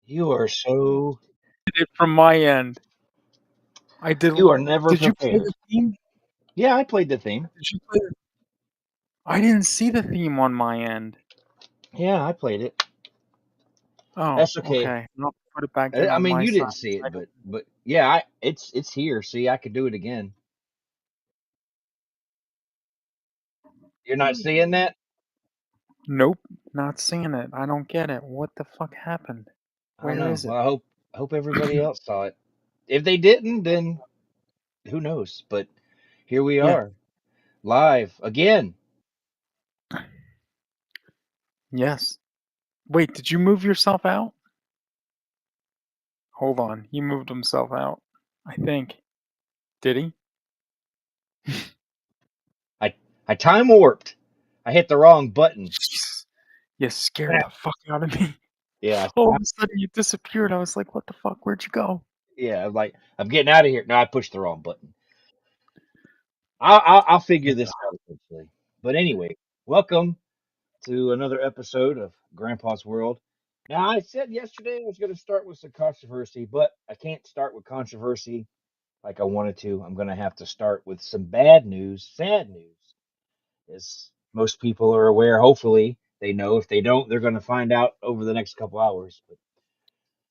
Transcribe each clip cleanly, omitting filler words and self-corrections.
You are so. Did it from my end. I did. You are never Did you play prepared. the theme? Yeah, I played the theme. Did you play? I didn't see the theme on my end. Yeah, I played it. Oh, That's okay. okay. I'll put it back I in I on mean, my you side. didn't see it, but yeah, it's here. See, I could do it again. You're not seeing that? Nope, not seeing it. I don't get it. What the fuck happened? I don't Where know. is Well, it? I hope everybody else saw it. If they didn't, then who knows? But here we Yeah. are, live again. Yes. Wait, did you move yourself out? Hold on. He moved himself out. I think. Did he? I I time warped. I hit the wrong button. Jeez. You scared the fuck out of me. Yeah, All of a sudden you disappeared. I was like, what the fuck? Where'd you go? yeah. I'm getting out of here. No, I pushed the wrong button. I'll figure Thank this God. out eventually. But anyway, welcome to another episode of Grandpa's World. Now, I said yesterday I was going to start with some controversy, but I can't start with controversy like I wanted to. I'm going to have to start with some bad news, sad news. As most people are aware, hopefully they know. If they don't, they're going to find out over the next couple hours.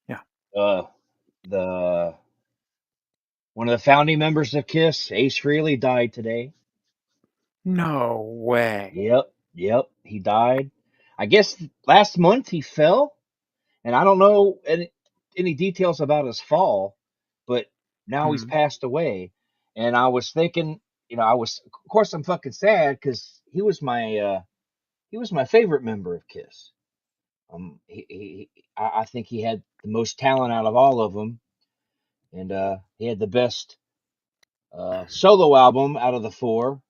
Yeah. But the one of the founding members of Kiss, Ace Frehley, died today. No way. Yep, he died. I guess last month he fell, and I don't know any details about his fall, but now he's Hmm. passed away. And I was thinking, of course, I'm fucking sad because he was my favorite member of Kiss. I think he had the most talent out of all of them, and he had the best solo album out of the four,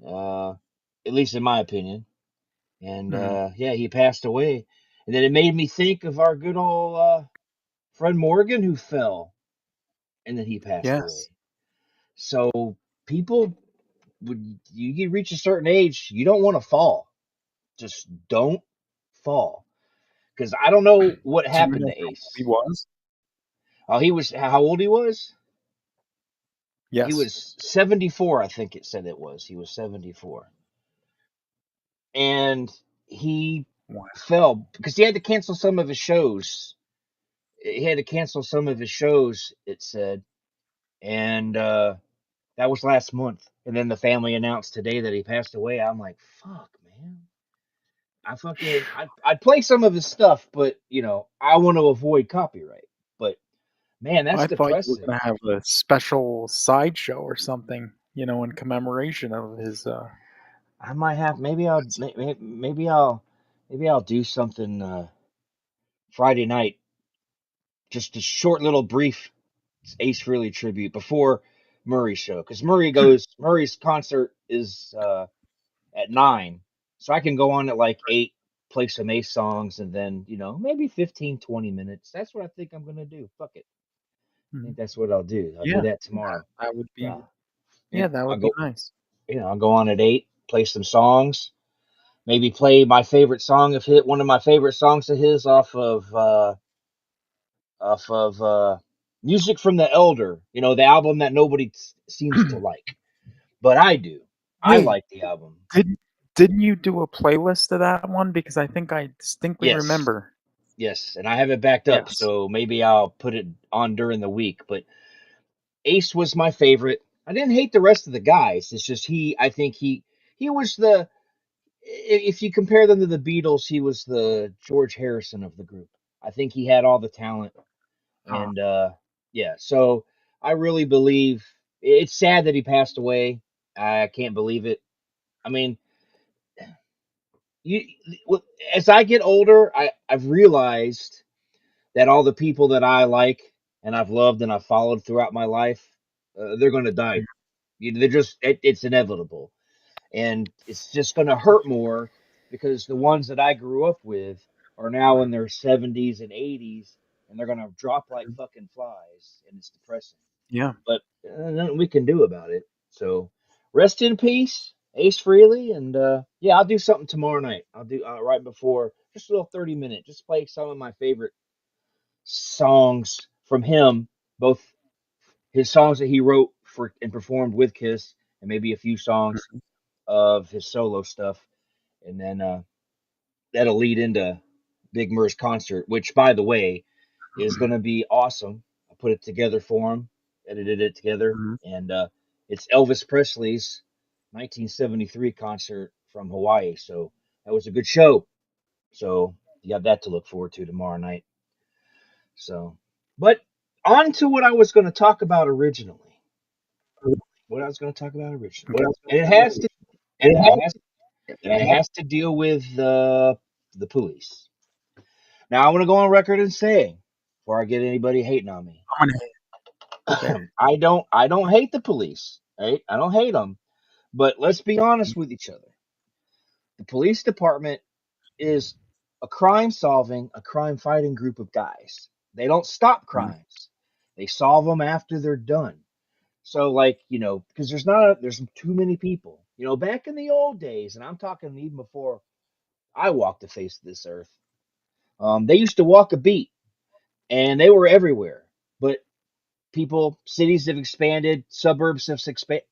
uh, at least in my opinion. And Hmm. yeah, he passed away. And then it made me think of our good old Fred Morgan who fell, and then he passed away. Yes. So people, when you reach a certain age, you don't want to fall. Just don't fall. Because I don't know what Do you happened know to how old he Ace. was? Oh, he was how old he was? He Yes. was 74, I think it said it was. He was 74. And he Wow. fell because he had to cancel some of his shows. He had to cancel some of his shows, it said. And that was last month. And then the family announced today that he passed away. I'm like, fuck, man. I'd play some of his stuff, but I want to avoid copyright. But man, that's I thought you were depressing. gonna have a special sideshow or something, in commemoration of his, I might have passing. maybe I'll do something Friday night, just a short little brief Ace Frehley tribute before Murray's show because Murray's concert is at 9, so I can go on at like 8, play some Ace songs, and then maybe 15-20 minutes. That's what I think I'm gonna do. Fuck it. I think Mhm. that's what I'll do. I'll do Yeah, that tomorrow. that would be Yeah, yeah, and that I'll would be go. nice. I'll go on at 8, play some songs, maybe play my favorite song of hit one of my favorite songs of his off of Music from the Elder. The album that nobody seems to like, but I do. I Wait, like the album. didn't you do a playlist of that one? Because I think I distinctly Yes, remember. yes, and I have it backed up, Yes. so maybe I'll put it on during the week. But Ace was my favorite. I didn't hate the rest of the guys. It's just I think he was if you compare them to the Beatles, he was the George Harrison of the group. I think he had all the talent, Ah, and yeah. So I really believe it's sad that he passed away. I can't believe it. I mean, you as I get older, I've realized that all the people that I like and I've loved and I've followed throughout my life, they're going to die. They're it's inevitable, and it's just going to hurt more because the ones that I grew up with are now in their 70s and 80s, and they're going to drop like mhm. fucking flies, and it's depressing. Yeah. But nothing we can do about it. So rest in peace, Ace Frehley, and yeah, I'll do something tomorrow night. I'll do right before, just a little 30-minute, just play some of my favorite songs from him, both his songs that he wrote for and performed with Kiss, and maybe a few songs Mhm. of his solo stuff, and then that'll lead into Big Mur's concert, which, by the way, is going to be awesome. I put it together for him, edited it together, Mhm. and it's Elvis Presley's 1973 concert from Hawaii. So that was a good show. So you got that to look forward to tomorrow night. So, but on to what I was going to talk about originally. What I was going to talk about originally, and it has to, and it has, and it has to deal with the police. Now, I want to go on record and say, before I get anybody hating on me, I'm gonna okay. I don't hate the police, right? I don't hate them, but let's be honest with each other. The police department is a crime solving, a crime fighting group of guys. They don't stop Mhm. crimes. They solve them after they're done. So like, because there's too many people. Back in the old days, and I'm talking even before I walked the face of this earth, they used to walk a beat and they were everywhere. But cities have expanded, suburbs have expanded.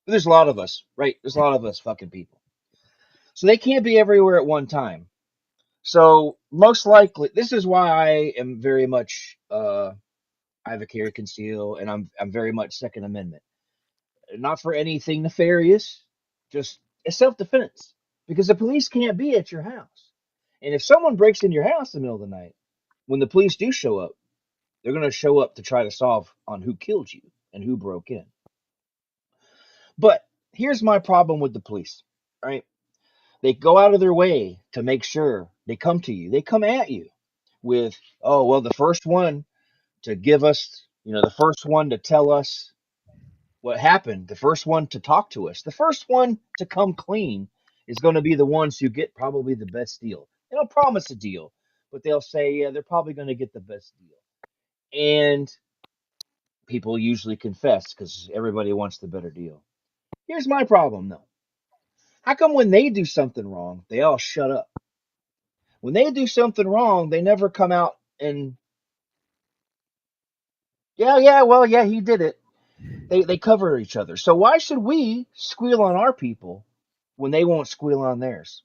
There's a lot of us, right? There's a lot of us fucking people. So they can't be everywhere at one time. So most likely, this is why I am very much I have a carry conceal, and I'm very much Second Amendment. Not for anything nefarious, just a self defense. Because the police can't be at your house, and if someone breaks in your house in the middle of the night, when the police do show up, they're going to show up to try to solve on who killed you and who broke in. But here's my problem with the police, right? They go out of their way to make sure they come to you. They come at you with, oh, well, the first one to give us, the first one to tell us what happened, the first one to talk to us, the first one to come clean is going to be the ones who get probably the best deal. They don't promise a deal, but they'll say, yeah, they're probably going to get the best deal. And people usually confess because everybody wants the better deal. Here's my problem, though. How come when they do something wrong, they all shut up? When they do something wrong, they never come out and, yeah, yeah, well, yeah, he did it. They cover each other. So why should we squeal on our people when they won't squeal on theirs?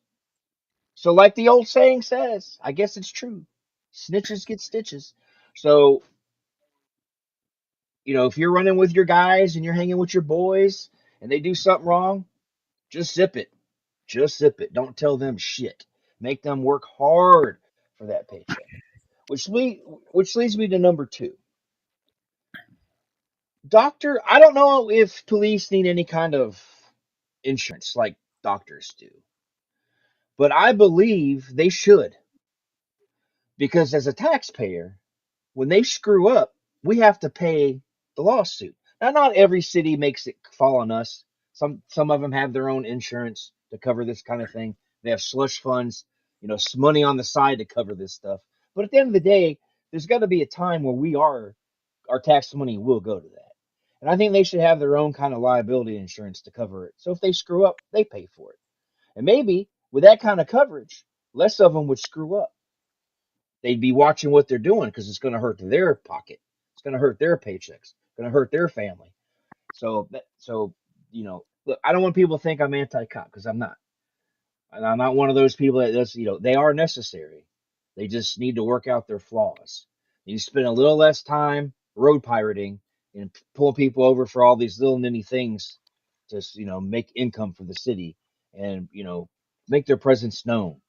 So, like the old saying says, I guess it's true. Snitches get stitches. So, if you're running with your guys and you're hanging with your boys and they do something wrong, just zip it. Just zip it. Don't tell them shit. Make them work hard for that paycheck. Which which leads me to number two. Doctor, I don't know if police need any kind of insurance like doctors do, but I believe they should because as a taxpayer, when they screw up, we have to pay the lawsuit. Now, not every city makes it fall on us. Some of them have their own insurance to cover this kind of thing. They have slush funds, some money on the side to cover this stuff. But at the end of the day, there's got to be a time where our tax money will go to that. And I think they should have their own kind of liability insurance to cover it. So if they screw up, they pay for it. And maybe with that kind of coverage, less of them would screw up. They'd be watching what they're doing because it's going to hurt their pocket. It's going to hurt their paychecks. It's going to hurt their family. So look, I don't want people to think I'm anti-cop because I'm not. And I'm not one of those people that does, they are necessary. They just need to work out their flaws. You spend a little less time road pirating and pulling people over for all these little ninny things to, make income for the city and, make their presence known.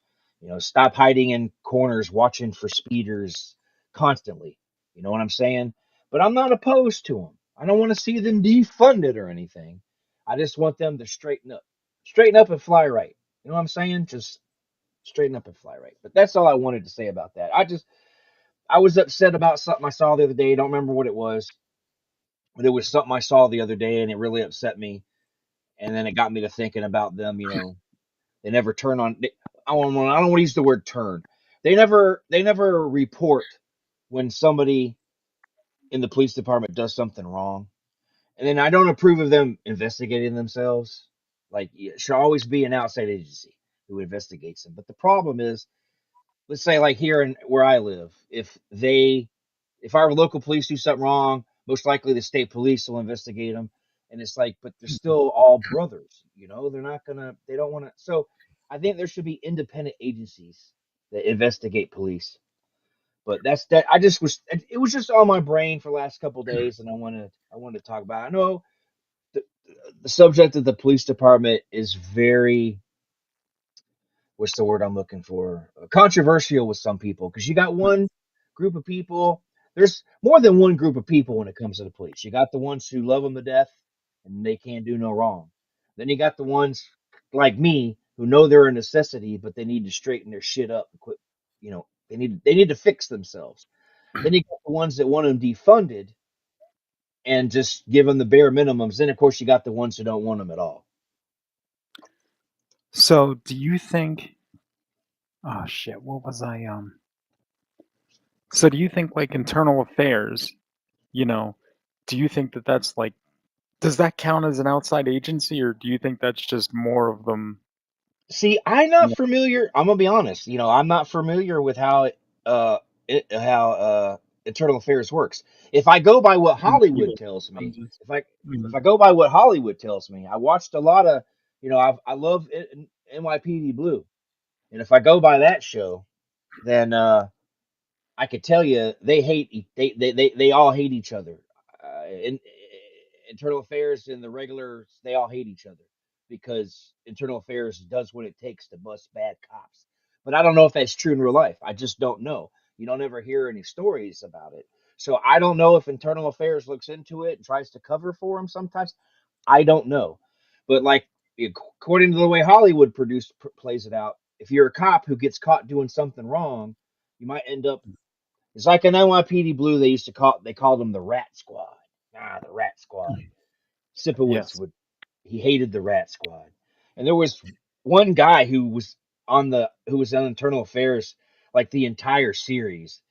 Stop hiding in corners watching for speeders constantly. You know what I'm saying? But I'm not opposed to them. I don't want to see them defunded or anything. I just want them to straighten up and fly right. You know what I'm saying? Just straighten up and fly right. But that's all I wanted to say about that. I was upset about something I saw the other day. I don't remember what it was, but it was something I saw the other day and it really upset me. And then it got me to thinking about them. They never turn on. I don't want to use the word turn. They never report when somebody in the police department does something wrong. And then I don't approve of them investigating themselves. Like it should always be an outside agency who investigates them. But the problem is let's say like here in where I live, if our local police do something wrong, most likely the state police will investigate them. And it's like, but they're still all brothers, they're not gonna, they don't want to. So I think there should be independent agencies that investigate police. But that's that. I just was, it was just on my brain for the last couple of days, and I wanted to talk about it. I know the, the subject of the police department is very, what's the word I'm looking for? Controversial with some people because you got one group of people. There's more than one group of people when it comes to the police. You got the ones who love them to death and they can't do no wrong. Then you got the ones like me who know they're a necessity, but they need to straighten their shit up and quit. They need to fix themselves. Then you got the ones that want them defunded and just give them the bare minimums. Then of course you got the ones who don't want them at all. So, do you think? Oh shit! What was I? So, do you think like internal affairs? You know, do you think that that's like? Does that count as an outside agency, or do you think that's just more of them? See, I'm You not know, familiar. I'm gonna be honest. I'm not familiar with uh how internal affairs works. If I go by what me either. Hollywood tells I'm me, just. if Mhm. I go by what Hollywood tells me, I watched a lot of, I love NYPD Blue, and if I go by that show, then I could tell you they hate they all hate each other. In internal affairs and the regulars, they all hate each other because internal affairs does what it takes to bust bad cops. But I don't know if that's true in real life. I just don't know. You don't ever hear any stories about it. So I don't know if internal affairs looks into it and tries to cover for them sometimes. I don't know. But like according to the way Hollywood plays it out, if you're a cop who gets caught doing something wrong, you might end up, it's like an NYPD Blue. They called them the Rat Squad. The Rat Squad. Sipowicz Yes. would he hated the Rat Squad, and there was one guy who was on Internal Affairs like the entire series.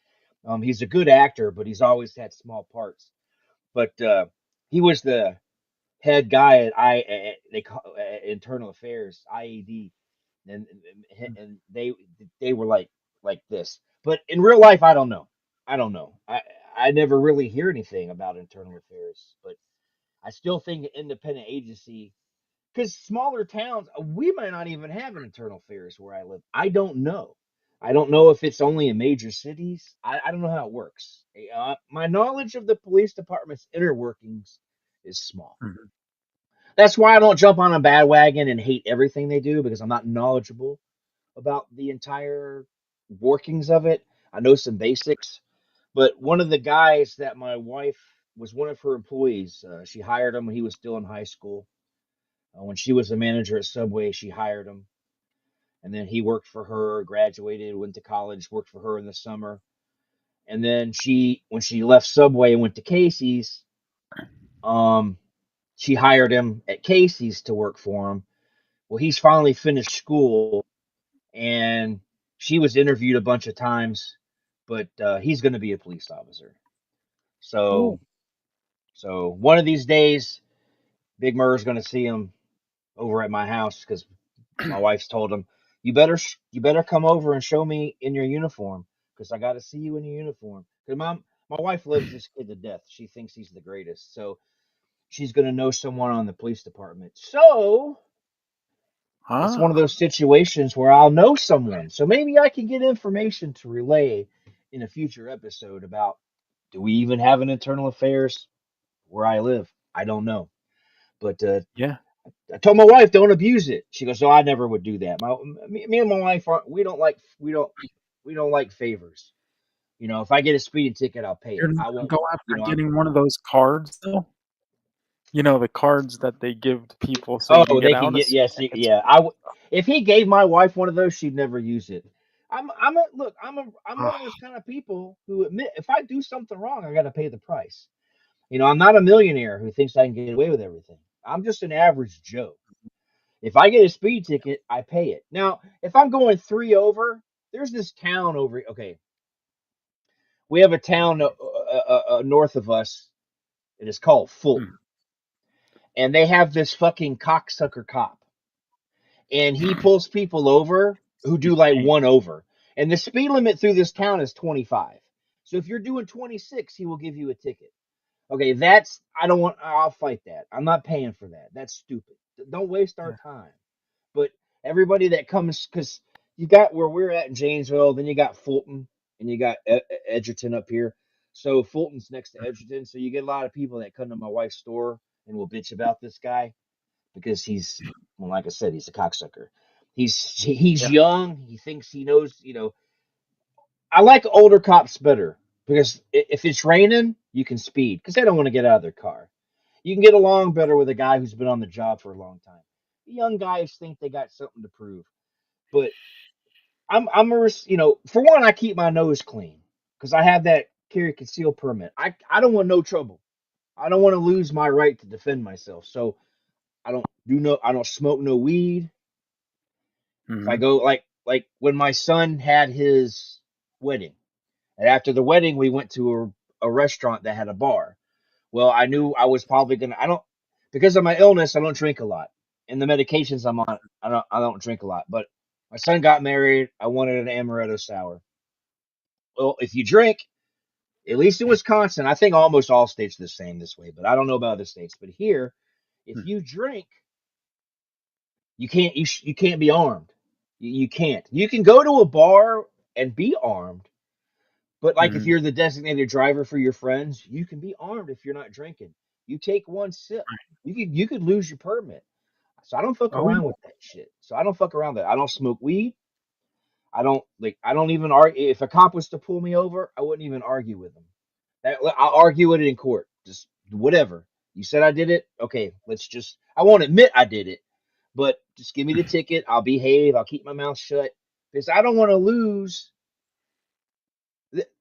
He's a good actor, but he's always had small parts. But he was the head guy at they call Internal Affairs IAD, and and they were like this. But in real life, I don't know. I don't know. I never really hear anything about internal affairs, but I still think an independent agency, because smaller towns, we might not even have an internal affairs where I live. I don't know. I don't know if it's only in major cities. I don't know how it works. My knowledge of the police department's inner workings is small. Mhm. That's why I don't jump on a bandwagon and hate everything they do because I'm not knowledgeable about the entire workings of it. I know some basics, but one of the guys that my wife was one of her employees, she hired him when he was still in high school. When she was a manager at Subway, she hired him, and then he worked for her, graduated, went to college, worked for her in the summer, and then when she left Subway and went to Casey's, um, she hired him at Casey's to work for him. Well, he's finally finished school, and she was interviewed a bunch of times, but he's going to be a police officer. Cool. So, so one of these days, Big Mur's going to see him over at my house because my wife's told him, you better come over and show me in your uniform because I got to see you in your uniform. Because my wife loves this kid to death. She thinks he's the greatest. So she's going to know someone on the police department. So it's one of Ah, those situations where I'll know someone. So maybe I can get information to relay in a future episode about, do we even have an internal affairs where I live? I don't know. But yeah. I told my wife, don't abuse it. She goes, "Oh, I never would do that." Me and my wife we don't like favors. If I get a speeding ticket, I'll pay You're it. not I gonna won't. go after I'm. getting one of those cards, though? The cards that they give to people so you can Oh, get they can out of get, yes, tickets. yeah. If he gave my wife one of those, she'd never use it. I'm one of Ah, those kind of people who admit if I do something wrong, I got to pay the price. I'm not a millionaire who thinks I can get away with everything. I'm just an average Joe. If I get a speed ticket, I pay it. Now, if I'm going three over, there's this town over. Okay, we have a town north of us. It is called mm, Fulton, and they have this fucking cocksucker cop, and he pulls people over who do his like name. one over. And the speed limit through this town is 25. So if you're doing 26, he will give you a ticket. Okay, I don't want, I'll fight that. I'm not paying for that. That's stupid. Don't waste our Yeah. time. But everybody that comes, because you got where we're at in Janesville, then you got Fulton, and you got Edgerton up here. So Fulton's next to Edgerton. So you get a lot of people that come to my wife's store and will bitch about this guy because he's, well, like I said, he's a cocksucker. He's Yeah. young. He thinks he knows. I like older cops better because if it's raining, you can speed because they don't want to get out of their car. You can get along better with a guy who's been on the job for a long time. The young guys think they got something to prove, but for one, I keep my nose clean because I have that carry conceal permit. I don't want no trouble. I don't want to lose my right to defend myself. So I don't smoke no weed. If I Mm-hmm. go like when my son had his wedding, and after the wedding we went to a restaurant that had a bar. Well, I knew I was probably gonna. I don't because of my illness. I don't drink a lot, and the medications I'm on. I don't drink a lot. But my son got married. I wanted an amaretto sour. Well, if you drink, at least in Wisconsin, I think almost all states are the same this way, but I don't know about other states. But here, if you drink, you can't be armed. You can't. You can go to a bar and be armed, but like if Mm-hmm. you're the designated driver for your friends, you can be armed if you're not drinking. You take one sip, you could lose your permit. So I don't fuck Oh, around with that shit. So I don't fuck around that. I don't smoke weed. I don't even argue. If a cop was to pull me over, I wouldn't even argue with him. I'll argue it in court. Just whatever. You said I did it. Okay, I won't admit I did it, but just give me the ticket. I'll behave. I'll keep my mouth shut because I don't want to lose.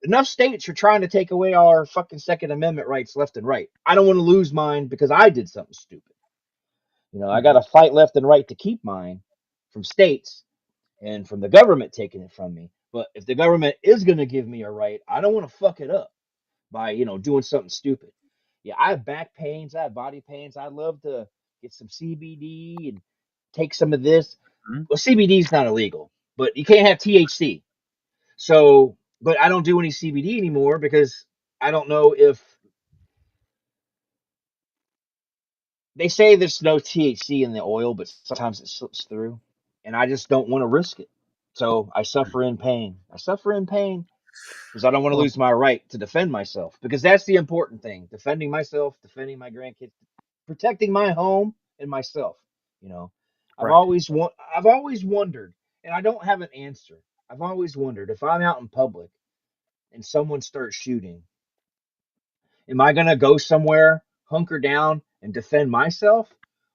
Enough states are trying to take away our fucking Second Amendment rights left and right. I don't want to lose mine because I did something stupid. I got mm-hmm. to fight left and right to keep mine from states and from the government taking it from me. But if the government is going to give me a right, I don't want to fuck it up by, doing something stupid. Yeah, I have back pains, I have body pains. I'd love to get some CBD and take some of this. Mm-hmm. Well, CBD is not illegal, but you can't have THC. So, but I don't do any CBD anymore because I don't know if they say there's no THC in the oil, but sometimes it slips through, and I just don't want to risk it. So I suffer in pain. I suffer in pain because I don't want to Well, lose my right to defend myself because that's the important thing: defending myself, defending my grandkids, protecting my home and myself. You know, correct. I've always wondered, and I don't have an answer. I've always wondered if I'm out in public and someone starts shooting, am I gonna go somewhere, hunker down, and defend myself,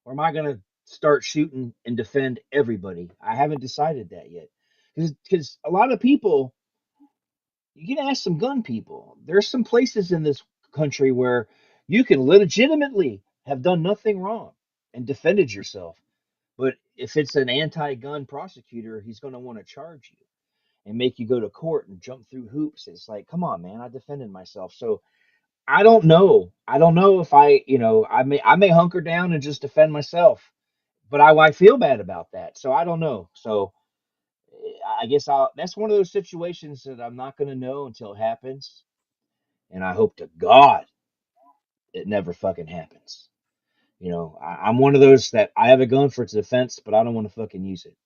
or am I gonna start shooting and defend everybody? I haven't decided that yet, because a lot of people, you can ask some gun people. There's some places in this country where you can legitimately have done nothing wrong and defended yourself. But if it's an anti-gun prosecutor, he's going to want to charge you and make you go to court and jump through hoops. It's like, come on, man, I defended myself. So I don't know. I don't know if I may hunker down and just defend myself, but I feel bad about that. So I don't know. So I guess that's one of those situations that I'm not going to know until it happens, and I hope to God it never fucking happens. I'm one of those that I have a gun for its defense, but I don't want to fucking use it.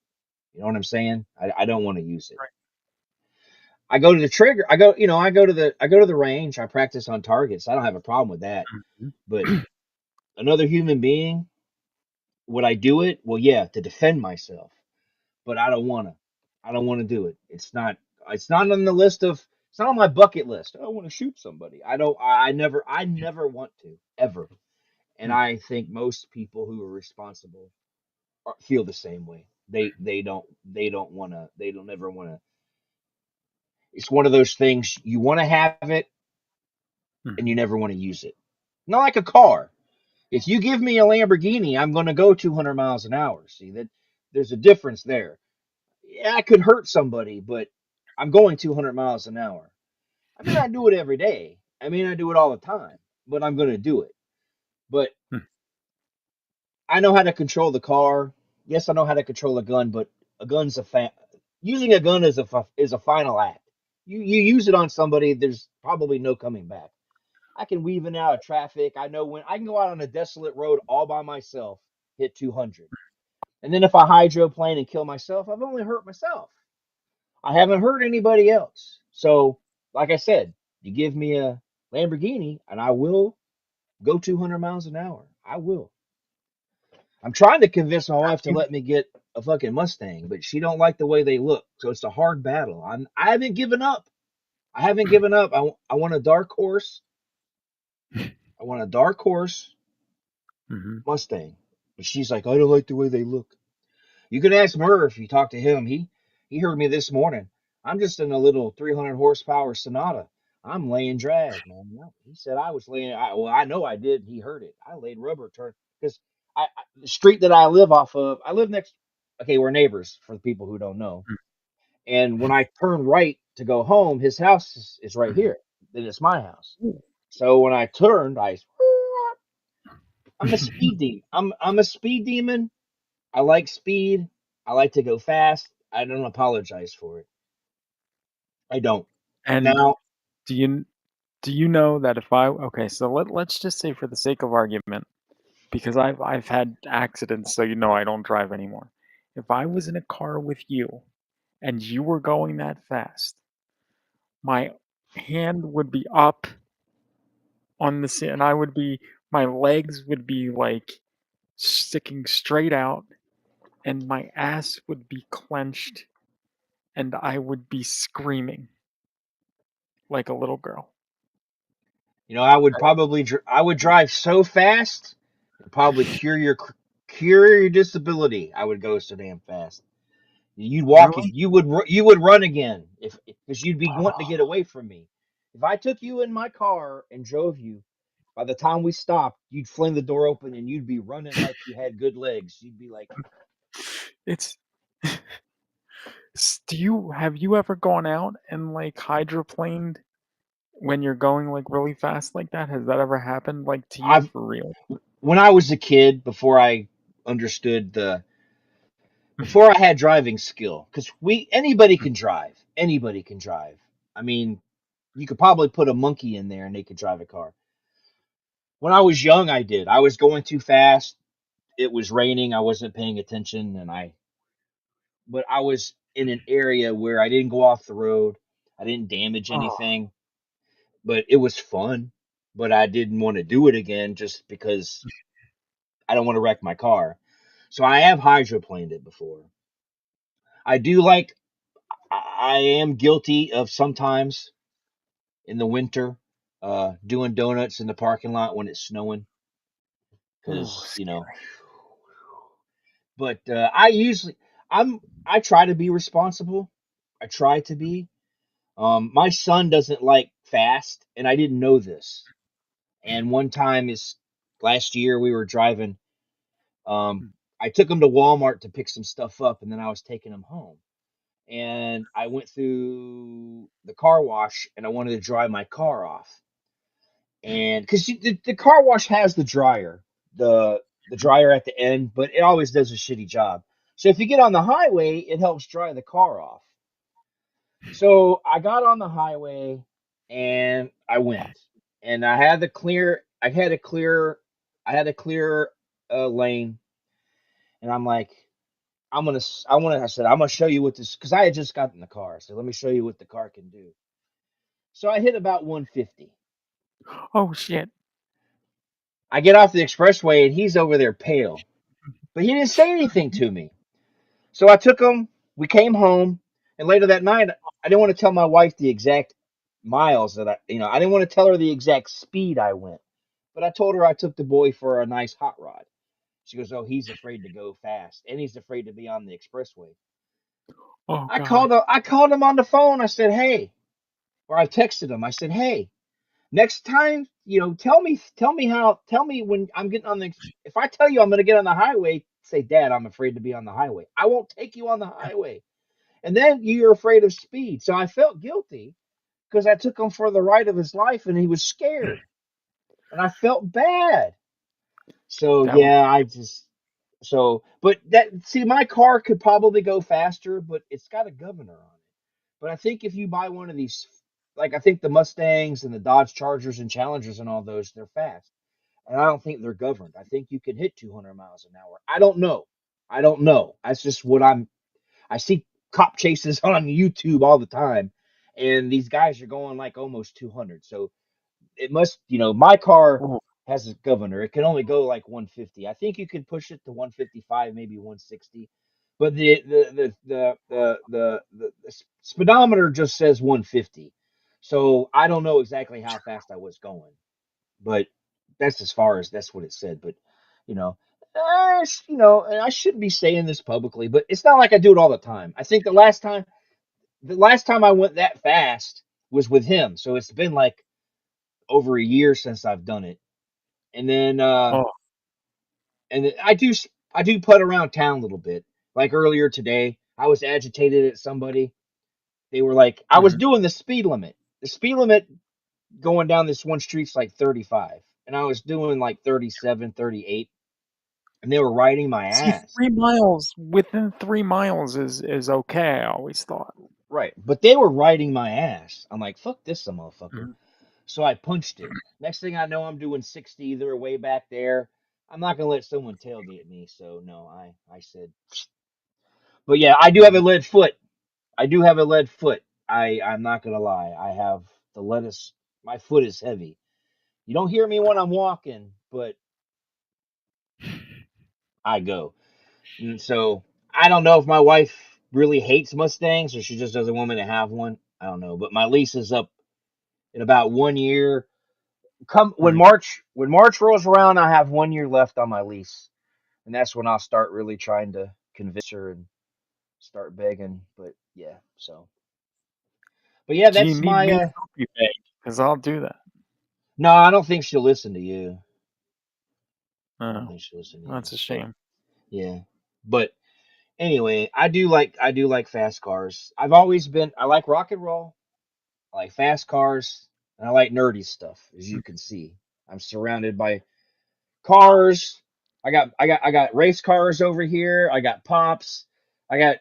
You know what I'm saying? I don't want to use it. Right. I go to the trigger. I go to the range. I practice on targets. I don't have a problem with that. But Mm-hmm. another human being, would I do it? Well, yeah, to defend myself. But I don't wanna. I don't want to do it. It's not on the list of. It's not on my bucket list. I want to shoot somebody. I don't. I never want to ever. And I think most people who are responsible feel the same way. They don't want to. They don't ever want to. It's one of those things you want to have it and Mm-hmm. you never want to use it. Not like a car. If you give me a Lamborghini, I'm going to go 200 miles an hour. See that there's a difference there. Yeah, I could hurt somebody, but I'm going 200 miles an hour. I mean, I do it every day. I mean, I do it all the time, but I'm going to do it. But I know how to control the car. Yes, I know how to control a gun, but a gun's a using a gun is a final act. You use it on somebody, there's probably no coming back. I can weave in and out of traffic. I know when I can go out on a desolate road all by myself, hit 200. And then if I hydroplane and kill myself, I've only hurt myself. I haven't hurt anybody else. So, like I said, you give me a Lamborghini and I will go 200 miles an hour. I will. I'm trying to convince my wife to You- let me get a fucking Mustang, but she don't like the way they look. So it's a hard battle. I haven't given up. I haven't given up. I want a dark horse. I want a dark horse Mhm. Mustang. But she's like, I don't like the way they look. You can ask Murr if you talk to him. He heard me this morning. I'm just in a little 300 horsepower Sonata. I'm laying drag, man. No, he said I was laying. Well, I know I did. He heard it. I laid rubber turn because the street that I live off of. I live next. Okay, we're neighbors for the people who don't know. And when I turn right to go home, his house is right Mhm. here. Then it's my house. So when I turned, I'm a speed demon. I'm a speed demon. I like speed. I like to go fast. I don't apologize for it. I don't. And Now, do you do you know that if I okay, so let's just say for the sake of argument, because I've had accidents, so you know I don't drive anymore. If I was in a car with you and you were going that fast, my hand would be up on the seat, and I would be my legs would be like sticking straight out, and my ass would be clenched, and I would be screaming like a little girl. I would probably I would drive so fast, it'd probably cure your disability. I would go so damn fast. You'd walk. Really? You would run again if because you'd be wanting to get away from me. If I took you in my car and drove you, by the time we stopped, you'd fling the door open and you'd be running like you had good legs. You'd be like, It's do you have you ever gone out and like hydroplaned when you're going like really fast like that? Has that ever happened like to you I've for real? when I was a kid, understood the before I had driving skill, because anybody can drive. Anybody can drive. I mean, you could probably put a monkey in there and they could drive a car. When I was young, I did. I was going too fast. It was raining. I wasn't paying attention, but I was in an area where I didn't go off the road. I didn't damage Oh, anything, but it was fun. But I didn't want to do it again just because I don't want to wreck my car. So I have hydroplaned it before. I do like I am guilty of sometimes in the winter doing donuts in the parking lot when it's snowing oh, because but I try to be responsible. I try to be. My son doesn't like fast, and I didn't know this. And one time is last year we were driving. Um, I took him to Walmart to pick some stuff up, and then I was taking him home. And I went through the car wash, and I wanted to dry my car off. And because the car wash has the dryer at the end, but it always does a shitty job. So if you get on the highway, it helps dry the car off. So I got on the highway and I went, and I had a clear lane, and I'm like, I said, I'm gonna show you what this, because I had just gotten in the car. So let me show you what the car can do. So I hit about 150. oh shit. I get off the expressway and he's over there pale, but he didn't say anything to me. So I took him. We came home, and later that night, I didn't want to tell my wife the exact miles I didn't want to tell her the exact speed I went, but I told her I took the boy for a nice hot rod. She goes, "Oh, he's afraid to go fast, and he's afraid to be on the expressway." Oh god. I called him on the phone. I said, "Hey," or I texted him. I said, "Hey, next time, tell me when I'm getting on the. If I tell you I'm going to get on the highway, say, Dad, I'm afraid to be on the highway. I won't take you on the highway." And then you're afraid of speed. So I felt guilty because I took him for the ride of his life, and he was scared, and I felt bad. So That was yeah, So, but my car could probably go faster, but it's got a governor on it. But I think if you buy one of these, like I think the Mustangs and the Dodge Chargers and Challengers and all those, they're fast. And I don't think they're governed. I think you can hit 200 miles an hour. I don't know. I don't know. That's just what I see cop chases on YouTube all the time, and these guys are going like almost 200. So it must, my car Oh, has a governor. It can only go like 150. I think you can push it to 155, maybe 160. But the speedometer just says 150. So I don't know exactly how fast I was going, but that's what it said. But you know, and I shouldn't be saying this publicly, but it's not like I do it all the time. I think the last time I went that fast was with him, so it's been like over a year since I've done it. And then oh, I do putt around town a little bit. Like earlier today, I was agitated at somebody. They were like, I was mhm. doing the speed limit. The speed limit going down this one street's like 35, and I was doing like 37, 38, and they were riding my See, ass. 3 miles within 3 miles is okay. I always thought. Right, but they were riding my ass. I'm like, fuck this, motherfucker. Mhm. So I punched it. Next thing I know, I'm doing 60. They're way back there. I'm not gonna let someone tailgate me. So no, I said, but yeah, I do have a Mhm. lead foot. I do have a lead foot. I'm not gonna lie. I have the lettuce. My foot is heavy. You don't hear me when I'm walking, but I go. And so I don't know if my wife really hates Mustangs or she just doesn't want me to have one. I don't know. But my lease is up in about 1 year. Come Mhm. when March rolls around, I have 1 year left on my lease, and that's when I'll start really trying to convince her and start begging. But yeah, but yeah, Do you that's need my. me to help you beg? Because I'll do that. No, I don't think she'll listen to you. I don't Oh, think she'll listen to you. that's a But shame. yeah, but anyway, I do like fast cars. I like rock and roll. I like fast cars, and I like nerdy stuff. As you Mm, can see, I'm surrounded by cars. I got race cars over here. I got pops. I got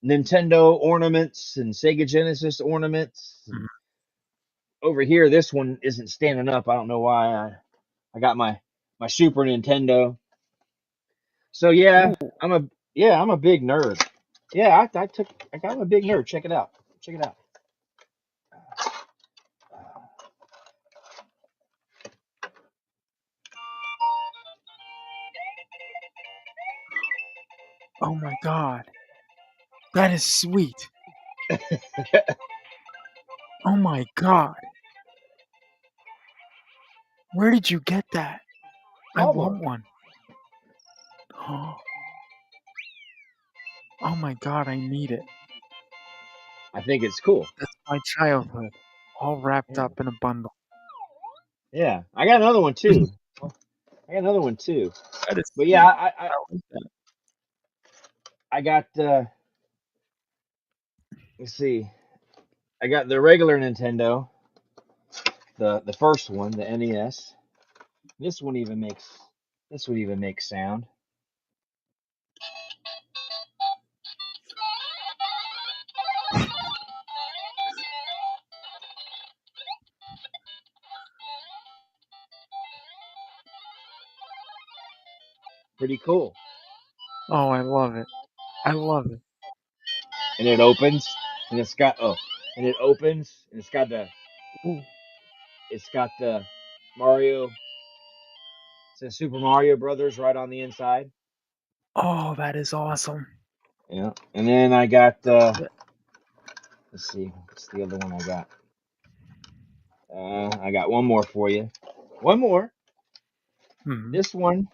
Nintendo ornaments and Sega Genesis ornaments. And mhm. over here, this one isn't standing up. I don't know why. I got my Super Nintendo. So Ooh, I'm a big nerd. Yeah, I'm a big nerd. Check it out. Check it out. oh my God, that is sweet. Oh my God, where did you get that? I Walmart. want one. Oh my God, I need it. I think it's cool. That's my childhood, all wrapped Yeah. up in a bundle. Yeah. I got another one too. I got another one too. That is But yeah, sweet. I I, I like that. I got let's see. I got the regular Nintendo, the first one, the NES. This one even makes sound. Pretty cool. Oh, I love it. I love it. And it opens and it opens and Ooh. it's got the Mario, it says Super Mario Brothers right on the inside. Oh, that is awesome. Yeah. And then I got Yeah. let's see, what's the other one I got? I got one more for you. One more. Mhm. This one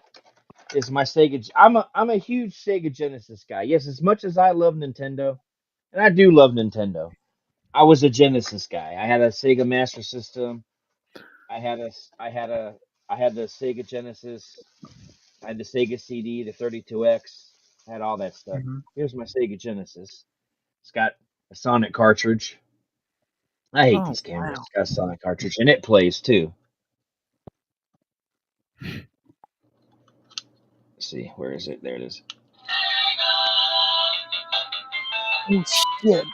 is my Sega. I'm a huge Sega Genesis guy. Yes, as much as I love Nintendo, and I do love Nintendo, I was a Genesis guy. I had a Sega Master System. I had a I had a I had the Sega Genesis. I had the Sega CD, the 32X. I had all that stuff. Mhm. Here's my Sega Genesis. It's got a Sonic cartridge. I hate Oh, these cameras. wow. It's got a Sonic cartridge, and it plays too. see. Where is it? There it is. Oh shit!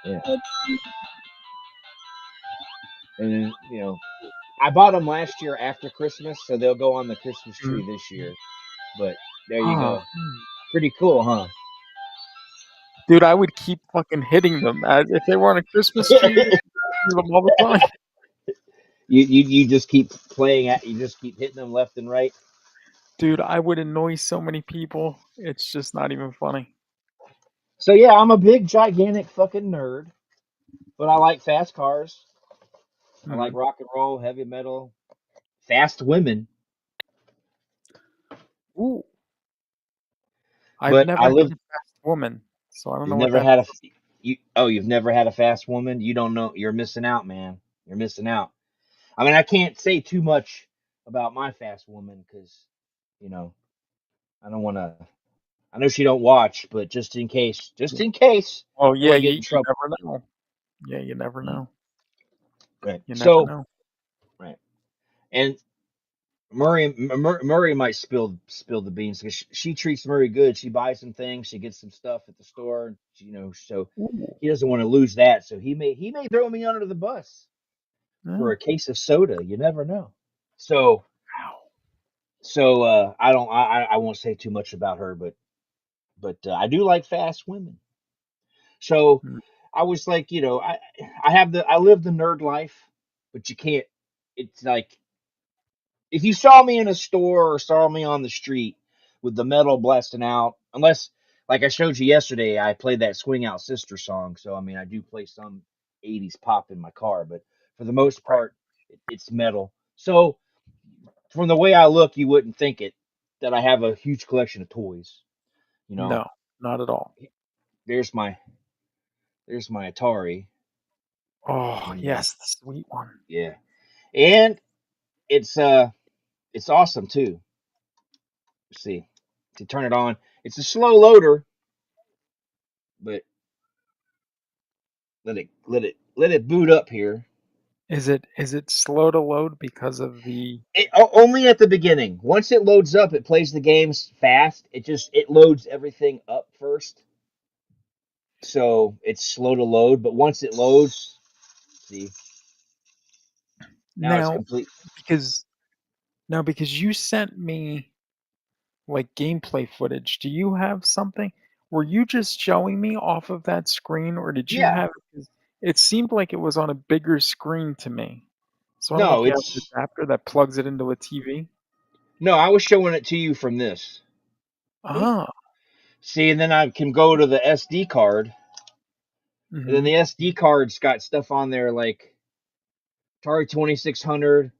Yeah. Let's see. And then, I bought them last year after Christmas, so they'll go on the Christmas Mm. tree this year. But there you Oh, go. Pretty cool, huh? dude, I would keep fucking hitting them as if they were on a Christmas tree. Just hitting them all the time. You just keep playing at you just keep hitting them left and right. Dude, I would annoy so many people. It's just not even funny. So yeah, I'm a big gigantic fucking nerd, but I like fast cars. I like Mhm. rock and roll, heavy metal, fast women. Ooh, I've But never I had live a fast woman, so I don't you've know what never that. had a you've never had a fast woman? You don't know, you're missing out, man. You're missing out. I mean, I can't say too much about my fast woman cuz you know, I don't want to I know she don't watch, but just in case, Oh I don't yeah, want to get in you trouble. never know. Yeah, you never Mm, know. right. You never So, know. right. And Murray might spill the beans because she treats Murray good. She buys some things, she gets some stuff at the store, so Ooh, he doesn't want to lose that. So he may throw me under the bus yeah. for a case of soda. You never know. So Wow. I don't I won't say too much about her, but I do like fast women. So Mm. I was like, I live the nerd life, but you can't. It's like if you saw me in a store or saw me on the street with the metal blasting out, unless, like I showed you yesterday, I played that Swing Out Sister song. So, I mean, I do play some 80s pop in my car, but for the most Right. part, it's metal. So, from the way I look, you wouldn't think it that I have a huge collection of toys. You know, No, not at all. there's my there's my Atari, Oh and yes, the sweet one. yeah, and it's uh it's awesome too. Let's see, to turn it on, it's a slow loader, but let it boot up here. Is it slow to load because of the? Only at the beginning. Once it loads up, it plays the games fast. It loads everything up first, so it's slow to load. But once it loads, see, now it's Now complete. because because you sent me like gameplay footage. Do you have something? Were you just showing me off of that screen, or did you Yeah, have? 'Cause it seemed like it was on a bigger screen to me. So I don't know no, if you have an it's adapter that plugs it into a TV. no. I was showing it to you from this. Ah, See, and then I can go to the SD card, and then mhm. the SD card's got stuff on there like Atari 2600,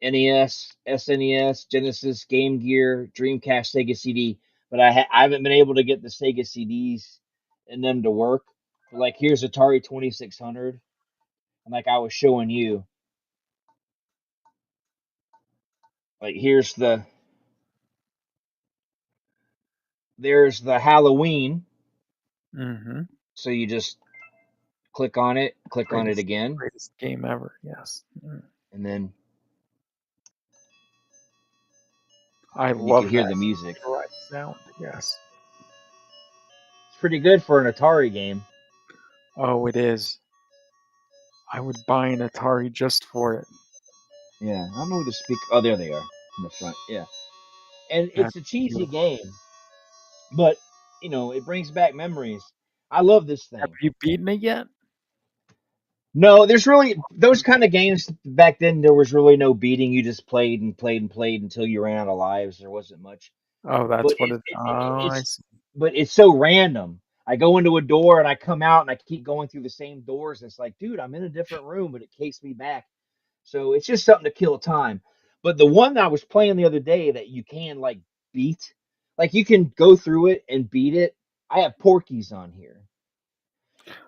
NES, SNES, Genesis, Game Gear, Dreamcast, Sega CD, but I haven't been able to get the Sega CDs in them to work. But like here's Atari 2600, and like I was showing you, like there's the Halloween, Mhm. so you just click on it Greatest again, greatest game ever. Yes. Mm. and then I you can love hear that the music. computerized sound. Yes. It's pretty good for an Atari game. Oh, it is. I would buy an Atari just for it. Yeah, I don't know where the speaker. Oh, there they are in the front. Yeah, and That's it's a cheesy beautiful. game, but it brings back memories. I love this Have thing. you beaten it yet? No, there's really those kind of games back then. There was really no beating. You just played and played and played until you ran out of lives. There wasn't much, Oh, but that's what it. Oh, I it's see. it's so random. I go into a door and I come out and I keep going through the same doors. It's like, dude, I'm in a different room, but it takes me back. So it's just something to kill time. But the one that I was playing the other day that you can like beat, like you can go through it and beat it. I have Porky's on here,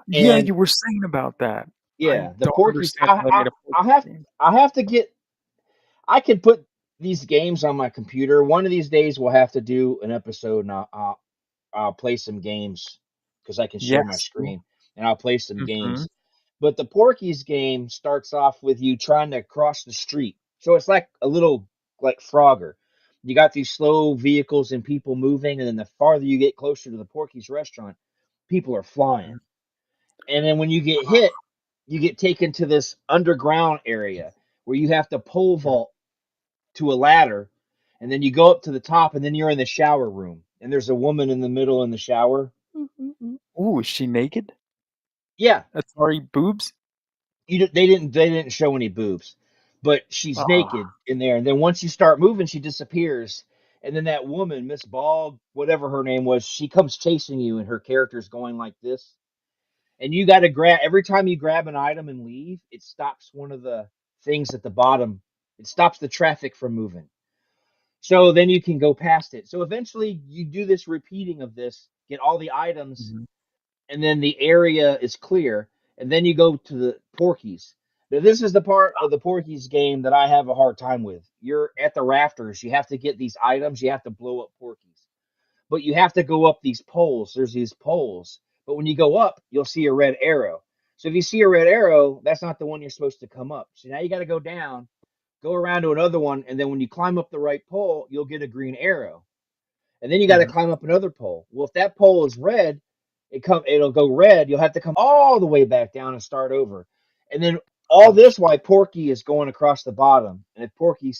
Yeah, and you were saying about that. I yeah, the don't Porky's. understand how they made a I Fortnite have game. I have to get. I can put these games on my computer. One of these days we'll have to do an episode, and I'll play some games because I can share my Yes. screen and I'll play some Mhm. games. But the Porky's game starts off with you trying to cross the street. So it's like a little like Frogger. You got these slow vehicles and people moving, and then the farther you get closer to the Porky's restaurant, people are flying. Mhm. And then when you get hit, you get taken to this underground area where you have to pole vault to a ladder, and then you go up to the top, and then you're in the shower room, and there's a woman in the middle in the shower. Ooh, is she naked? Yeah, Atari boobs? they didn't show any boobs, but she's Ah. naked in there. And then once you start moving, she disappears. And then that woman, Miss Ball, whatever her name was, she comes chasing you, and her character's going like this. And you got to grab every time you grab an item and leave, it stops one of the things at the bottom. It stops the traffic from moving. So then you can go past it. So eventually you do this repeating of this, get all the items, Mhm. and then the area is clear, and then you go to the Porkies. Now, this is the part of the Porkies game that I have a hard time with. You're at the rafters, you have to get these items, you have to blow up Porkies. But you have to go up these poles. There's these poles. But when you go up, you'll see a red arrow. So if you see a red arrow, that's not the one you're supposed to come up. So now you got to go down, go around to another one, and then when you climb up the right pole, you'll get a green arrow. And then you got to Mhm. climb up another pole. Well, if that pole is red, it'll go red. You'll have to come all the way back down and start over. And then all Oh. this while Porky is going across the bottom. And if Porky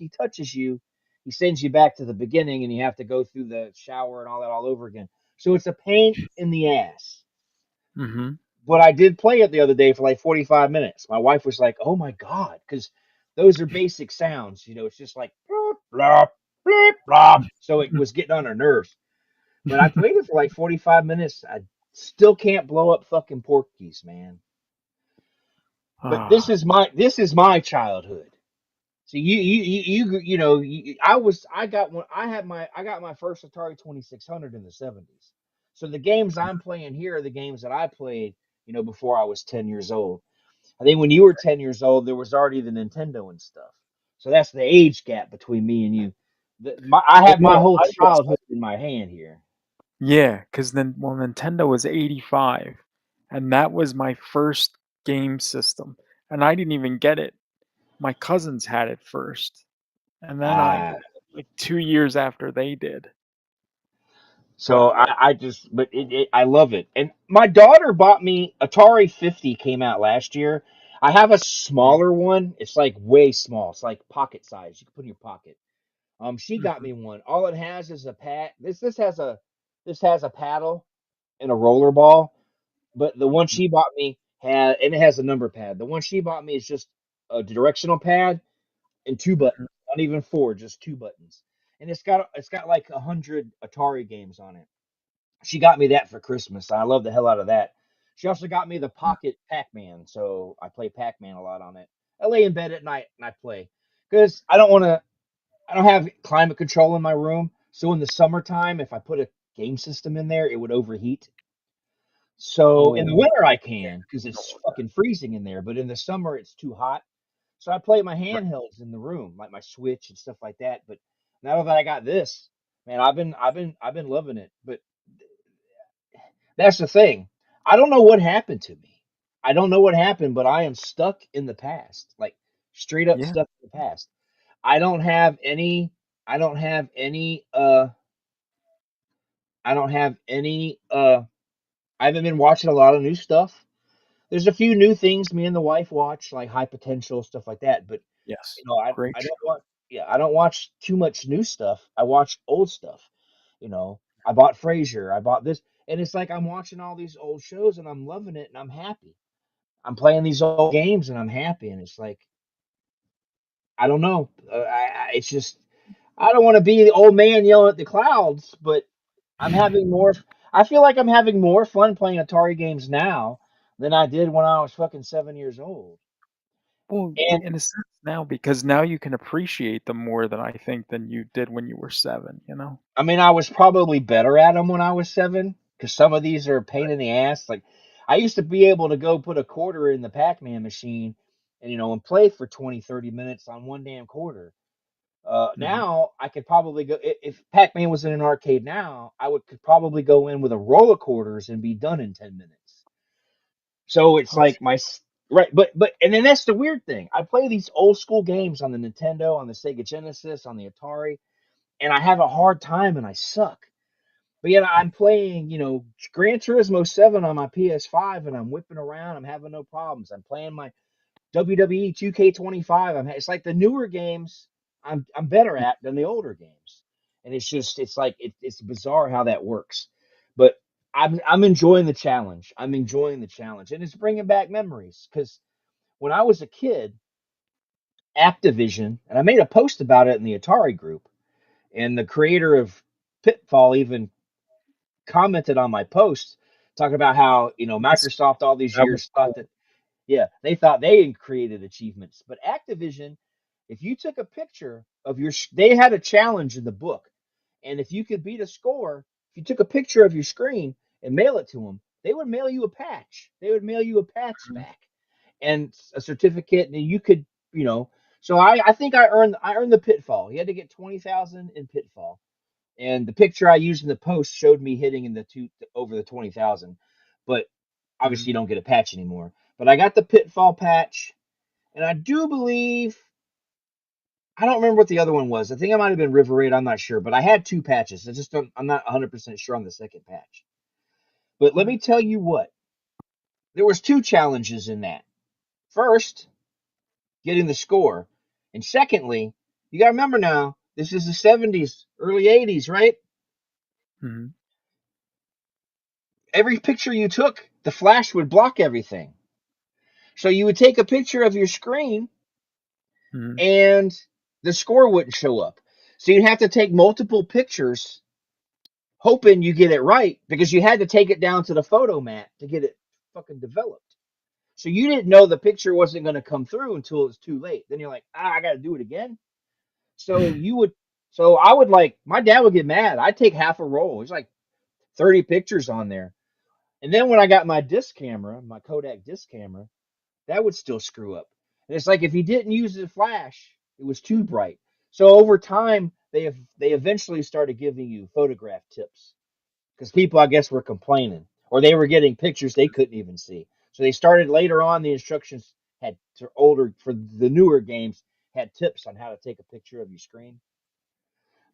touches you, he sends you back to the beginning, and you have to go through the shower and all that all over again. So it's a pain in the ass. Mhm. But I did play it the other day for like 45 minutes. My wife was like, "Oh my god," because those are basic sounds. It's just like blop, blop, bleep, blop. So it was getting on her nerves. But I played it for like 45 minutes. I still can't blow up fucking Porkies, man. But Ah. this is my childhood. So I got my first Atari 2600 in the 70s. So the games I'm playing here are the games that I played, before I was 10 years old. I think when you were 10 years old, there was already the Nintendo and stuff. So that's the age gap between me and you. I Well, have my no, whole I was childhood in my hand here. yeah, 'cause then well, Nintendo was '85, and that was my first game system, and I didn't even get it. My cousins had it first, and then I Ah. got it, like, 2 years after they did. So But I just, but I love it. And my daughter bought me Atari 50 came out last year. I have a Mhm. smaller one. It's like way small. It's like pocket size. You can put in your pocket. She got Mhm. me one. All it has is a pad. This has a paddle and a roller ball. But the one Mhm. she bought me and it has a number pad. The one she bought me is just a directional pad and two buttons. Mhm. Not even four, just two buttons. And it's got like 100 Atari games on it. She got me that for Christmas. I love the hell out of that. She also got me the Pocket Pac-Man, so I play Pac-Man a lot on it. I lay in bed at night and I play because I don't want to. I don't have climate control in my room, so in the summertime, if I put a game system in there, it would overheat. So in the Oh, winter I yeah, can because I know it's about that. fucking freezing in there, but in the summer it's too hot. So I play my Right. handhelds in the room, like my Switch and stuff like that. But now that I got this, man, I've been loving it. But that's the thing. I don't know what happened to me. I don't know what happened, but I am stuck in the past. Like straight up Yeah. stuck in the past. I don't have any I don't have any I don't have any I haven't been watching a lot of new stuff. There's a few new things me and the wife watch, like High Potential, stuff like that, but Yes. Great I don't show. want yeah, I don't watch too much new stuff. I watch old stuff. I bought Frasier, I bought this, and it's like I'm watching all these old shows and I'm loving it and I'm happy. I'm playing these old games and I'm happy, and it's like I don't know. It's just I don't want to be the old man yelling at the clouds, but I'm having more. I feel like I'm having more fun playing Atari games now than I did when I was fucking 7 years old. Well, And in a sense now, because now you can appreciate them more than I think than you did when you were 7, you know? I mean, I was probably better at them when I was 7 because some of these are a pain in the ass. Like I used to be able to go put a quarter in the Pac-Man machine and play for 20, 30 minutes on one damn quarter. Mhm. Now I could probably go if Pac-Man was in an arcade now, could probably go in with a roll of quarters and be done in 10 minutes. So it's Oh, like Right, but and then that's the weird thing. I play these old school games on the Nintendo, on the Sega Genesis, on the Atari, and I have a hard time and I suck. But yet I'm playing, Gran Turismo 7 on my PS5 and I'm whipping around. I'm having no problems. I'm playing my WWE 2K25. It's like the newer games I'm better at than the older games. And it's like it's bizarre how that works. But I'm enjoying the challenge. I'm enjoying the challenge and it's bringing back memories cuz when I was a kid, Activision, and I made a post about it in the Atari group, and the creator of Pitfall even commented on my post talking about how Yes, Microsoft all these that was years thought cool. that they thought they created achievements, but Activision, if you took a picture of they had a challenge in the book, and if you could beat a score, if you took a picture of your screen and mail it to them, they would mail you a patch. They would mail you a patch Mhm. back and a certificate, and you could you know. So I think I earned the Pitfall. You had to get 20,000 in Pitfall, and the picture I used in the post showed me hitting in the two over the 20,000. But obviously, Mhm. you don't get a patch anymore. But I got the Pitfall patch, and I do believe I don't remember what the other one was. I think it might have been River Raid. I'm not sure, but I had two patches. I just don't. I'm not 100% sure on the second patch. But let Mhm. me tell you what. There was two challenges in that. First, getting the score, and secondly, you got to remember now. This is the 70s, early 80s, right? Mhm. Every picture you took, the flash would block everything. So you would take a picture of your screen Mhm. and the score wouldn't show up. So you'd have to take multiple pictures hoping you get it right because you had to take it down to the photo mat to get it fucking developed. So you didn't know the picture wasn't going to come through until it was too late. Then you're like, I got to do it again. So you would, so I would like, my dad would get mad. I'd take half a roll. There's like 30 pictures on there. And then when I got my disc camera, my Kodak disc camera, that would still screw up. And it's like if you didn't use the flash, it was too bright. So over time, they eventually started giving you photograph tips because people, I guess, were complaining or they were getting pictures they couldn't even see. So they started later on. The instructions had for older for the newer games had tips on how to take a picture of your screen.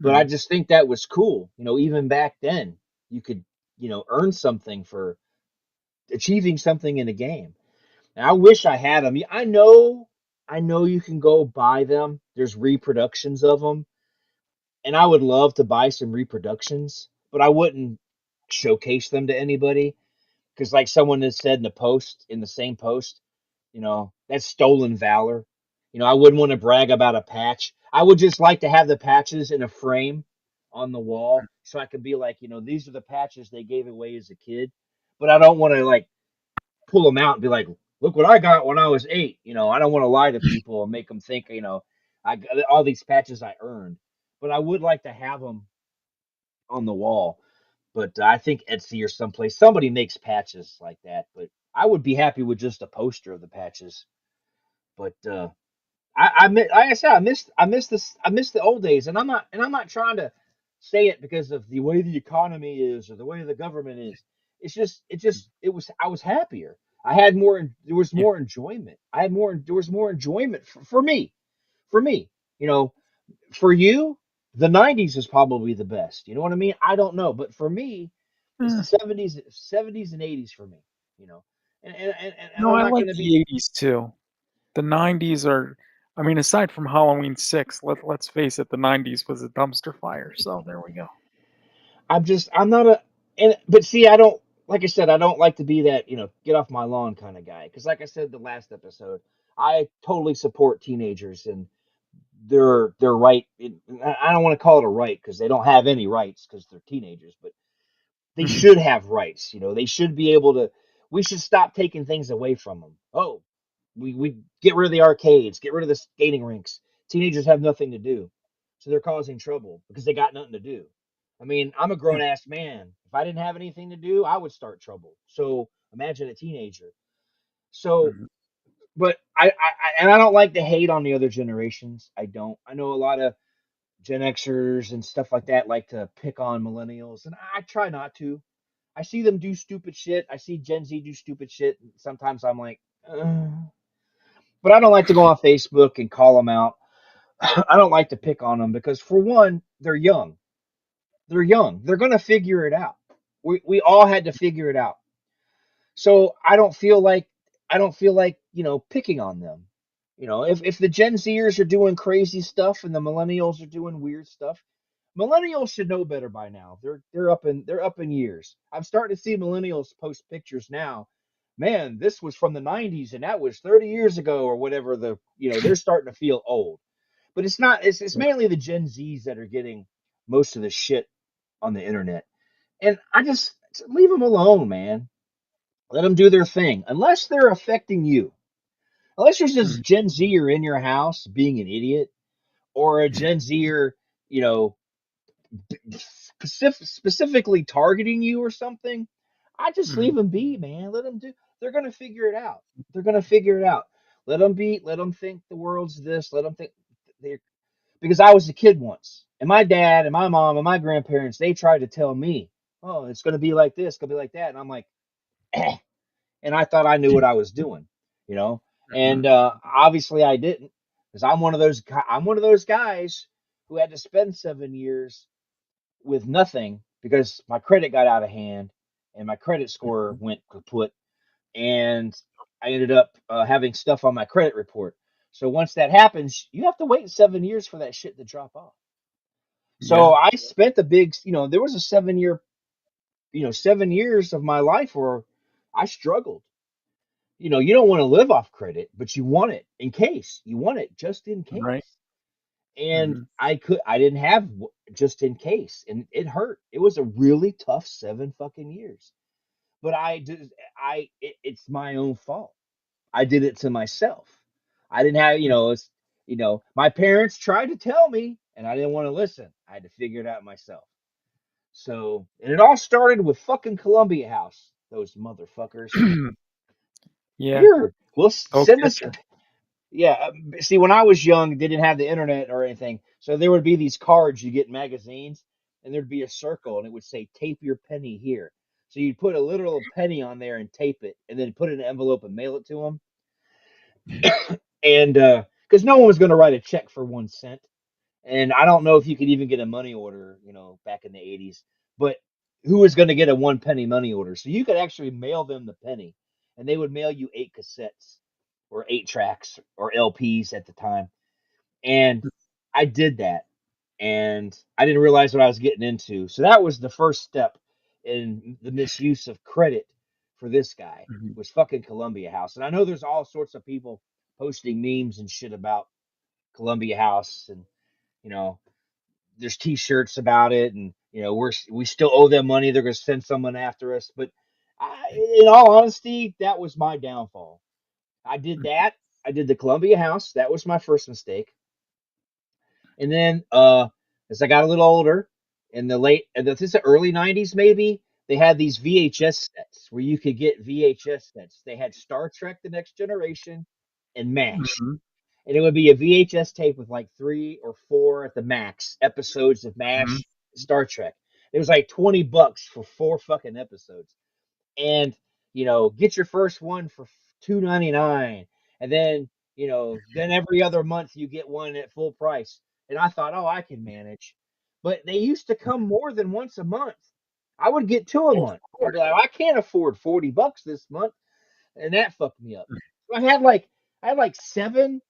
But I Mhm. just think that was cool. Even back then, you could earn something for achieving something in a game. And I wish I had them. I know you can go buy them. There's reproductions of them, and I would love to buy some reproductions, but I wouldn't showcase them to anybody because, like someone has said in the post, in the same post, that's stolen valor. I wouldn't want to brag about a patch. I would just like to have the patches in a frame on the wall so I could be like, these are the patches they gave away as a kid. But I don't want to like pull them out and be like, look what I got when I was 8. I don't want to lie to people and make them think, I got all these patches I earned. But I would like to have them on the wall. But I think Etsy or someplace somebody makes patches like that. But I would be happy with just a poster of the patches. But like I said, I miss the old days, and I'm not trying to say it because of the way the economy is or the way the government is. I was happier. I had more. There was Yeah. more enjoyment. I had more. There was more enjoyment for me. For me, you know, for you, the '90s is probably the best. You know what I mean? I don't know, but for me, it's the Eh, '70s and '80s for me. You know, and no, I'm I not like going to be. the '80s too. The '90s are, I mean, aside from Halloween 6, let's face it, the '90s was a dumpster fire. So there we go. I'm not a, and but see, I don't, like I said, I don't like to be that, get off my lawn kind of guy. Because like I said the last episode, I totally support teenagers and their right. I don't want to call it a right because they don't have any rights because they're teenagers, but they should have rights. They should be able to. We should stop taking things away from them. Oh, we get rid of the arcades, get rid of the skating rinks. Teenagers have nothing to do, so they're causing trouble because they got nothing to do. I mean, I'm a Yeah. grown ass man. If I didn't have anything to do, I would start trouble. So imagine a teenager. So, Mhm. but and I don't like to hate on the other generations. I don't. I know a lot of Gen Xers and stuff like that like to pick on millennials, and I try not to. I see them do stupid shit. I see Gen Z do stupid shit. And sometimes I'm like, uh, but I don't like to go on Facebook and call them out. I don't like to pick on them because, for one, they're young. They're young. They're gonna figure it out. We all had to figure it out. So I don't feel like picking on them. If the Gen Zers are doing crazy stuff and the millennials are doing weird stuff, millennials should know better by now. They're up in years. I'm starting to see millennials post pictures now. Man, this was from the 90s and that was 30 years ago or whatever. They're starting to feel old. But it's not. It's mainly the Gen Zs that are getting most of the shit on the internet. And I just leave them alone, man. Let them do their thing, unless they're affecting you. Unless there's this Mhm. Gen Zer in your house being an idiot, or a Gen Zer, you know, specifically targeting you or something. I just leave Mhm. them be, man. Let them do. They're gonna figure it out. They're gonna figure it out. Let them be. Let them think the world's this. Let them think. They're, because I was a kid once, and my dad and my mom and my grandparents, they tried to tell me, "Oh, it's gonna be like this. It's gonna be like that," and I'm like, and I thought I knew what I was doing, you know. Mhm. And obviously I didn't, because I'm one of those guys who had to spend 7 years with nothing because my credit got out of hand and my credit score Mhm. went kaput, and I ended up having stuff on my credit report. So once that happens, you have to wait 7 years for that shit to drop off. So Yeah. I spent a big, there was a 7 year, 7 years of my life where I struggled. You don't want to live off credit, but you want it in case. You want it just in Right. case. And Mhm. I didn't have just in case, and it hurt. It was a really tough 7 fucking years. But it's my own fault. I did it to myself. I didn't have, my parents tried to tell me, and I didn't want to listen. I had to figure it out myself. So, and it all started with fucking Columbia House. Those motherfuckers. Yeah. Here, we'll They'll send get us. you. Yeah, see, when I was young, they didn't have the internet or anything, so there would be these cards you get in magazines, and there'd be a circle, and it would say "tape your penny here." So you'd put a literal penny on there and tape it, and then put it in an envelope and mail it to them. And because no one was going to write a check for 1 cent, and I don't know if you could even get a money order, back in the '80s, but who was going to get a 1 penny money order? So you could actually mail them the penny, and they would mail you 8 cassettes or 8 tracks or LPs at the time. And I did that, and I didn't realize what I was getting into. So that was the first step in the misuse of credit for this guy, Mhm. was fucking Columbia House. And I know there's all sorts of people posting memes and shit about Columbia House, and you know, there's T-shirts about it, and we still owe them money. They're gonna send someone after us, but in all honesty, that was my downfall. I did that. I did the Columbia House. That was my first mistake. And then as I got a little older, in this is the early '90s maybe, they had these VHS sets where you could get VHS sets. They had Star Trek: The Next Generation and MASH, Mhm. and it would be a VHS tape with like 3 or 4 at the max episodes of Mhm. MASH Star Trek. It was like $20 for 4 fucking episodes, and get your first one for $2.99, and then every other month you get one at full price. And I thought, oh, I can manage, but they used to come more than once a month. I would get two a Of month. I'd be course. like, I can't afford $40 this month, and that fucked me up. I had like 7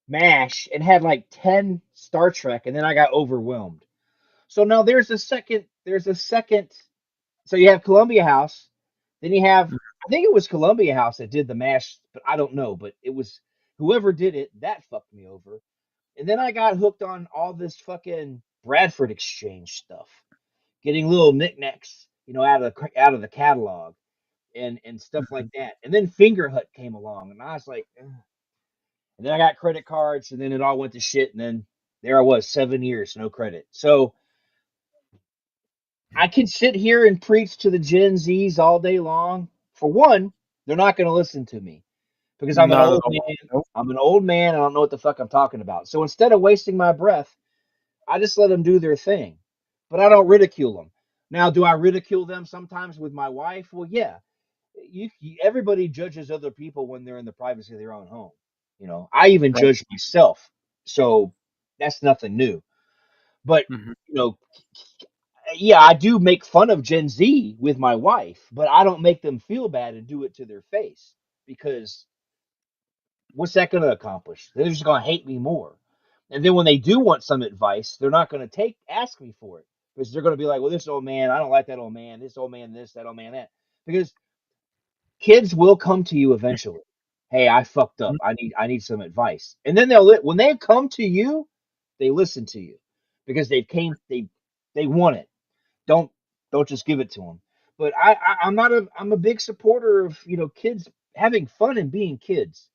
MASH and had like 10 Star Trek, and then I got overwhelmed. So now there's a second. So you have Columbia House, then you have, I think it was Columbia House that did the MASH, but I don't know. But it was whoever did it that fucked me over. And then I got hooked on all this fucking Bradford Exchange stuff, getting little knickknacks, out of the catalog, and stuff like Mhm. that. And then Fingerhut came along, and I was like, ugh. And then I got credit cards, and then it all went to shit. And then there I was, 7 years, no credit. So I can sit here and preach to the Gen Zs all day long. For one, they're not going to listen to me because I'm an Not at old all. man. Nope. I'm an old man. I don't know what the fuck I'm talking about. So instead of wasting my breath, I just let them do their thing. But I don't ridicule them. Now, do I ridicule them sometimes with my wife? Well, yeah. everybody judges other people when they're in the privacy of their own home. I even Right. judge myself, so that's nothing new. But Hmm. you know, yeah, I do make fun of Gen Z with my wife, but I don't make them feel bad and do it to their face because what's that going to accomplish? They're just going to hate me more. And then when they do want some advice, they're not going to ask me for it because they're going to be like, "Well, this old man, I don't like that old man. This old man, this, that old man, that." Because kids will come to you eventually. Hey, I fucked up. I need some advice. And then when they come to you, they listen to you because they want it. Don't don't just give it to them. But I'm a big supporter of kids having fun and being kids.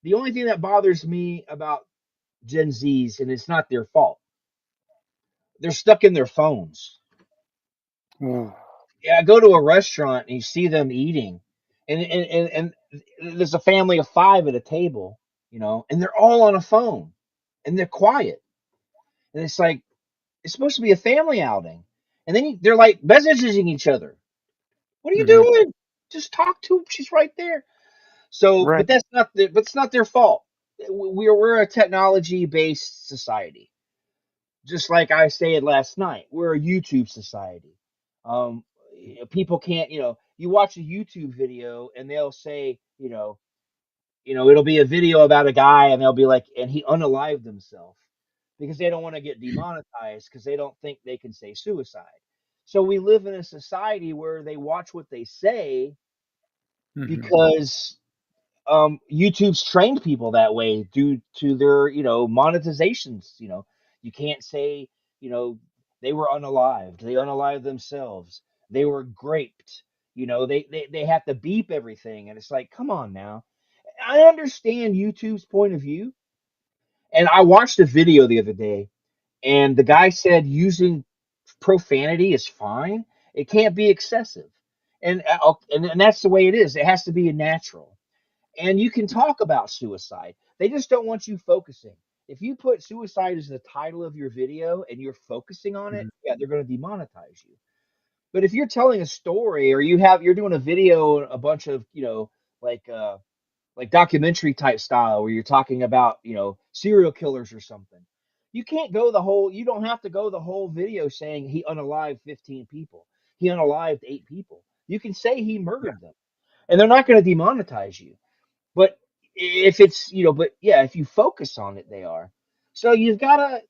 The only thing that bothers me about Gen Zs, and it's not their fault, they're stuck in their phones. Ooh. Yeah, I go to a restaurant and you see them eating, and there's a family of five at a table, and they're all on a phone, and they're quiet, and it's like it's supposed to be a family outing, and then they're like messaging each other. What are you Hmm. doing? Just talk to her. She's right there. So, Right. but it's not their fault. We're a technology based society. Just like I said last night, we're a YouTube society. Um, People can't, you watch a YouTube video and they'll say, it'll be a video about a guy and they'll be like, and he unalived himself because they don't want to get demonetized because they don't think they can say suicide. So we live in a society where they watch what they say Hmm. because YouTube's trained people that way due to their, monetizations. You can't say, you know, they were unalived. They unalived themselves. They were graped. They have to beep everything, and it's like, come on now. I understand YouTube's point of view, and I watched a video the other day, and the guy said using profanity is fine. It can't be excessive, and that's the way it is. It has to be natural, and you can talk about suicide. They just don't want you focusing. If you put suicide as the title of your video and you're focusing on it, Hmm. yeah, they're going to demonetize you. But if you're telling a story or you're doing a video, a bunch of like like documentary type style where you're talking about serial killers or something, you don't have to go the whole video saying he unalived 15 people, he unalived 8 people. You can say he murdered them, and they're not going to demonetize you. But if it's, but yeah, if you focus on it, they are. So you've got to.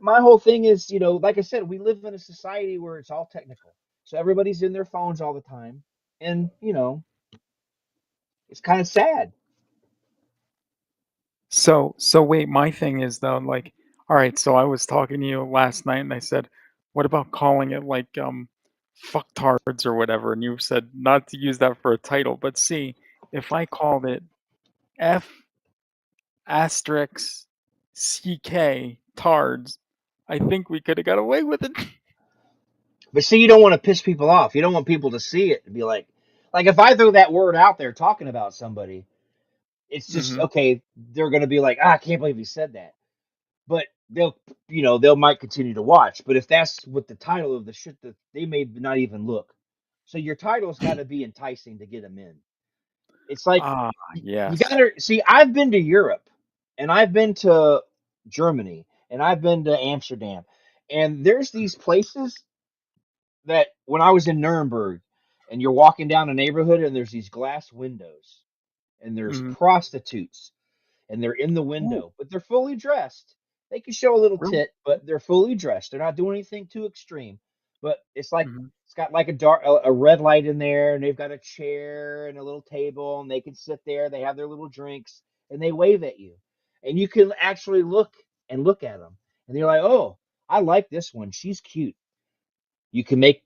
My whole thing is, like I said, we live in a society where it's all technical. So everybody's in their phones all the time, and it's kind of sad. So wait, my thing is though, like, all right, so I was talking to you last night and I said, what about calling it like fucktards or whatever? And you said not to use that for a title, but see, if I called it F asterisk CK tards, I think we could have got away with it. But see, you don't want to piss people off. You don't want people to see it and be like if I throw that word out there talking about somebody, it's just Hmm. okay. They're gonna be like, I can't believe he said that. But they'll might continue to watch. But if that's what the title of the shit, that they may not even look. So your title's got to be enticing to get them in. It's like Ah, you yes. gotta see. I've been to Europe, and I've been to Germany, and I've been to Amsterdam, and there's these places that when I was in Nuremberg, and you're walking down a neighborhood, and there's these glass windows, and there's Hmm. prostitutes and they're in the Ooh, window, but they're fully dressed. They can show a little really? tit, but they're fully dressed. They're not doing anything too extreme. But it's like Hmm. it's got like a red light in there, and they've got a chair and a little table, and they can sit there. They have their little drinks, and they wave at you, and you can actually look at them, and you're like, oh, I like this one. She's cute.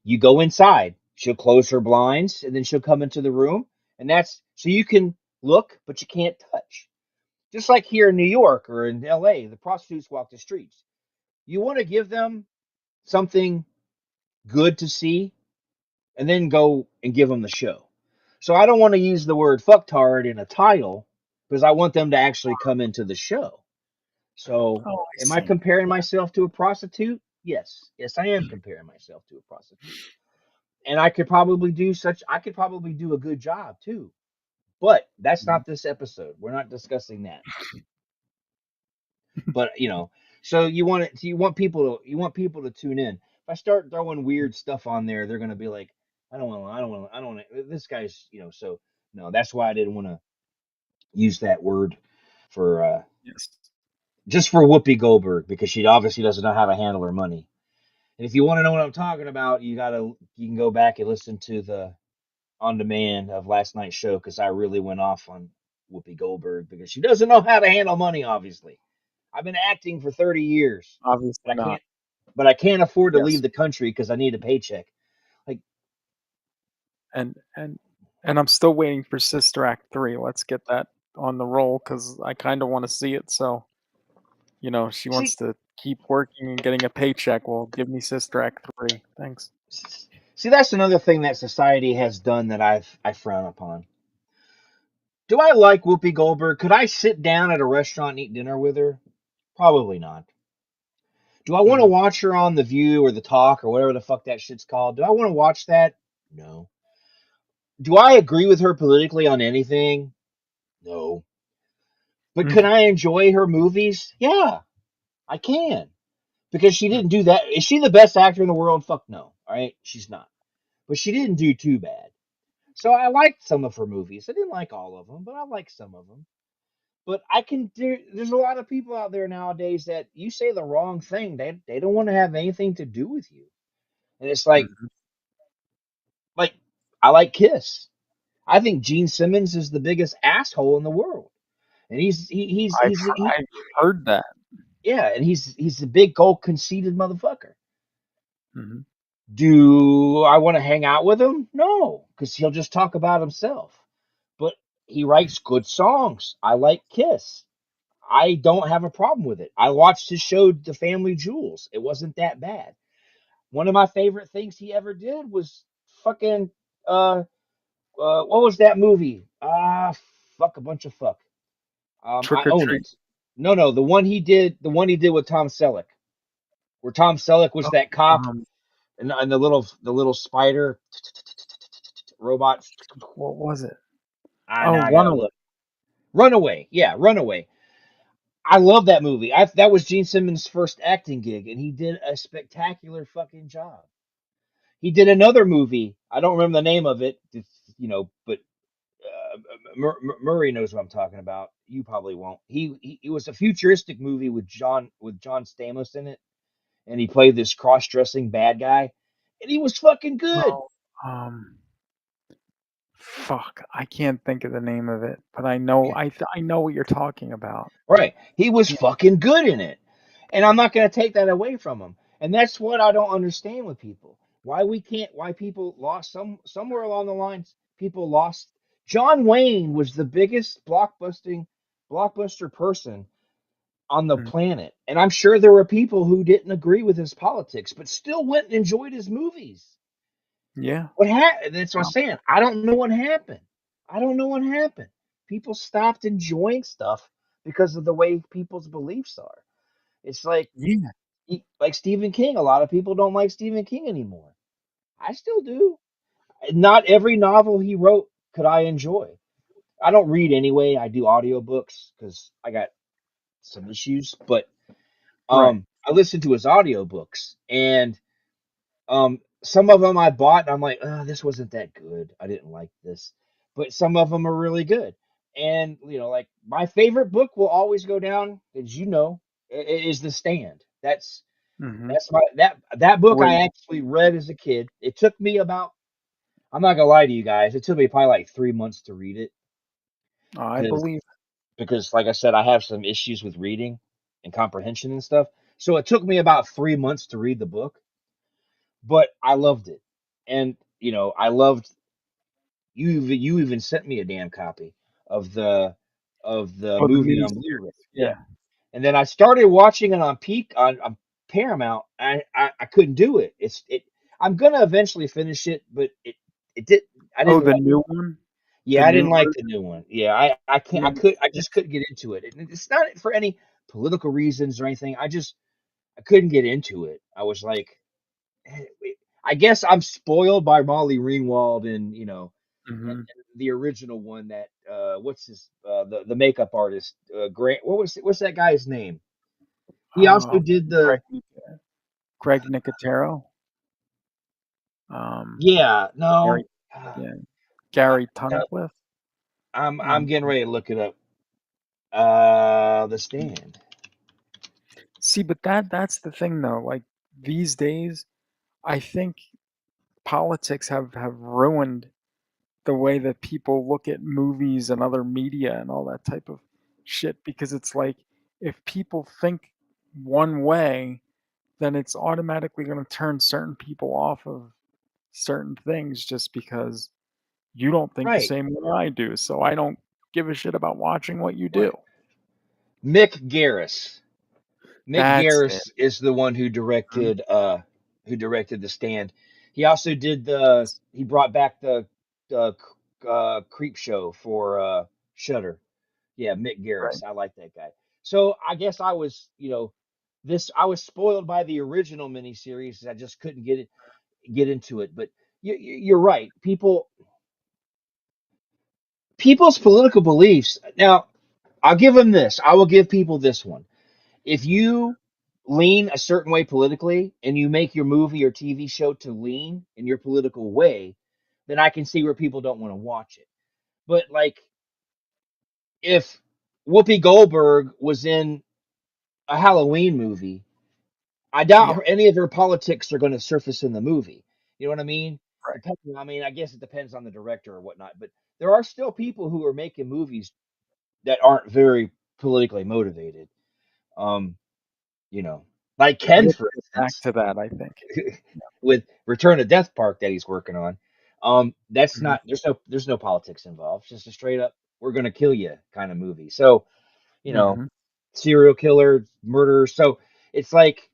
You go inside. She'll close her blinds, and then she'll come into the room, and that's so you can look, but you can't touch. Just like here in New York or in LA, the prostitutes walk the streets. You want to give them something good to see and then go and give them the show. So I don't want to use the word fucktard in a title because I want them to actually come into the show. So Oh, I am I see. comparing Yeah. myself to a prostitute? Yes. Yes, I am comparing myself to a prostitute. and I could probably do a good job too. But that's Mhm. not this episode. We're not discussing that. But so you want people to tune in. If I start throwing weird stuff on there, they're gonna be like, I don't want this guy's, so no, that's why I didn't want to use that word for Yes. just for Whoopi Goldberg, because she obviously doesn't know how to handle her money. And if you want to know what I'm talking about, you can go back and listen to the on demand of last night's show, because I really went off on Whoopi Goldberg because she doesn't know how to handle money. Obviously, I've been acting for 30 years, but Obviously not. I can't afford to leave Yes. the country because I need a paycheck. Like, And I'm still waiting for Sister Act 3. Let's get that on the roll because I kinda wanna see it, so, she wants see, to keep working and getting a paycheck. Well, give me Sister Act 3. Thanks. see, that's another thing that society has done that I frown upon. Do I like Whoopi Goldberg? Could I sit down at a restaurant and eat dinner with her? Probably not. Do I want to Mhm. watch her on The View or The Talk or whatever the fuck that shit's called? Do I want to watch that? No. Do I agree with her politically on anything? No. But can Mm. I enjoy her movies? Yeah, I can. Because she Mm. didn't do that. Is she the best actor in the world? Fuck no. All right, she's not. But she didn't do too bad. So I liked some of her movies. I didn't like all of them, but I liked some of them. But there's a lot of people out there nowadays that you say the wrong thing, they don't want to have anything to do with you. And it's Mhm. like I like Kiss. I think Gene Simmons is the biggest asshole in the world. And I've heard that. yeah, and he's a big old conceited motherfucker. Mhm. Do I want to hang out with him? No, because he'll just talk about himself. But he writes good songs. I like Kiss. I don't have a problem with it. I watched his show, The Family Jewels. It wasn't that bad. One of my favorite things he ever did was fucking uh what was that movie? Fuck, a bunch of fuck. I Trick or own treat. it. No, the one he did with Tom Selleck, where Tom Selleck was Oh, that cop, um, and the little spider robot. what was it? Now Oh, I gotta Runaway. look. Runaway, yeah, Runaway. I love that movie. That was Gene Simmons' first acting gig, and he did a spectacular fucking job. He did another movie. I don't remember the name of it, but Murray knows what I'm talking about. You probably won't. It was a futuristic movie with John Stamos in it, and he played this cross-dressing bad guy, and he was fucking good. Oh, fuck, I can't think of the name of it, but I know what you're talking about. Right. He was Yeah. fucking good in it. And I'm not going to take that away from him. And that's what I don't understand with people. Why people lost somewhere along the lines, people lost. John Wayne was the biggest blockbuster person on the Mm. planet. And I'm sure there were people who didn't agree with his politics, but still went and enjoyed his movies. Yeah. What happened? That's what I'm Um, saying. I don't know what happened. I don't know what happened. People stopped enjoying stuff because of the way people's beliefs are. It's yeah. like Stephen King. A lot of people don't like Stephen King anymore. I still do. Not every novel he wrote could I enjoy. I don't read anyway. I do audiobooks because I got some issues, but Right. I listen to his audiobooks, and some of them I bought, and I'm like, oh, this wasn't that good. I didn't like this. But some of them are really good. And, like my favorite book will always go down, as is The Stand. Mhm. That book Great. I actually read as a kid. It took me about, I'm not gonna lie to you guys, it took me probably like 3 months to read it I because believe. like I said, I have some issues with reading and comprehension and stuff. So it took me about 3 months to read the book, but I loved it. And I loved you even sent me a damn copy of the Oh, the movie mini on Blu-ray. series. Yeah. Yeah. And then I started watching it on Paramount. I couldn't do it. I'm gonna eventually finish it, but it did I Oh, didn't the like new one? The yeah, I new didn't like the version? new one. Yeah, I can't Yeah. I just couldn't get into it. It's not for any political reasons or anything. I couldn't get into it. I was like, I guess I'm spoiled by Molly Ringwald and and Hmm. the original one that what's his the makeup artist Grant. What's that guy's name? He also Uh, did Greg, the Greg Nicotero, um, yeah no Gary, yeah, Gary no Tunnicliffe. I'm Um, getting ready to look it up. The Stand. See, but that's the thing though. Like these days, I think politics have ruined the way that people look at movies and other media and all that type of shit because it's like if people think one way, then it's automatically going to turn certain people off of certain things just because you don't think the Right. same way I do. So I don't give a shit about watching what you do. Right. Mick Garris. Mick That's it. Garris is the one Mhm. who directed The Stand. He also did the he brought back the Creep Show for Shudder. Yeah, Mick Right. Garris. I like that guy. So I guess I was, I was spoiled by the original miniseries. I just couldn't get into it. But you're right. People's political beliefs. Now, I'll give them this. I will give people this one. If you lean a certain way politically and you make your movie or TV show to lean in your political way, then I can see where people don't want to watch it. But like if Whoopi Goldberg was in a Halloween movie, I doubt Yep. any of her politics are going to surface in the movie. You know what I mean? Right. Depending, I mean, I guess it depends on the director or whatnot, but there are still people who are making movies that aren't very politically motivated. Um, like Ken, We'll for get back instance, to that, I think. with Return to Death Park that he's working on. That's Mhm. not there's no politics involved. It's just a straight up we're gonna kill you kind of movie. So you know, Mhm. serial killer, murder. So it's like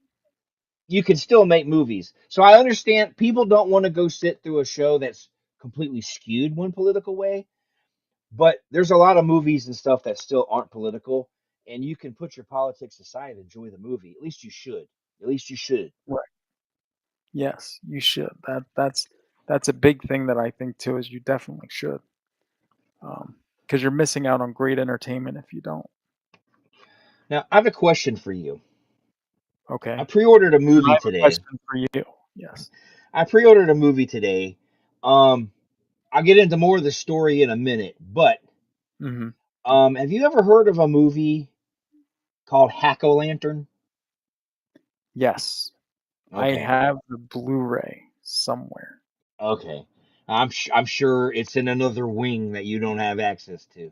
you can still make movies. So I understand people don't want to go sit through a show that's completely skewed one political way, but there's a lot of movies and stuff that still aren't political, and you can put your politics aside and enjoy the movie. At least you should. At least you should. Right. Yes, you should. That's a big thing that I think too is you definitely should. Because you're missing out on great entertainment if you don't. Now, I have a question for you. I Okay. pre-ordered a And I movie have a today. question for you. Yes. I pre-ordered a movie today. Um, I'll get into more of the story in a minute, but Hmm. have you ever heard of a movie called Hack-O-Lantern? Yes. I Okay, have the Blu-ray somewhere. okay. I'm sure it's in another wing that you don't have access to.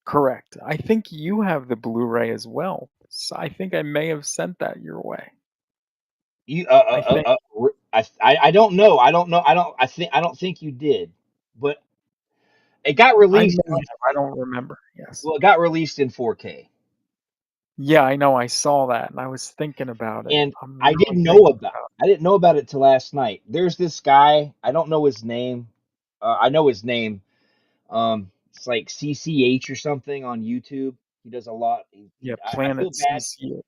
Correct. I think you have the Blu-ray as well. So I think I may have sent that your way. You I think I don't know. I don't know. I don't think you did, but it got I released. may have. I don't remember. Yes. Well, it got released in 4K. Yeah, I know. I saw that and I was thinking about it. And I'm I really didn't know thinking about about I didn't know about it till last night. There's this guy, I don't know his name. I know his name. It's like CCH or something on YouTube. He does a lot. yeah, I feel Planet bad. CCH.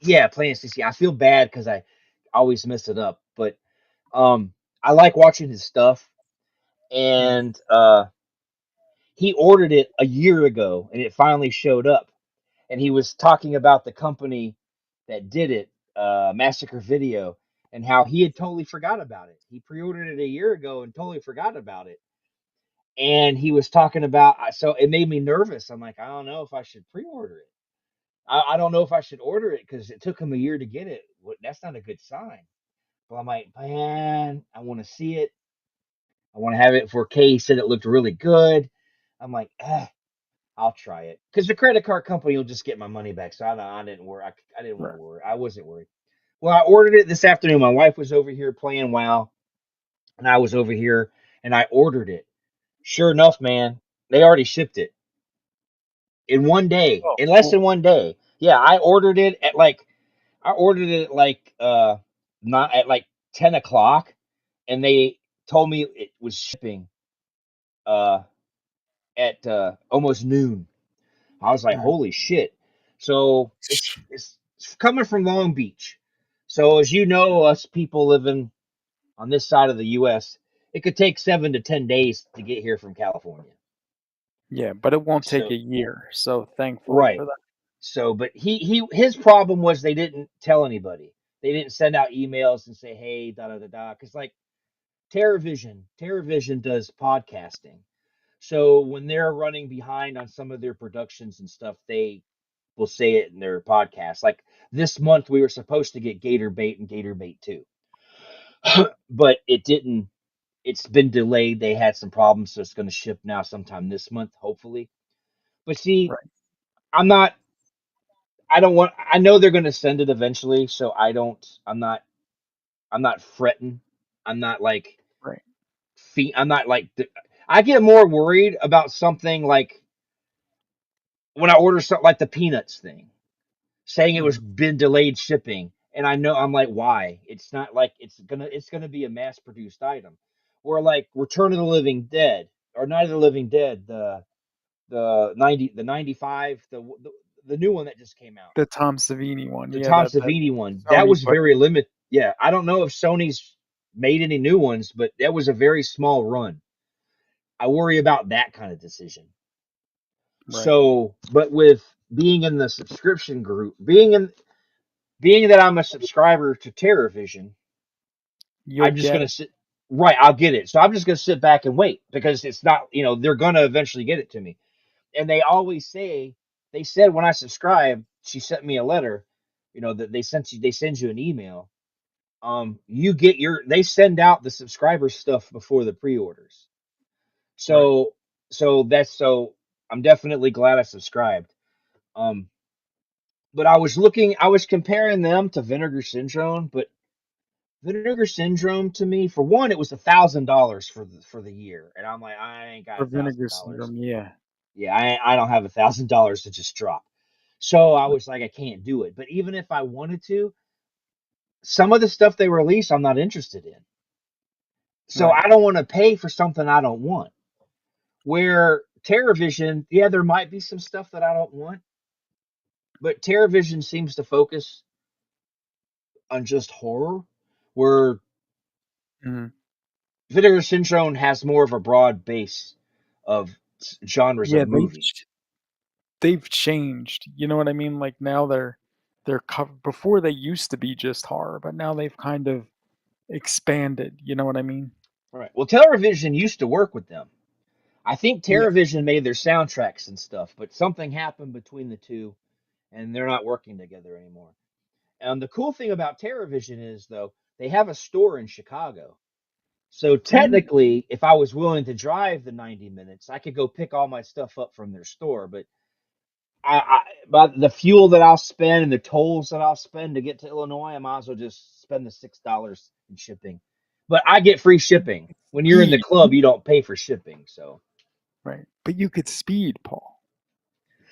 Yeah, playing CC. I feel bad because I always mess it up. But I like watching his stuff. Mhm. And he ordered it a year ago, and it finally showed up. And he was talking about the company that did it, Massacre Video, and how he had totally forgot about it. He pre-ordered it a year ago and totally forgot about it. And he was talking about, so it made me nervous. I'm like, I don't know if I should pre-order it. I don't know if I should order it because it took him a year to get it. That's not a good sign. But I'm like, man, I want to see it. I want to have it 4K. He said it looked really good. I'm like, I'll try it because the credit card company will just get my money back. So I didn't worry. I didn't want to Right. worry. I wasn't worried. Well, I ordered it this afternoon. My wife was over here playing WoW, and I was over here, and I ordered it. Sure enough, man, they already shipped it in one day, Oh, in less cool. than one day. Yeah, I ordered it at like not at like 10 o'clock, and they told me it was shipping uh at almost noon. I was like, Mhm. holy shit. So it's coming from Long Beach. So as you know, us people living on this side of the U.S., it could take 7 to 10 days to get here from California. Yeah, but it won't take So a year, so thankfully right. for that. So, but his problem was they didn't tell anybody. They didn't send out emails and say, "Hey, da da da da," because like TerraVision does podcasting. So when they're running behind on some of their productions and stuff, they will say it in their podcast. Like this month, we were supposed to get Gator Bait and Gator Bait 2, but it didn't. It's been delayed. They had some problems, so it's going to ship now sometime this month, hopefully. But see, Right, I'm not. I don't want. I know they're going to send it eventually, so I don't. I'm not. I'm not fretting. I'm not like. right. I'm not like. I get more worried about something like when I order something like the peanuts thing, saying it was Mhm. been delayed shipping, and I know I'm like, why? It's not like it's gonna be a mass produced item. Or like Return of the Living Dead or Night of the Living Dead, the 95, the new one that just came out, The Tom Savini one, the yeah, Tom that Savini one. That Sony was put very limited. Yeah, I don't know if Sony's made any new ones, but that was a very small run. I worry about that kind of decision. right. So, but with being in the subscription group, being that I'm a subscriber to TerraVision, You'll I'm just get gonna it. sit. Right, I'll get it. So I'm just gonna sit back and wait because it's not, they're gonna eventually get it to me. And they always say, they said when I subscribed, she sent me a letter, that they send you an email. You get they send out the subscriber stuff before the pre-orders. Right. So, so I'm definitely glad I subscribed. Um, but I was comparing them to Vinegar Syndrome, but Vinegar Syndrome to me, for one, it was $1,000 for the year, and I'm like, I ain't got For a thousand Vinegar dollars. Syndrome, yeah. Yeah, I don't have $1,000 to just drop. So I was like, I can't do it. But even if I wanted to, some of the stuff they release, I'm not interested in. So Right. I don't want to pay for something I don't want. Where TerraVision, yeah, there might be some stuff that I don't want, but TerraVision seems to focus on just horror, where Mhm. Vinegar Syndrome has more of a broad base of genres of Yeah, movie. they've changed, you know what I mean? Like, now they're before they used to be just horror, but now they've kind of expanded, you know what I mean? All right. Well, TerraVision used to work with them. I think Yeah. TerraVision made their soundtracks and stuff, but something happened between the two, and they're not working together anymore. And the cool thing about TerraVision is, though, they have a store in Chicago. So Mm, technically, if I was willing to drive the 90 minutes, I could go pick all my stuff up from their store. But but the fuel that I'll spend and the tolls that I'll spend to get to Illinois, I might as well just spend the $6 in shipping. But I get free shipping. When you're in the speed, club, you don't pay for shipping. So right. But you could speed, Paul.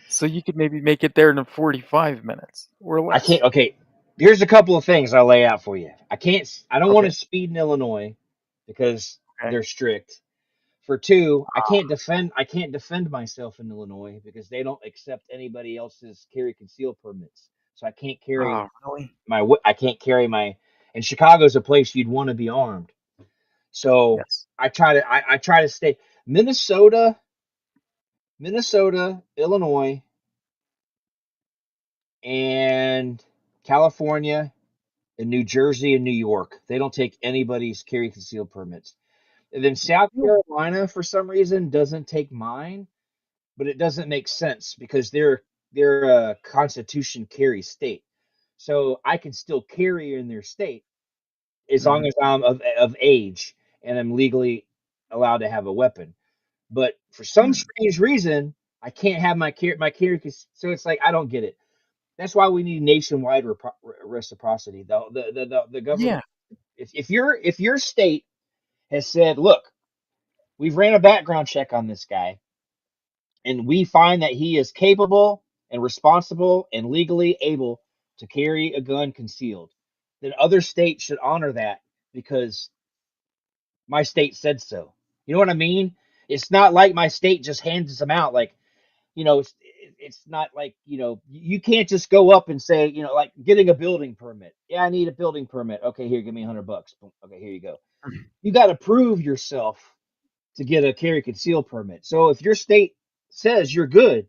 So you could maybe make it there in 45 minutes or I less. can't. Okay, here's a couple of things I'll lay out for you. I don't want Okay. to speed in Illinois because Okay. they're strict. For two, Ah, I can't defend myself in Illinois because they don't accept anybody else's carry conceal permits. So I can't carry really? I can't carry my. And Chicago's a place you'd want to be armed. So Yes. I try to stay Minnesota, Illinois, and California and New Jersey and New York. They don't take anybody's carry concealed permits. And then South Really? Carolina, for some reason, doesn't take mine, but it doesn't make sense because they're a Constitution carry state, so I can still carry in their state as long Mhm. as I'm of age and I'm legally allowed to have a weapon. But for some Hmm. strange reason, I can't have my carry. So it's like I don't get it. That's why we need nationwide reciprocity. The Yeah. government, if your state has said, look, we've ran a background check on this guy, and we find that he is capable and responsible and legally able to carry a gun concealed, then other states should honor that because my state said so. You know what I mean? It's not like my state just hands them out like, you know, it's not like, you can't just go up and say, like getting a building permit. Yeah, I need a building permit. Okay, here, give me $100. Okay, here you go. You got to prove yourself to get a carry conceal permit. So if your state says you're good,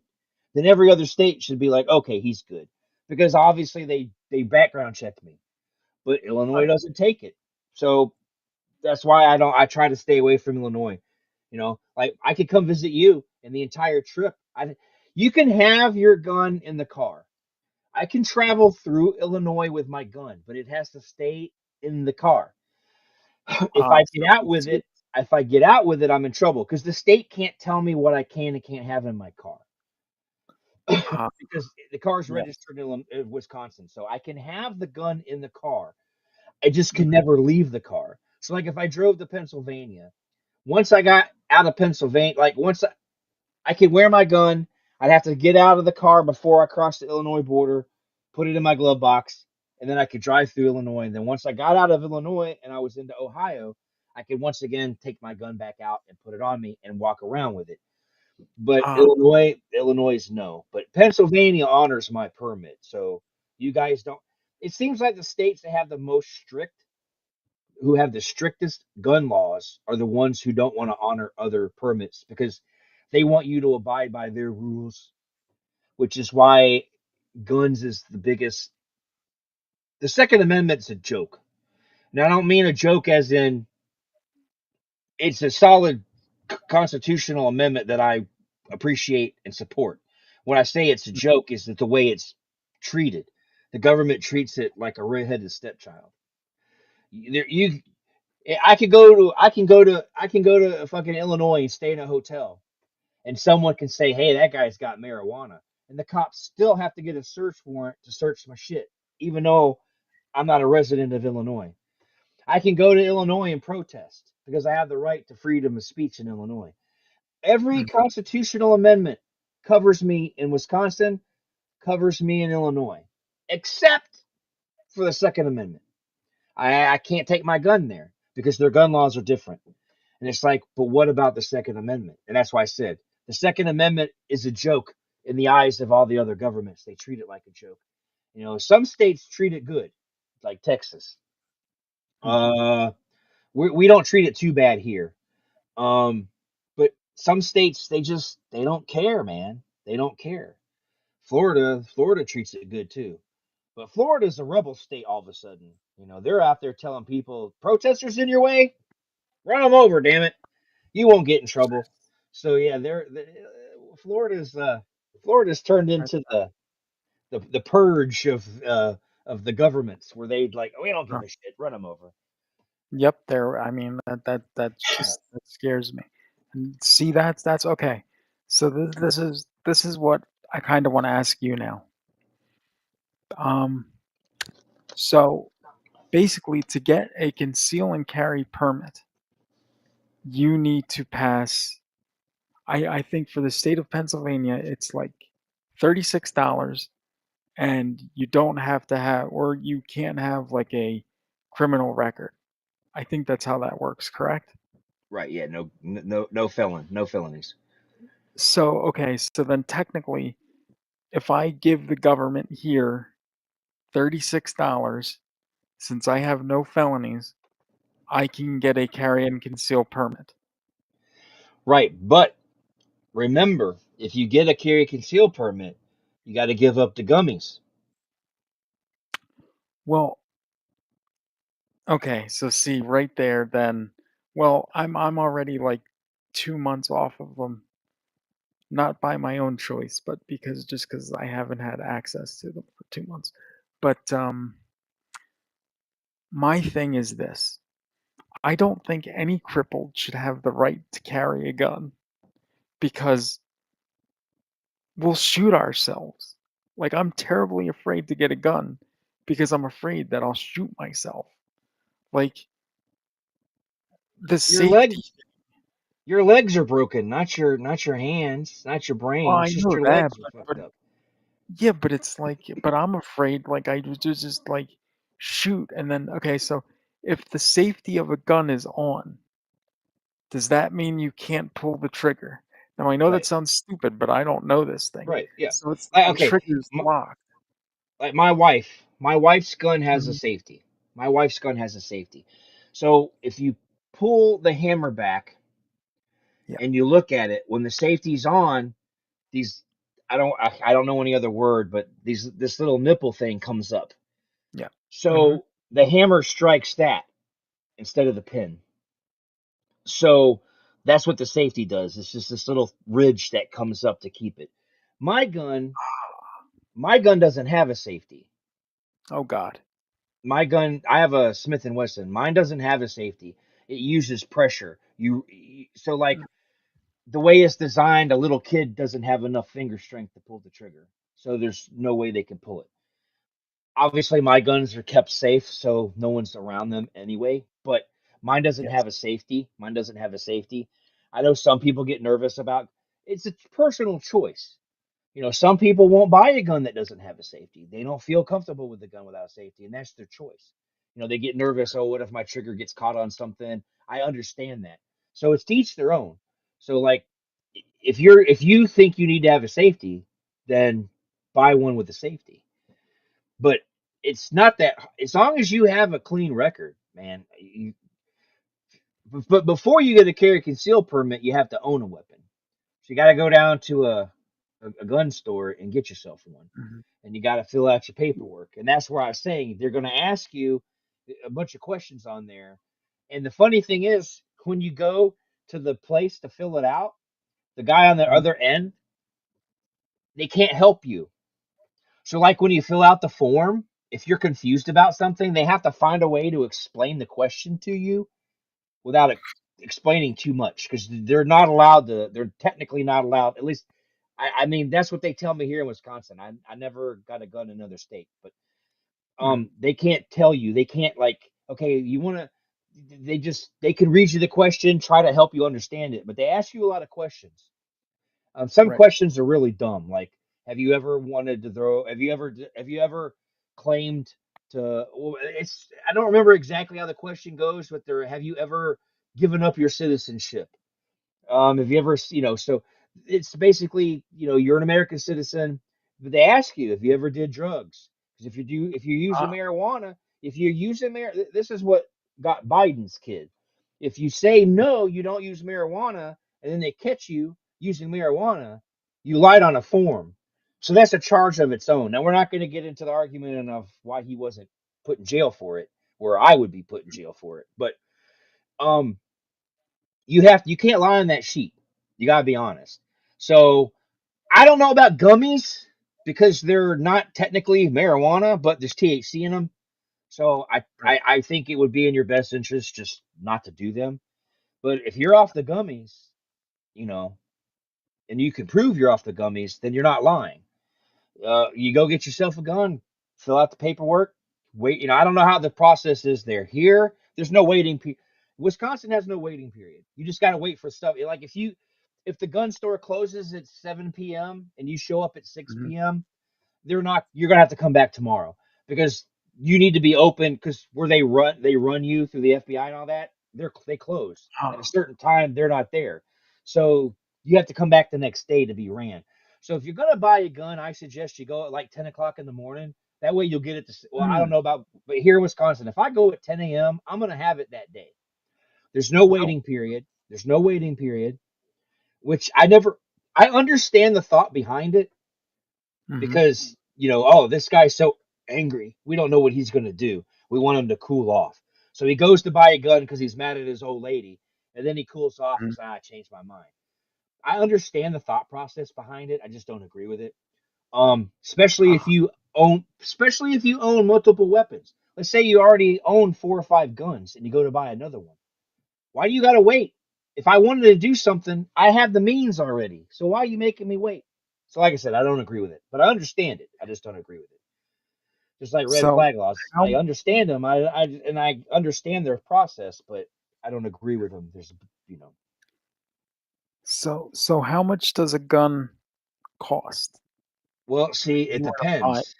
then every other state should be like, okay, he's good, because obviously they background checked me, but Illinois Right. doesn't take it. So that's why I try to stay away from Illinois. Like I could come visit you, and the entire trip, you can have your gun in the car. I can travel through Illinois with my gun, but it has to stay in the car. If I get So out with it, I'm in trouble because the state can't tell me what I can and can't have in my car uh, because the car's yeah. registered in Wisconsin. So I can have the gun in the car. I just can Mhm. never leave the car. So like if I drove to Pennsylvania, once I got out of Pennsylvania, like once I could wear my gun, I'd have to get out of the car before I crossed the Illinois border, put it in my glove box, and then I could drive through Illinois. And then once I got out of Illinois and I was into Ohio, I could once again take my gun back out and put it on me and walk around with it. But Uh, Illinois is no. But Pennsylvania honors my permit. So you guys don't. It seems like the states that have the most strict, who have the strictest gun laws, are the ones who don't want to honor other permits because they want you to abide by their rules, which is why guns is the biggest. The Second Amendment's a joke. Now, I don't mean a joke as in it's a solid constitutional amendment that I appreciate and support. When I say it's a joke, is that the way it's treated. The government treats it like a redheaded stepchild. You, I can go to fucking Illinois and stay in a hotel, and someone can say, "Hey, that guy's got marijuana," and the cops still have to get a search warrant to search my shit, even though I'm not a resident of Illinois. I can go to Illinois and protest because I have the right to freedom of speech in Illinois. Every mm, constitutional amendment covers me in Wisconsin, covers me in Illinois, except for the Second Amendment. I can't take my gun there because their gun laws are different. And it's like, but what about the Second Amendment? And that's why I said the Second Amendment is a joke in the eyes of all the other governments. They treat it like a joke. Some states treat it good, like Texas. mhm. Uh, we don't treat it too bad here. Um, but some states they don't care, man. They don't care. Florida treats it good too. But Florida's a rebel state all of a sudden. They're out there telling people, protesters in your way, run them over, damn it. You won't get in trouble. So yeah, Florida's Florida's turned Right. into the purge of the governments where they like, oh, we don't Uh, give a shit, run them over. yep. There. I mean, that scares me. And see, that's okay. So this is what I kind of want to ask you now. Um. So basically, to get a conceal and carry permit, you need to pass. I think for the state of Pennsylvania, it's like $36, and you don't have to have, or you can't have like a criminal record. I think that's how that works, correct? Right? Yeah. No felonies. So, okay, so then technically, if I give the government here $36, since I have no felonies, I can get a carry and conceal permit. Right. But remember, if you get a carry conceal permit, you got to give up the gummies. Well, okay, so see right there then, well, I'm already like 2 months off of them, not by my own choice, but because just because I haven't had access to them for 2 months. But my thing is this. I don't think any crippled should have the right to carry a gun because we'll shoot ourselves. Like, I'm terribly afraid to get a gun because I'm afraid that I'll shoot myself. Like, the Your safety. legs, your legs are broken, not your hands, not your Well, brain. It's I just know your that, legs are but fucked up. yeah, but it's like, but I'm afraid, like, I would just like shoot, and then okay, so if the safety of a gun is on, does that mean you can't pull the trigger? Now I know that Right. sounds stupid, but I don't know this thing. Right. Yeah. So it's Like, the okay. trigger's locked. Like my wife's gun has a Mhm. safety. My wife's gun has a safety. So if you pull the hammer back Yeah. and you look at it, when the safety's on, these I don't know any other word, but this little nipple thing comes up. Yeah. Mhm. So the hammer strikes that instead of the pin. So that's what the safety does. It's just this little ridge that comes up to keep it. My gun, my gun doesn't have a safety. Oh God. My gun, I have a Smith and Wesson. Mine doesn't have a safety. It uses pressure. So like the way it's designed, a little kid doesn't have enough finger strength to pull the trigger. So there's no way they can pull it. Obviously my guns are kept safe, so no one's around them anyway, but mine doesn't Yes. have a safety. Mine doesn't have a safety. I know some people get nervous about it's a personal choice. Some people won't buy a gun that doesn't have a safety. They don't feel comfortable with the gun without safety, and that's their choice. They get nervous. Oh, what if my trigger gets caught on something? I understand that. So it's to each their own. So like, if you think you need to have a safety, then buy one with a safety. But it's not that. As long as you have a clean record, man. But before you get a carry conceal permit, you have to own a weapon. So you got to go down to a gun store and get yourself one. Mhm. And you got to fill out your paperwork. And that's where I was saying they're going to ask you a bunch of questions on there. And the funny thing is, when you go to the place to fill it out, the guy on the Mhm. other end, they can't help you. So, like when you fill out the form, if you're confused about something, they have to find a way to explain the question to you without explaining too much because they're not allowed to. They're technically not allowed. At least, I mean, that's what they tell me here in Wisconsin. I never got a gun in another state, but Mhm. they can't tell you. They can't like, okay, you want to. They can read you the question, try to help you understand it, but they ask you a lot of questions. Some Right. questions are really dumb. Like, have you ever wanted to throw? Have you ever claimed to? Well, it's I don't remember exactly how the question goes, but there. Have you ever given up your citizenship? Have you ever, so it's basically, you're an American citizen, but they ask you if you ever did drugs. Because if you're using Ah. marijuana, if you're using this is what got Biden's kid. If you say no, you don't use marijuana, and then they catch you using marijuana, you lied on a form. So that's a charge of its own. Now we're not going to get into the argument of why he wasn't put in jail for it, where I would be put in jail for it. But um, you can't lie on that sheet. You gotta be honest. So I don't know about gummies because they're not technically marijuana, but there's THC in them. So I, Right. I, I think it would be in your best interest just not to do them. But if you're off the gummies, you know, and you can prove you're off the gummies, then you're not lying. You go get yourself a gun, fill out the paperwork, wait. I don't know how the process is there. Here, there's no waiting period. Wisconsin has no waiting period. You just got to wait for stuff. Like if the gun store closes at 7 p.m. and you show up at 6 Mhm. p.m., they're not. You're gonna have to come back tomorrow because you need to be open. Because where they run you through the FBI and all that, they close at a Ah. certain time. They're not there, so you have to come back the next day to be ran. So if you're gonna buy a gun, I suggest you go at like 10 o'clock in the morning. That way you'll get it. Well, I don't Mm. know about, but here in Wisconsin, if I go at 10 a.m., I'm gonna have it that day. There's no Wow. waiting period. There's no waiting period, which I never. I understand the thought behind it Mhm. because oh, this guy's so angry. We don't know what he's going to do. We want him to cool off. So he goes to buy a gun because he's mad at his old lady, and then he cools off and Mhm. says, "I changed my mind." I understand the thought process behind it. I just don't agree with it. Ah. Especially if you own multiple weapons. Let's say you already own 4 or 5 guns and you go to buy another one. Why do you got to wait? If I wanted to do something, I have the means already. So why are you making me wait? So like I said, I don't agree with it, but I understand it. I just don't agree with it. Just like red So flag laws, how I understand them. I understand their process, but I don't agree with them. You know, so how much does a gun cost well, see, if it you were to buy it? depends.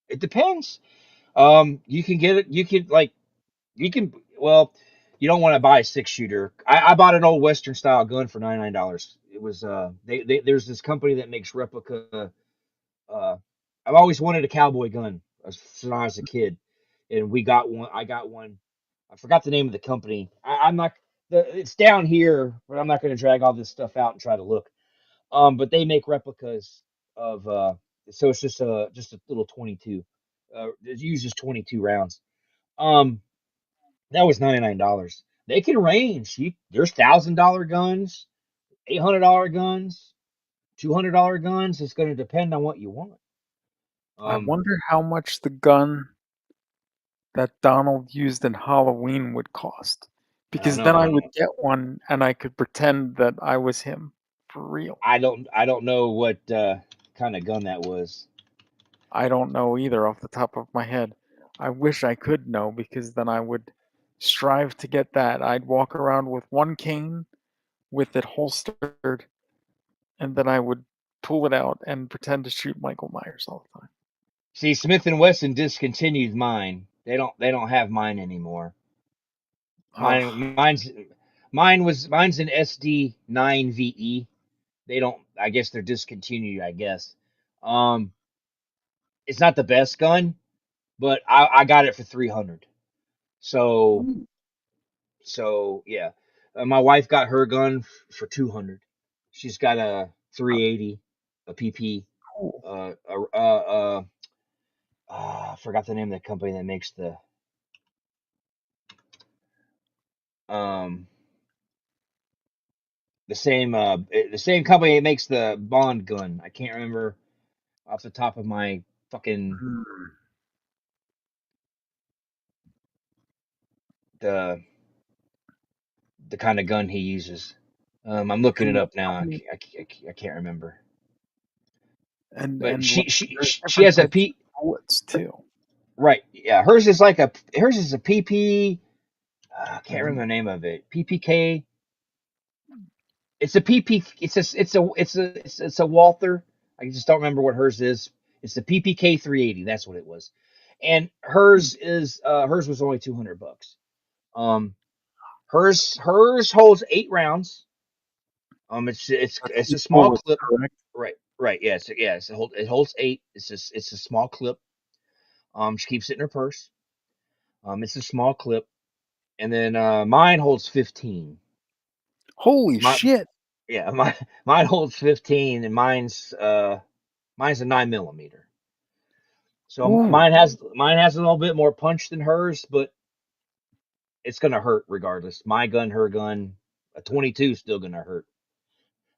It depends. You can get it. You can like you can. Well, you don't want to buy a 6 shooter. I bought an old Western style gun for $99. It was there's this company that makes replica. Uh, I've always wanted a cowboy gun since I was a kid, and we got one. I got one. I forgot the name of the company. I'm not. It's down here, but I'm not going to drag all this stuff out and try to look. But they make replicas of. So it's just a little 22. It uses 22 rounds. Um, that was $99. They can range. There's $1,000 guns, $800 guns, $200 guns. It's going to depend on what you want. I Um, wonder how much the gun that Donald used in Halloween would cost. I Because then know. I would get one and I could pretend that I was him for real. I don't know what kind of gun that was. I don't know either off the top of my head. I wish I could know because then I would strive to get that. I'd walk around with one cane with it holstered, and then I would pull it out and pretend to shoot Michael Myers all the time. See, Smith and Wesson discontinued mine. They don't have mine anymore. Oh, Mine's an SD9VE. They don't. I guess they're discontinued. I guess. Um, it's not the best gun, but I got it for 300. So yeah. My wife got her gun for 200. She's got a 380, a PP. cool. I forgot the name of the company that makes um the same company that makes the Bond gun. I can't remember off the top of my fucking Hmm. the the kind of gun he uses. I'm looking it And up now. how many? I can't remember. But And like, there's she different has a types P. of bullets too. Right, yeah. Hers is a PP. I can't remember the name of it. PPK. It's a PP. It's a Walther. I just don't remember what hers is. It's the PPK 380. That's what it was. And hers was only $200. Um, hers holds 8 rounds. That's It's a each small bullet, clip. correct? Right. Yeah. It holds 8. It's a small clip. She keeps it in her purse. It's a small clip, and then mine holds 15. Holy My shit! Yeah, mine holds 15, and mine's a 9 millimeter. So Ooh, mine has a little bit more punch than hers, but it's gonna hurt regardless. My gun, her gun, a 22 is still gonna hurt.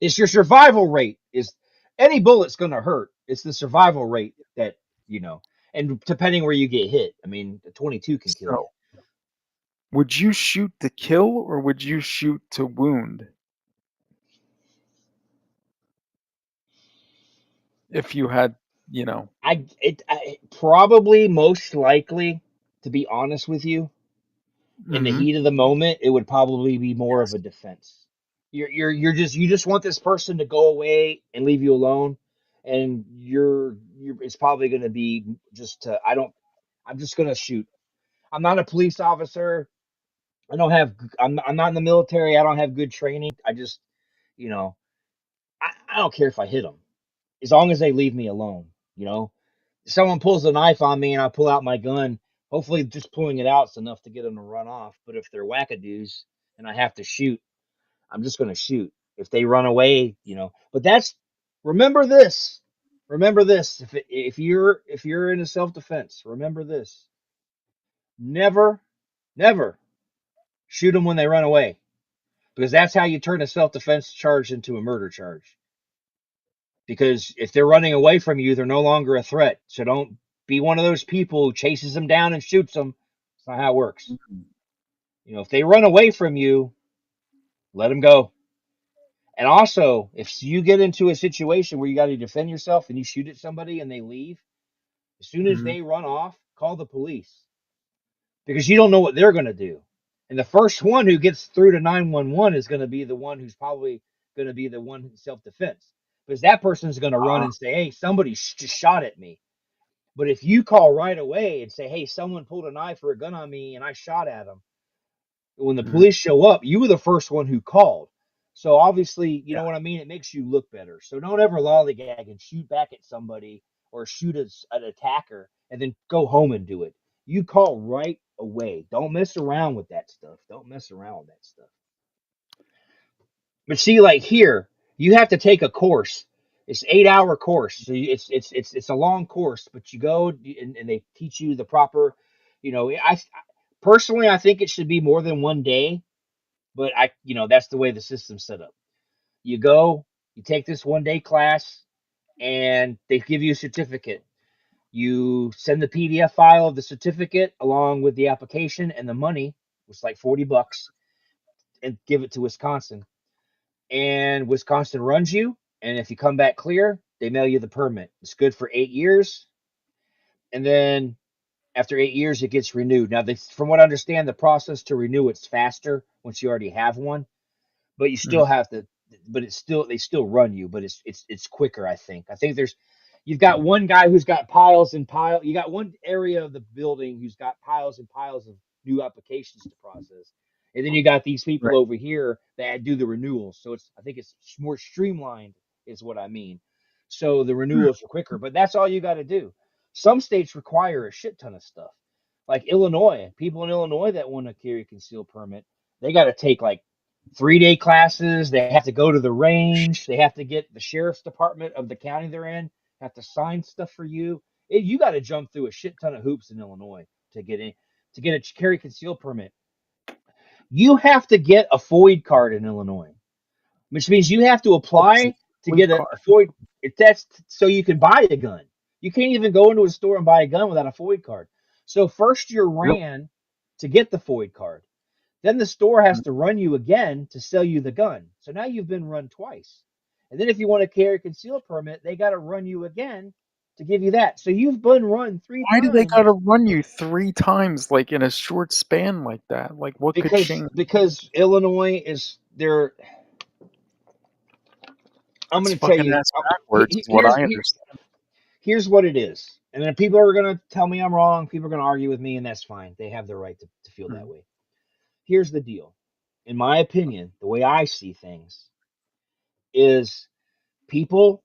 It's your survival rate. Is Any bullet's gonna hurt. It's the survival rate that you know, and depending where you get hit. I mean, the 22 can kill you. so would you shoot to kill or would you shoot to wound if you had, you know? I probably most likely, to be honest with you, in the Hmm. heat of the moment, it would probably be more of Yes. a defense. You just want this person to go away and leave you alone, and you're it's probably going to be just to I don't I'm just going to shoot. I'm not a police officer. I don't have I'm not in the military. I don't have good training. I just you know I don't care if I hit them as long as they leave me alone. You know, if someone pulls a knife on me and I pull out my gun, hopefully just pulling it out is enough to get them to run off. But if they're wackadoos and I have to shoot, I'm just going to shoot. If they run away, But remember this. Remember this. If you're in a self defense, remember this. Never, never shoot them when they run away, because that's how you turn a self defense charge into a murder charge. Because if they're running away from you, they're no longer a threat. So don't be one of those people who chases them down and shoots them. That's not how it works. If they run away from you, let them go. And also, if you get into a situation where you got to defend yourself and you shoot at somebody and they leave, as soon as Hmm. they run off, call the police, because you don't know what they're going to do. And the first one who gets through to 911 is going to be the one who's probably going to be the one in self defense, because that person's going to run Uh, and say, "Hey, somebody just shot at me." But if you call right away and say, "Hey, someone pulled a knife or a gun on me and I shot at them," when the mhm. police show up, you were the first one who called. So obviously, you Yeah. know what I mean? It makes you look better. So don't ever lollygag and shoot back at somebody or shoot an attacker and then go home and do it. You call right away. Don't mess around with that stuff. Don't mess around with that stuff. But see, like here, you have to take a course. It's 8 hour course, so it's a long course. But you go and they teach you the proper, I personally I think it should be more than 1 day, but that's the way the system's set up. You go, you take this 1 day class, and they give you a certificate. You send the PDF file of the certificate along with the application and the money, which is like $40, and give it to Wisconsin. And Wisconsin runs you. And if you come back clear, they mail you the permit. It's good for 8 years. And then after 8 years, it gets renewed. Now, from what I understand, the process to renew it's faster once you already have one, but you still Mm. have to. But it's still they still run you, but it's quicker. I think you've got one guy who's got piles and piles. You got one area of the building who's got piles and piles of new applications to process, and then you got these people Right. over here that do the renewals. So I think it's more streamlined, is what I mean. So the Mm. renewals are quicker, but that's all you got to do. Some states require a shit ton of stuff, like Illinois. People in Illinois that want to carry a concealed permit, they got to take like 3 day classes. They have to go to the range. They have to get the sheriff's department of the county they're in, have to sign stuff for you. You got to jump through a shit ton of hoops in Illinois to get in, to get a carry concealed permit. You have to get a FOID card in Illinois, which means you have to What's a apply to fleet get a card? FOID test so you can buy a gun. You can't even go into a store and buy a gun without a FOID card. So first you're Yep. ran to get the FOID card. Then the store has Mm. to run you again to sell you the gun. So now you've been run twice. And then if you want to carry a concealed permit, they got to run you again to give you that. So you've been run three Why do they gotta times run you 3 times, like, in a short span like that? Like, what could because change? because Illinois is there. I'm It's going to tell fucking you. ass backwards is what I understand. Here's what it is. And then people are going to tell me I'm wrong. People are going to argue with me, and that's fine. They have the right to feel that Mm. way. Here's the deal. In my opinion, the way I see things is people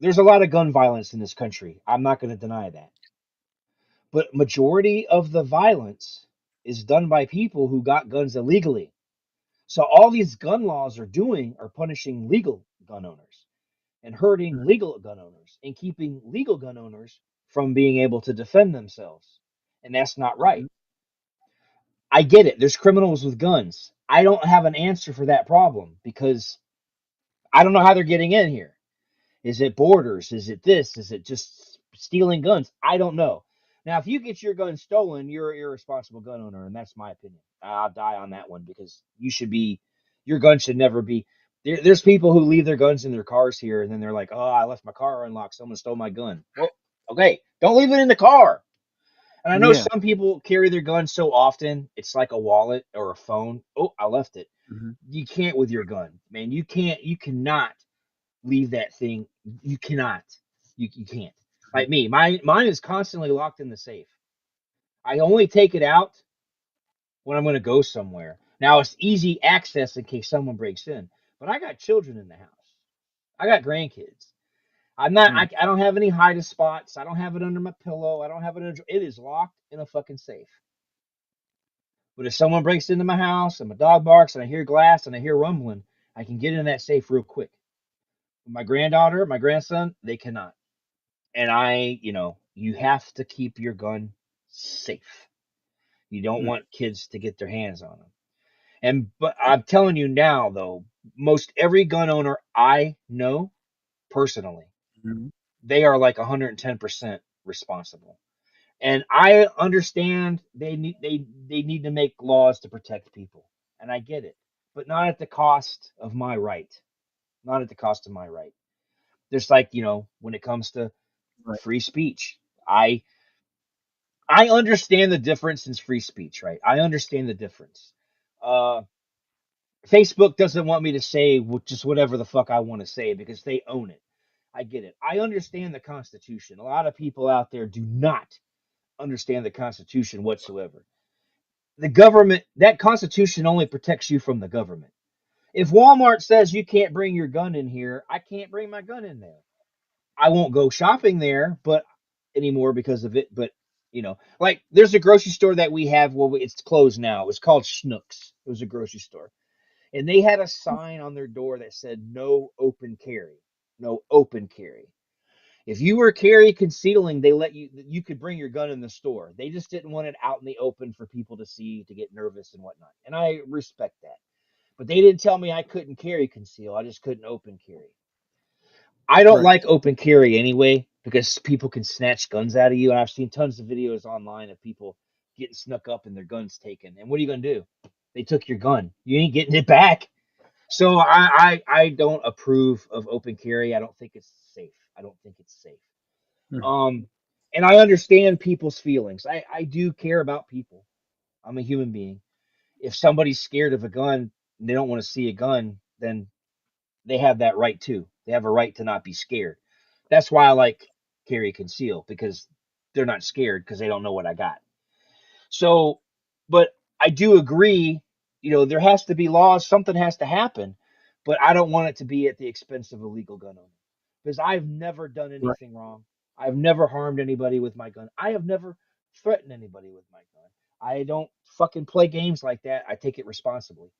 there's a lot of gun violence in this country. I'm not going to deny that. But majority of the violence is done by people who got guns illegally. So all these gun laws are doing are punishing legal gun owners and hurting Mm. legal gun owners and keeping legal gun owners from being able to defend themselves. And that's not right. Mhm. I get it. There's criminals with guns. I don't have an answer for that problem because I don't know how they're getting in here. Is it borders? Is it this? Is it just stealing guns? I don't know. Now, if you get your gun stolen, you're an irresponsible gun owner, and that's my opinion. I'll die on that one because your gun should never be. There's people who leave their guns in their cars here, and then they're like, "Oh, I left my car unlocked. Someone stole my gun." Well, okay, don't leave it in the car. And I know Yeah. some people carry their guns so often, it's like a wallet or a phone. Oh, I left it. Mhm. You can't with your gun, man. You can't. You cannot leave that thing. You cannot. You can't. Mhm. Like me, mine is constantly locked in the safe. I only take it out when I'm going to go somewhere. Now it's easy access in case someone breaks in, but I got children in the house. I got grandkids. I'm not. Mm. I don't have any hiding spots. I don't have it under my pillow. I don't have it under. It is locked in a fucking safe. But if someone breaks into my house and my dog barks and I hear glass and I hear rumbling, I can get in that safe real quick. My granddaughter, my grandson, they cannot. And you have to keep your gun safe. You don't Mm. want kids to get their hands on them. But I'm telling you now, though, most every gun owner I know personally, Mhm. they are like 110% responsible. And I understand they need to make laws to protect people, and I get it, but not at the cost of my right. Not at the cost of my right. Just like when it comes to Right. free speech, I understand the difference in free speech, right? I understand the difference. Uh, Facebook doesn't want me to say just whatever the fuck I want to say because they own it. I get it. I understand the Constitution. A lot of people out there do not understand the Constitution whatsoever. The government, that Constitution only protects you from the government. If Walmart says you can't bring your gun in here, I can't bring my gun in there. I won't go shopping there, but anymore because of it. But like there's a grocery store that we have. Well, it's closed now. It was called Schnucks. It was a grocery store, and they had a sign on their door that said "No open carry." No open carry. If you were carry concealing, they let you could bring your gun in the store. They just didn't want it out in the open for people to see, to get nervous and whatnot. And I respect that. But they didn't tell me I couldn't carry conceal. I just couldn't open carry. I don't Right. like open carry anyway because people can snatch guns out of you. And I've seen tons of videos online of people getting snuck up and their guns taken. And what are you gonna do? They took your gun. You ain't getting it back. So I don't approve of open carry. I don't think it's safe. I don't think it's safe. Mm. Um, and I understand people's feelings. I do care about people. I'm a human being. If somebody's scared of a gun and they don't want to see a gun, then they have that right too. They have a right to not be scared. That's why I like carry conceal because they're not scared because they don't know what I got. So, but I do agree, there has to be laws, something has to happen, but I don't want it to be at the expense of a legal gun owner because I've never done Right. anything wrong. I've never harmed anybody with my gun. I have never threatened anybody with my gun. I don't fucking play games like that. I take it responsibly.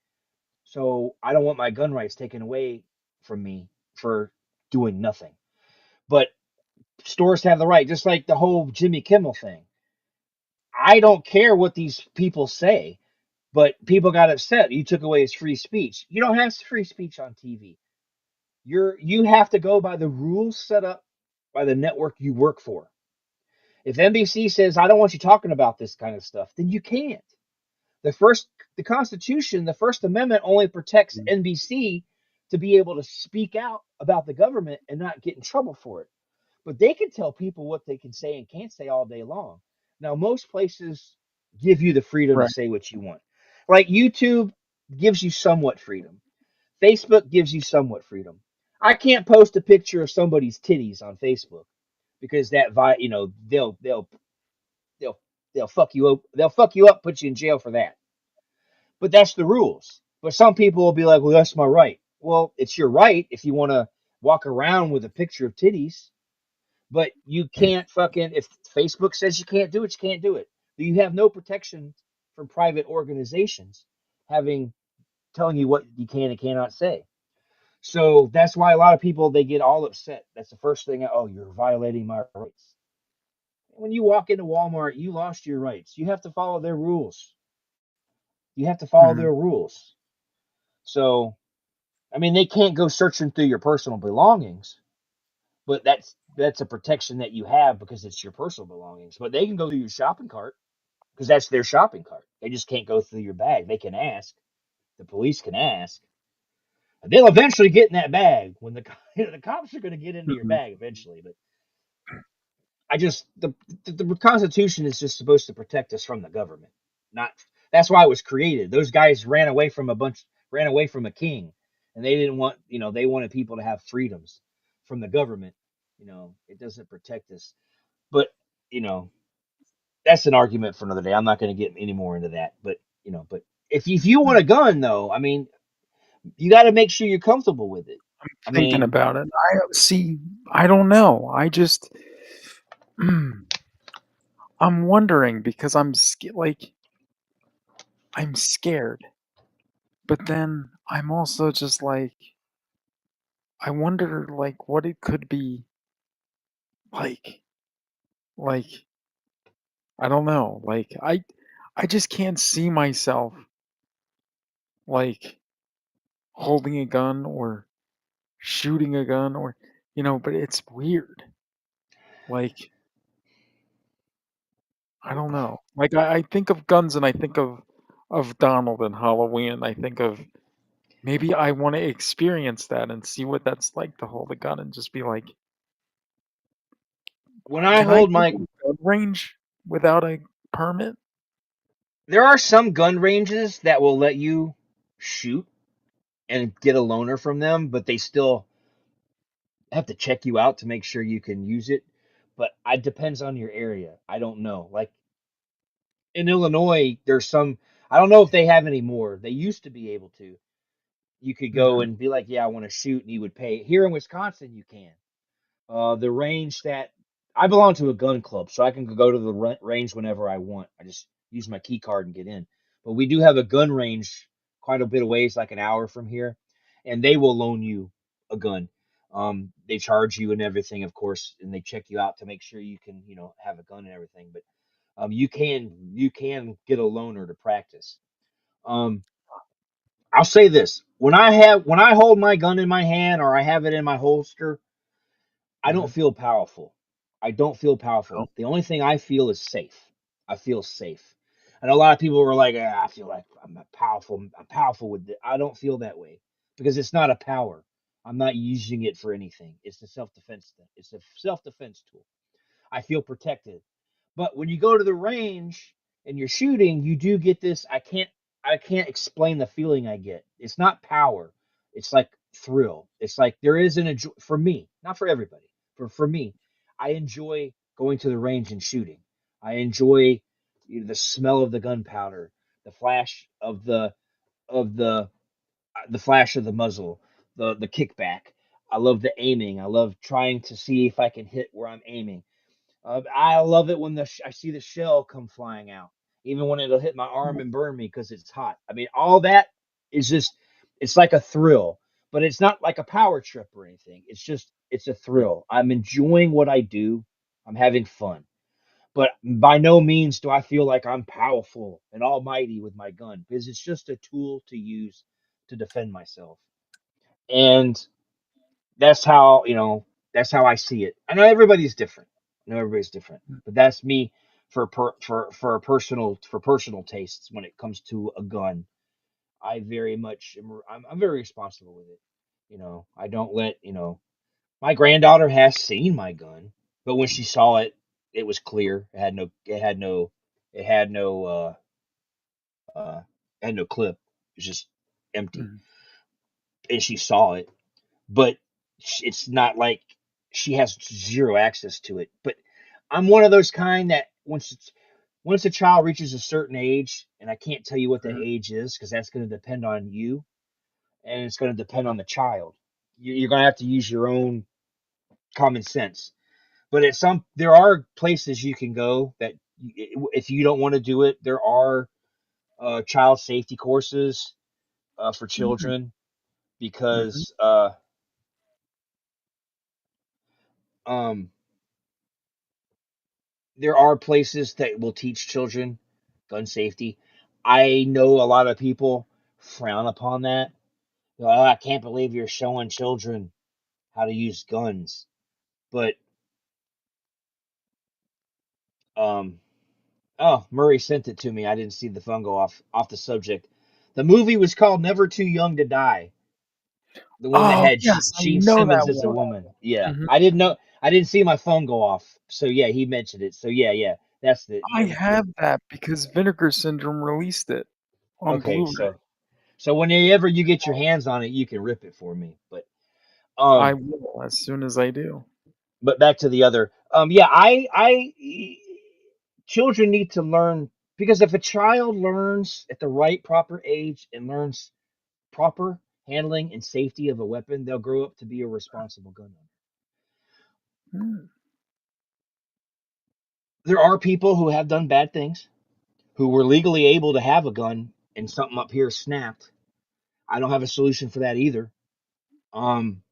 So I don't want my gun rights taken away from me for doing nothing. But stores have the right, just like the whole Jimmy Kimmel thing. I don't care what these people say, but people got upset. You took away his free speech. You don't have free speech on TV. You have to go by the rules set up by the network you work for. If NBC says I don't want you talking about this kind of stuff, then you can't. The Constitution, the First Amendment only protects Mm. NBC to be able to speak out about the government and not get in trouble for it. But they can tell people what they can say and can't say all day long. Now, most places give you the freedom to Right. say what you want. Like YouTube gives you somewhat freedom. Facebook gives you somewhat freedom. I can't post a picture of somebody's titties on Facebook because they'll they'll fuck you up. They'll fuck you up, put you in jail for that. But that's the rules. But some people will be like, "Well, that's my right." Well, it's your right if you want to walk around with a picture of titties. But you can't fucking, if Facebook says you can't do it, you can't do it. You have no protection from private organizations having telling you what you can and cannot say. So that's why a lot of people they get all upset. That's the first thing. Oh, you're violating my rights. When you walk into Walmart, you lost your rights. You have to follow their rules. You have to follow Mm. their rules. So I mean, they can't go searching through your personal belongings, but that's a protection that you have because it's your personal belongings. But they can go through your shopping cart because that's their shopping cart. They just can't go through your bag. They can ask. The police can ask. They'll eventually get in that bag when the cops are going to get into your Mhm. bag eventually. But I just the Constitution is just supposed to protect us from the government. Not That's why it was created. Those guys ran away from a king, and they didn't want they wanted people to have freedoms from the government. It doesn't protect us. But you know that's an argument for another day. I'm not going to get any more into that. But if you want a gun though, I mean, you got to make sure you're comfortable with it. I Thinking mean, about it. I see, I don't know. I just I'm wondering because I'm scared, but then I'm also just like I wonder like what it could be like. Like I don't know. Like I just can't see myself like holding a gun or shooting a gun or but it's weird. Like I don't know. Like I think of guns and I think of Donald and Halloween. I think of maybe I want to experience that and see what that's like to hold a gun and just be like, when I can I hold go my to a gun range without a permit? there are some gun ranges that will let you shoot and get a loaner from them, but they still have to check you out to make sure you can use it. But it depends on your area. I don't know. Like in Illinois, there's some. I don't know if they have any more. They used to be able to. You could go Mhm. and be like, yeah, I want to shoot, and you would pay. Here in Wisconsin, you can. The range that I belong to a gun club, so I can go to the range whenever I want. I just use my key card and get in. But we do have a gun range quite a bit of ways, like an hour from here, and they will loan you a gun. They charge you and everything, of course, and they check you out to make sure you can, have a gun and everything. But you can get a loaner to practice. Um, I'll say this: when I hold my gun in my hand or I have it in my holster, I don't Mhm. feel powerful. I don't feel powerful. Oh. The only thing I feel is safe. I feel safe. I know a lot of people were like, I feel like I'm powerful. I'm powerful with it. I don't feel that way because it's not a power. I'm not using it for anything. It's a self defense thing. It's a self defense tool. I feel protected. But when you go to the range and you're shooting, you do get this. I can't explain the feeling I get. It's not power. It's like thrill. It's like there is for me, not for everybody. For me, I enjoy going to the range and shooting. I enjoy the smell of the gunpowder, the flash of the flash of the muzzle, the kickback. I love the aiming. I love trying to see if I can hit where I'm aiming. I love it when I see the shell come flying out, even when it'll hit my arm and burn me because it's hot. I mean, all that is just, it's like a thrill, but it's not like a power trip or anything. It's a thrill. I'm enjoying what I do. I'm having fun, but by no means do I feel like I'm powerful and almighty with my gun because it's just a tool to use to defend myself. And that's how I see it. I know everybody's different. But that's me for personal tastes when it comes to a gun. I very much I'm very responsible with it. I don't let my granddaughter has seen my gun, but when she saw it, it was clear. Uh it had no clip. It was just empty, Mhm. and she saw it, but it's not like she has zero access to it. But I'm one of those kind that once a child reaches a certain age, and I can't tell you what that Mhm. age is because that's going to depend on you and it's going to depend on the child. You're going to have to use your own common sense. But there are places you can go that if you don't want to do it, there are child safety courses for Mhm. children Mhm. because um, there are places that will teach children gun safety. I know a lot of people frown upon that. They're like, "Oh, I can't believe you're showing children how to use guns." But um, oh, Murray sent it to me. I didn't see the phone go off the subject. The movie was called Never Too Young to Die. The one that Oh, had yes, I Gene know that Simmons as a one. woman. Yeah, Mhm. I didn't know. I didn't see my phone go off. So yeah, he mentioned it. So yeah, yeah, that's the I Never Too have Young to Die. that because Vinegar Syndrome released it on Okay, Blu-ray. so whenever you get your hands on it, you can rip it for me. But I um, will as soon as I do. but back to the other. Yeah, children need to learn because if a child learns at the right proper age and learns proper handling and safety of a weapon, they'll grow up to be a responsible gun owner. Mm. There are people who have done bad things who were legally able to have a gun and something up here snapped. I don't have a solution for that either. Um,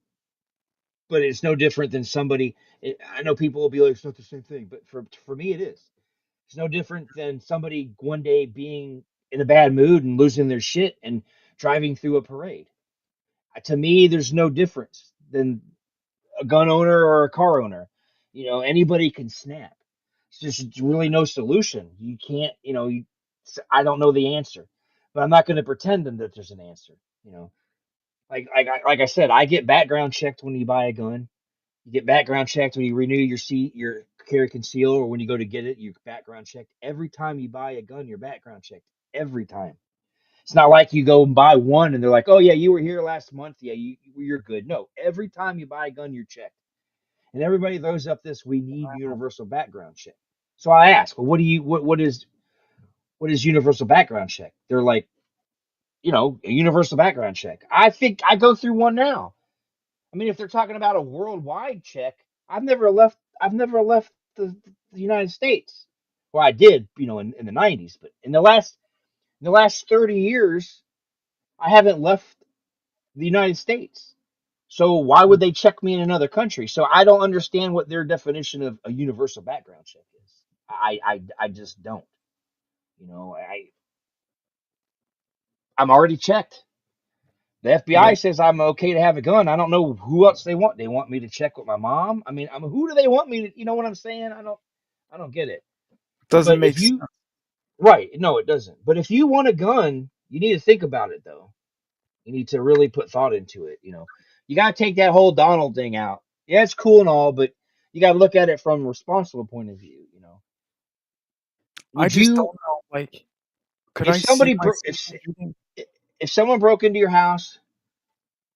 but it's no different than somebody. I know people will be like, it's not the same thing, but for me, it is. It's no different than somebody one day being in a bad mood and losing their shit and driving through a parade. To me, there's no difference than a gun owner or a car owner. Anybody can snap. It's just really no solution. You can't, I don't know the answer, but I'm not going to pretend that there's an answer. You know, like I said, I get background checked when you buy a gun. You get background checked when you renew your carry conceal, or when you go to get it, you background checked. Every time you buy a gun, you're background checked. Every time. It's not like you go and buy one and they're like, oh yeah, you were here last month. Yeah, you're good. No, every time you buy a gun, you're checked. And everybody throws up this we need universal background check. So I ask, well, what is universal background check? They're like, a universal background check. I think I go through one now. I mean, if they're talking about a worldwide check, I've never left the United States. Well, I did, in the '90s, but in the last 30 years, I haven't left the United States. So why would they check me in another country? So I don't understand what their definition of a universal background check is. I just don't. I'm already checked. The Yeah. FBI says I'm okay to have a gun. I don't know who else they want. They want me to check with my mom. Who do they want me to? You know what I'm saying? I don't get it. Doesn't But make if sense. you, right, no, it doesn't. But if you want a gun, you need to think about it though. You need to really put thought into it. You got to take that whole Donald thing out. Yeah, it's cool and all, but you got to look at it from a responsible point of view. I Would just you, don't know. Like, could if I see somebody, myself shooting? if someone broke into your house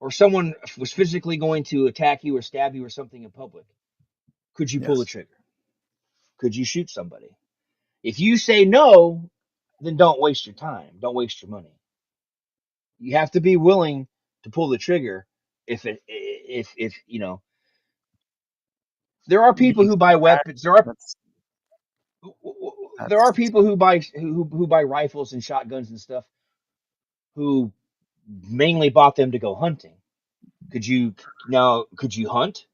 or someone was physically going to attack you or stab you or something in public, could you pull the Yes. trigger? Could you shoot somebody? If you say no, then don't waste your time. Don't waste your money. You have to be willing to pull the trigger. If there are people Being who buy sarcastic. weapons. There are That's there are that's people who buy rifles and shotguns and stuff who mainly bought them to go hunting. Could you hunt?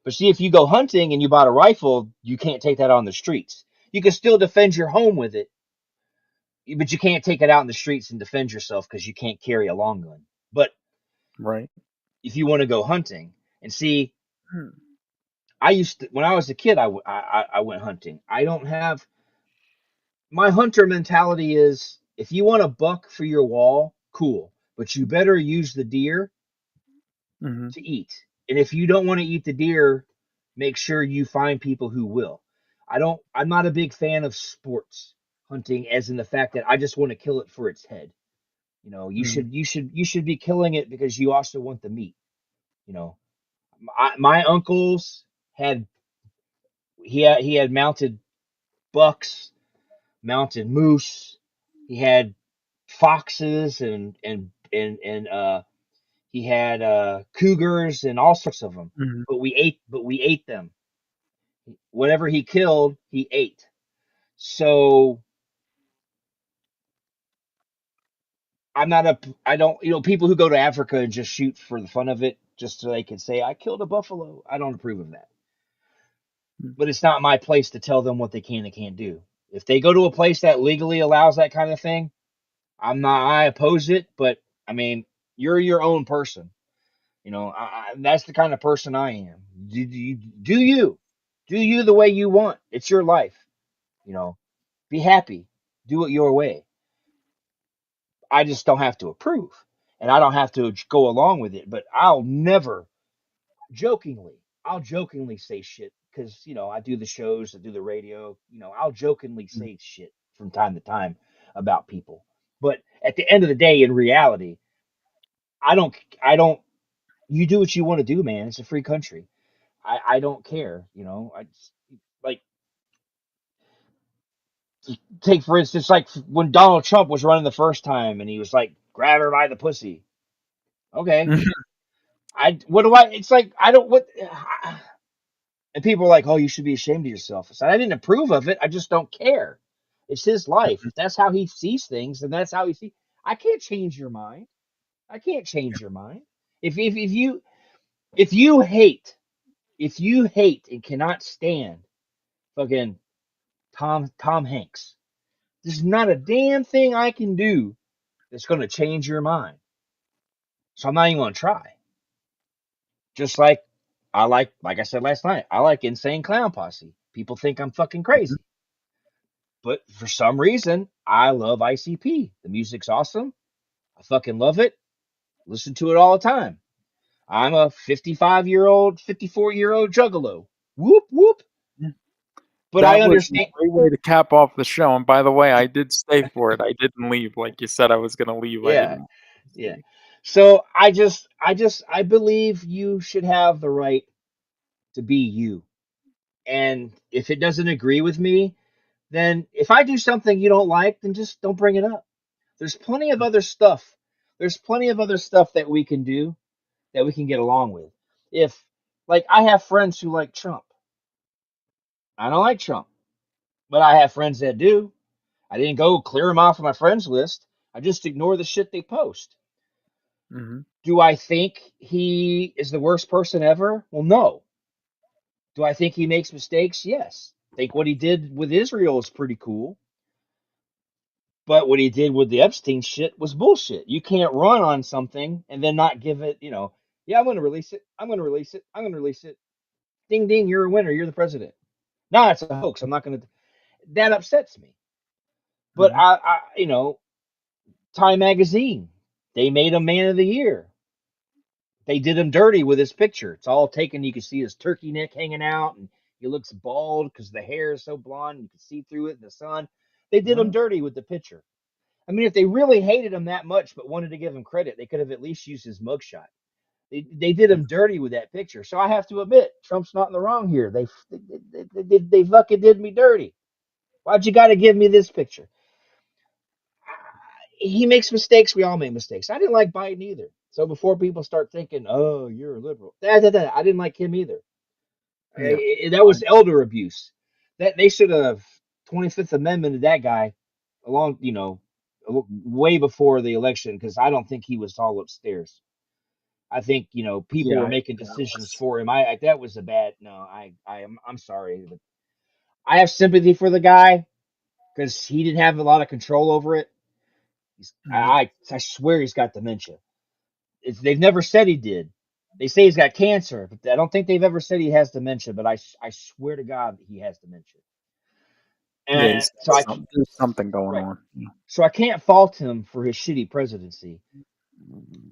But see, if you go hunting and you bought a rifle, you can't take that on the streets. You can still defend your home with it, but you can't take it out in the streets and defend yourself because you can't carry a long gun. But right. if you want to go hunting and see, Hmm. I used to, when I was a kid, I went hunting. I don't have my hunter mentality is if you want a buck for your wall, cool, but you better use the deer Hmm. to eat. And if you don't want to eat the deer, make sure you find people who will. I'm not a big fan of sports hunting as in the fact that I just want to kill it for its head. Hmm. You should be killing it because you also want the meat. You know, my uncles had he had mounted bucks, mounted moose. He had foxes and he had cougars and all sorts of them. Hmm. But we ate them. Whatever he killed, he ate. So I'm not a I don't people who go to Africa and just shoot for the fun of it just so they can say I killed a buffalo. I don't approve of that. But it's not my place to tell them what they can and can't do. If they go to a place that legally allows that kind of thing, I oppose it, but I mean, you're your own person. That's the kind of person I am. Do you do you the way you want? It's your life. You know, be happy. Do it your way. I just don't have to approve, and I don't have to go along with it. But jokingly, I'll jokingly say shit because I do the shows, I do the radio. I'll jokingly say shit from time to time about people. But at the end of the day, in reality, I don't. I don't. You do what you want to do, man. It's a free country. I don't care. Like take for instance, like when Donald Trump was running the first time, and he was like, "Grab her by the pussy." Okay, I what do I? It's like I don't what. And people are like, "Oh, you should be ashamed of yourself." I said, "I didn't approve of it. I just don't care. It's his life. If that's how he sees things, then that's how he sees. I can't change your mind. I can't change your mind. If you hate and cannot stand fucking Tom Hanks, there's not a damn thing I can do that's going to change your mind. So I'm not even going to try. Just like I said last night, I like Insane Clown Posse. People think I'm fucking crazy. But for some reason, I love ICP. The music's awesome. I fucking love it. Listen to it all the time. I'm a 55-year-old, 54-year-old juggalo. Whoop, whoop. But I That was a understand. great way to cap off the show. And by the way, I did stay for it. I didn't leave like you said I was going to leave. I Yeah, didn't yeah. stay. So I believe you should have the right to be you. And if it doesn't agree with me, then if I do something you don't like, then just don't bring it up. There's plenty of other stuff. There's plenty of other stuff that we can do that we can get along with. If like I have friends who like Trump. I don't like Trump, but I have friends that do. I didn't go clear them off of my friends list. I just ignore the shit they post. Mm-hmm. Do I think he is the worst person ever? Well, no. Do I think he makes mistakes? Yes. I think what he did with Israel is pretty cool. But what he did with the Epstein shit was bullshit. You can't run on something and then not give it, yeah, I'm going to release it. I'm going to release it. I'm going to release it. Ding, ding, you're a winner. You're the president. No, it's a hoax. I'm not going to. That upsets me. But Mm-hmm. Time Magazine, they made him Man of the Year. They did him dirty with his picture. It's all taken. You can see his turkey neck hanging out, and he looks bald because the hair is so blonde. You can see through it in the sun. They did him Oh, dirty with the picture. I mean, if they really hated him that much but wanted to give him credit, they could have at least used his mugshot. They did him dirty with that picture. So I have to admit, Trump's not in the wrong here. They fucking did me dirty. Why'd you got to give me this picture? He makes mistakes. We all make mistakes. I didn't like Biden either. So before people start thinking, "Oh, you're a liberal," I didn't like him either. yeah. That was elder abuse. That they should have 25th Amendmented that guy along, way before the election because I don't think he was all upstairs. I think people Yeah. were making That decisions was, for him. That was a bad. No, I'm sorry, but I have sympathy for the guy because he didn't have a lot of control over it. mm-hmm. I swear he's got dementia. They've never said he did. They say he's got cancer, but I don't think they've ever said he has dementia. But I swear to God that he has dementia. Yeah, And he's got there's something going right, on. Yeah. so I can't fault him for his shitty presidency.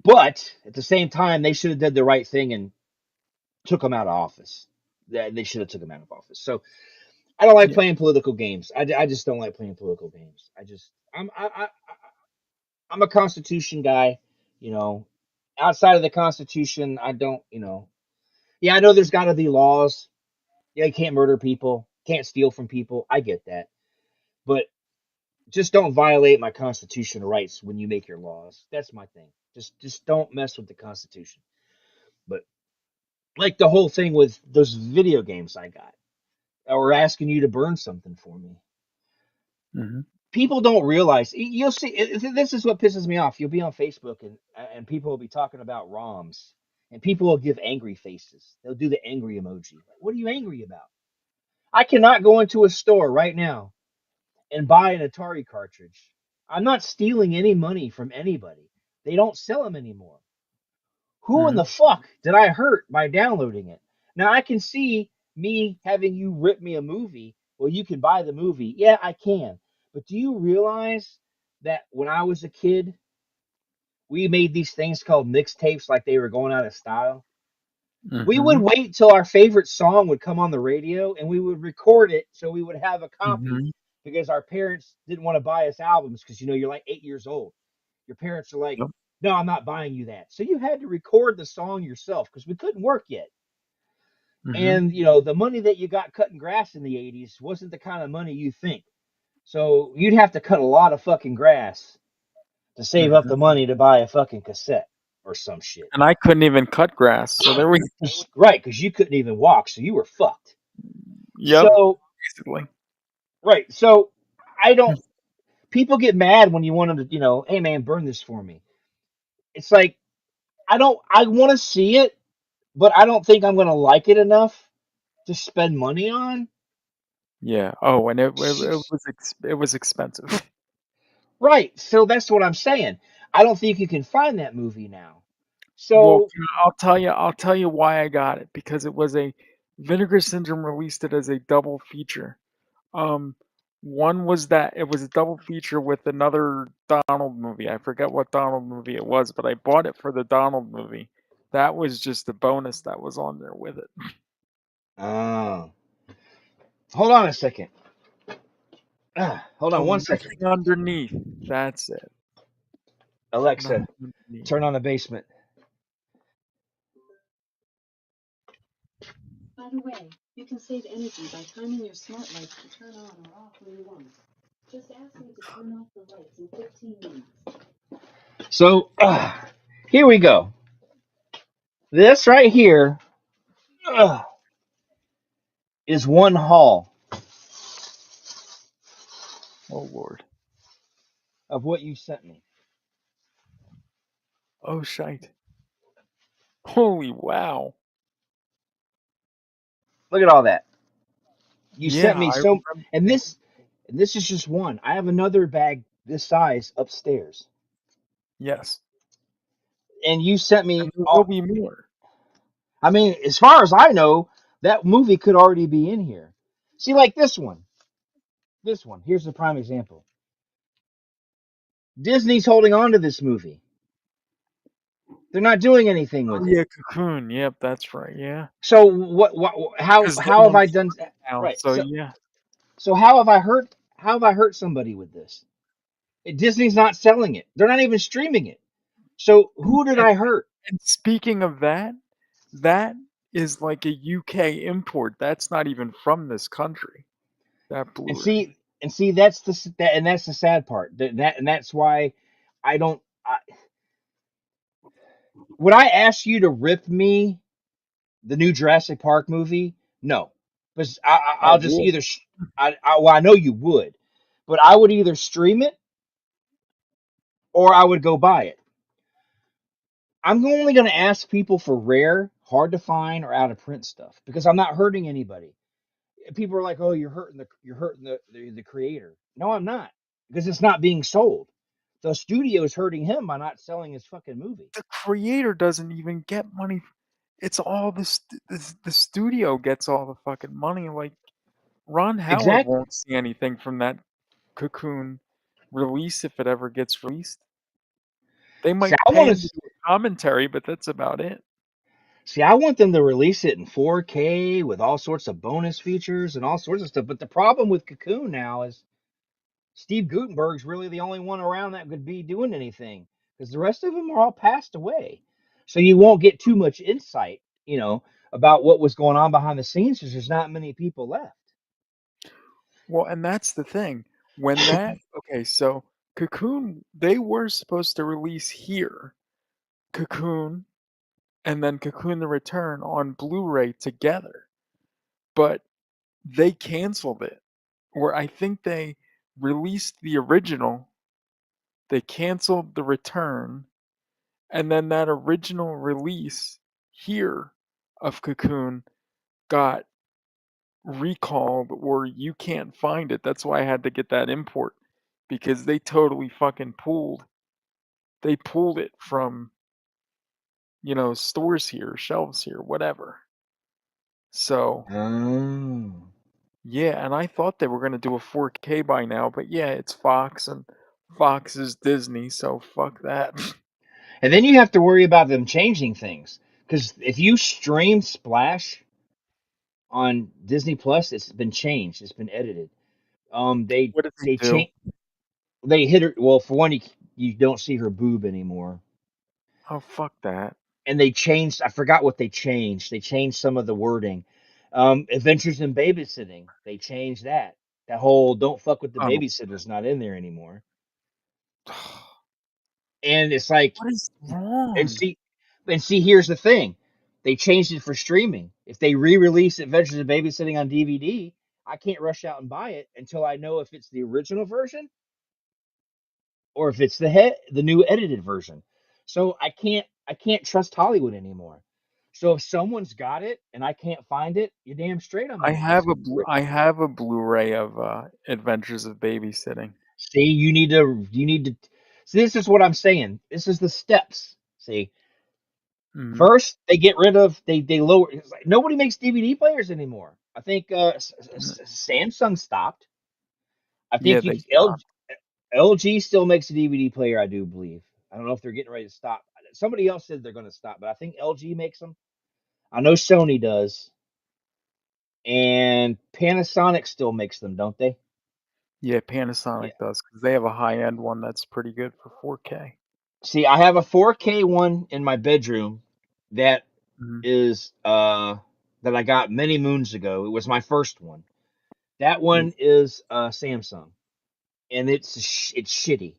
But at the same time, they should have did the right thing and took him out of office. They should have took him out of office. So I don't like Yeah. playing political games. I just don't like playing political games. I'm a Constitution guy. You know, outside of the Constitution, I don't. Yeah, I know there's got to be laws. Yeah, you can't murder people, can't steal from people. I get that, but just don't violate my constitutional rights when you make your laws. That's my thing. Just don't mess with the Constitution. But like the whole thing with those video games I got, or asking you to burn something for me. Mm-hmm. People don't realize. You'll see. This is what pisses me off. You'll be on Facebook and people will be talking about ROMs, and people will give angry faces. They'll do the angry emoji. Like, what are you angry about? I cannot go into a store right now and buy an Atari cartridge. I'm not stealing any money from anybody. They don't sell them anymore. Who in Mm-hmm. the fuck did I hurt by downloading it? Now I can see me having you rip me a movie. Well, you can buy the movie. Yeah, I can. But do you realize that when I was a kid, we made these things called mixtapes like they were going out of style? We would Mm-hmm. wait till our favorite song would come on the radio and we would record it so we would have a copy Mm-hmm. because our parents didn't want to buy us albums because you're like 8 years old. Your parents are like, Yep. no, I'm not buying you that. So you had to record the song yourself because we couldn't work yet. Mm-hmm. And the money that you got cutting grass in the 80s wasn't the kind of money you think. So you'd have to cut a lot of fucking grass to save up Mm-hmm. the money to buy a fucking cassette or some shit. And I couldn't even cut grass, so there we. Right, because you couldn't even walk, so you were fucked. Yep. So Basically. right, so I don't. People get mad when you want them to, hey man, burn this for me. It's like I don't. I want to see it, but I don't think I'm gonna like it enough to spend money on. Yeah. Oh, and it was expensive. Right. So that's what I'm saying. I don't think you can find that movie now. Well, So, I'll tell you why I got it because it was a Vinegar Syndrome released it as a double feature. Um, one was that it was a double feature with another Donald movie. I forget what Donald movie it was, but I bought it for the Donald movie. That was just a bonus that was on there with it. uh, hold on a second. Hold on Oh, 1 second. nothing underneath. That's it. Alexa, Nothing underneath. turn on the basement. By the way, you can save energy by timing your smart lights to turn on or off when you want. So here we go. This right here is one haul Oh Lord. of what you sent me. Oh shite. Holy wow. Look at all that. You sent Yeah, me I so, remember. and this is just one. I have another bag this size upstairs, Yes. and you sent And me there will all. be more. I mean, as far as I know, that movie could already be in here. See, like this one. This one. Here's the prime example. Disney's holding on to this movie. They're not doing anything Oh with it. yeah, Cocoon. Yep, that's right. Yeah. So what Because they how have own I done Fox now. right? So yeah. So how have I hurt somebody with this? Disney's not selling it. They're not even streaming it. So who did And, I hurt? and speaking of that, that is like a UK import. That's not even from this country. That And Blu-ray. see that's that's the sad part. And that's why I don't would I ask you to rip me the new Jurassic Park movie? No. Because I I'll just would. either well I know you would, but I would either stream it or I would go buy it. I'm only going to ask people for rare, hard to find, or out of print stuff because I'm not hurting anybody. People are like, "Oh, you're hurting the creator." No, I'm not because it's not being sold. The studio is hurting him by not selling his fucking movie. The creator doesn't even get money. It's all the studio gets all the fucking money. Like Ron Howard Exactly. won't see anything from that Cocoon release if it ever gets released. They See, might I pay want him to to do a commentary, but that's about it. see. I want them to release it in 4K with all sorts of bonus features and all sorts of stuff. But the problem with Cocoon now is Steve Gutenberg's really the only one around that could be doing anything because the rest of them are all passed away. So you won't get too much insight, about what was going on behind the scenes because there's not many people left. Well, and that's the thing. When that okay, so Cocoon, they were supposed to release here Cocoon and then Cocoon the Return on Blu-ray together, but they canceled it. Or I think they released the original, they canceled the return, and then that original release here of Cocoon got recalled or you can't find it. That's why I had to get that import because they totally fucking pulled it from, stores here, shelves here, whatever. So, Oh. yeah, and I thought they were going to do a 4K by now, but yeah, it's Fox and Fox is Disney, so fuck that. And then you have to worry about them changing things because if you stream Splash on Disney Plus, it's been changed. It's been edited. They What did they they do? change. They hit her. Well, for one, you don't see her boob anymore. Oh, fuck that. And they changed. I forgot what they changed. They changed some of the wording. Adventures in Babysitting. They changed that. That whole "don't fuck with the Oh. babysitter's" not in there anymore. And it's like, What is and wrong? see, here's the thing. They changed it for streaming. If they re-release Adventures in Babysitting on DVD, I can't rush out and buy it until I know if it's the original version or if it's the new edited version. So I can't trust Hollywood anymore. So if someone's got it and I can't find it, you're damn straight I'm gonna ask them for it. I have a Blu-ray of Adventures of Babysitting. See, you need to see this is what I'm saying. This is the steps. See, Mhm. first they get rid of they lower it's like nobody makes DVD players anymore. I think Mhm. Samsung stopped. I Yeah, think they LG, stopped. LG still makes a DVD player, I do believe. I don't know if they're getting ready to stop. Somebody else said they're going to stop, but I think LG makes them. I know Sony does, and Panasonic still makes them, don't they? Yeah, Yeah. Panasonic does because they have a high-end one that's pretty good for 4K. See, I have a 4K one in my bedroom that Mhm. is that I got many moons ago. It was my first one. That Yeah. one is Samsung, and it's shitty.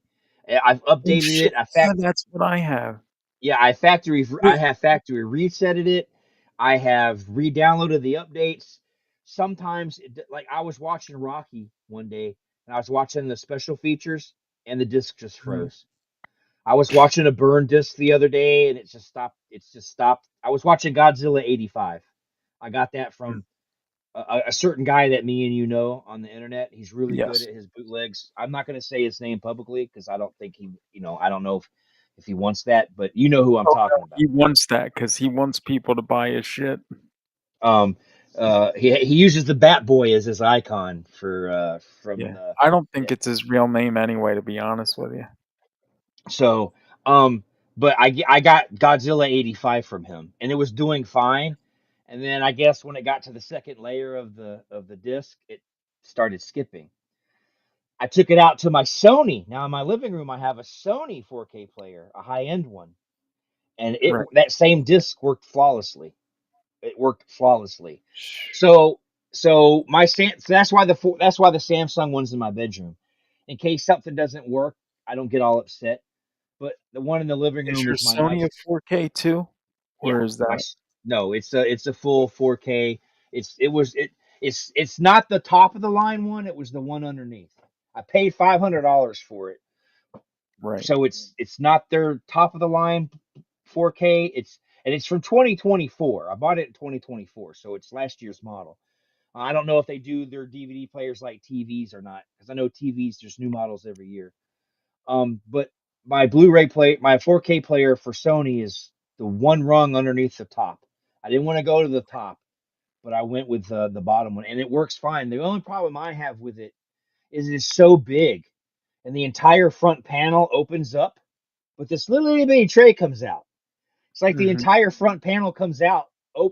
I've Oh updated shit! it. I Yeah, fact that's what I have. Yeah, I Wait, have factory resetted it. I have re-downloaded the updates. Sometimes, like I was watching Rocky one day, and I was watching the special features, and the disc just mhm, froze. I was watching a burn disc the other day, and it just stopped. It's just stopped. I was watching Godzilla '85. I got that mhm. from a certain guy that me and you know on the internet. He's really good Yes. at his bootlegs. I'm not going to say his name publicly because I don't think I don't know if he wants that, but you know who I'm Oh no, talking about. he wants that because he wants people to buy his shit. Um, he uses the Bat Boy as his icon for from Yeah, the I don't think yeah. it's his real name anyway, to be honest with you. So but I got Godzilla '85 from him, and it was doing fine. And then I guess when it got to the second layer of the disc, it started skipping. I took it out to my Sony. Now in my living room, I have a Sony 4K player, a high end one, and it Right. that same disc worked flawlessly. It worked flawlessly. So so that's why the Samsung one's in my bedroom, in case something doesn't work. I don't get all upset. But the one in the living Is room your is my Sony a nice. 4K too? Yeah, Or is my that no, it's a full 4K. It's not the top of the line one. It was the one underneath. I paid $500 for it, right? so it's not their top of the line 4K. It's from 2024. I bought it in 2024, so it's last year's model. I don't know if they do their DVD players like TVs or not, because I know TVs there's new models every year. But my Blu-ray play, my 4K player for Sony is the one rung underneath the top. I didn't want to go to the top, but I went with the bottom one, and it works fine. The only problem I have with it is it's so big, and the entire front panel opens up, but this little itty bitty tray comes out. It's like the Mhm. entire front panel comes out,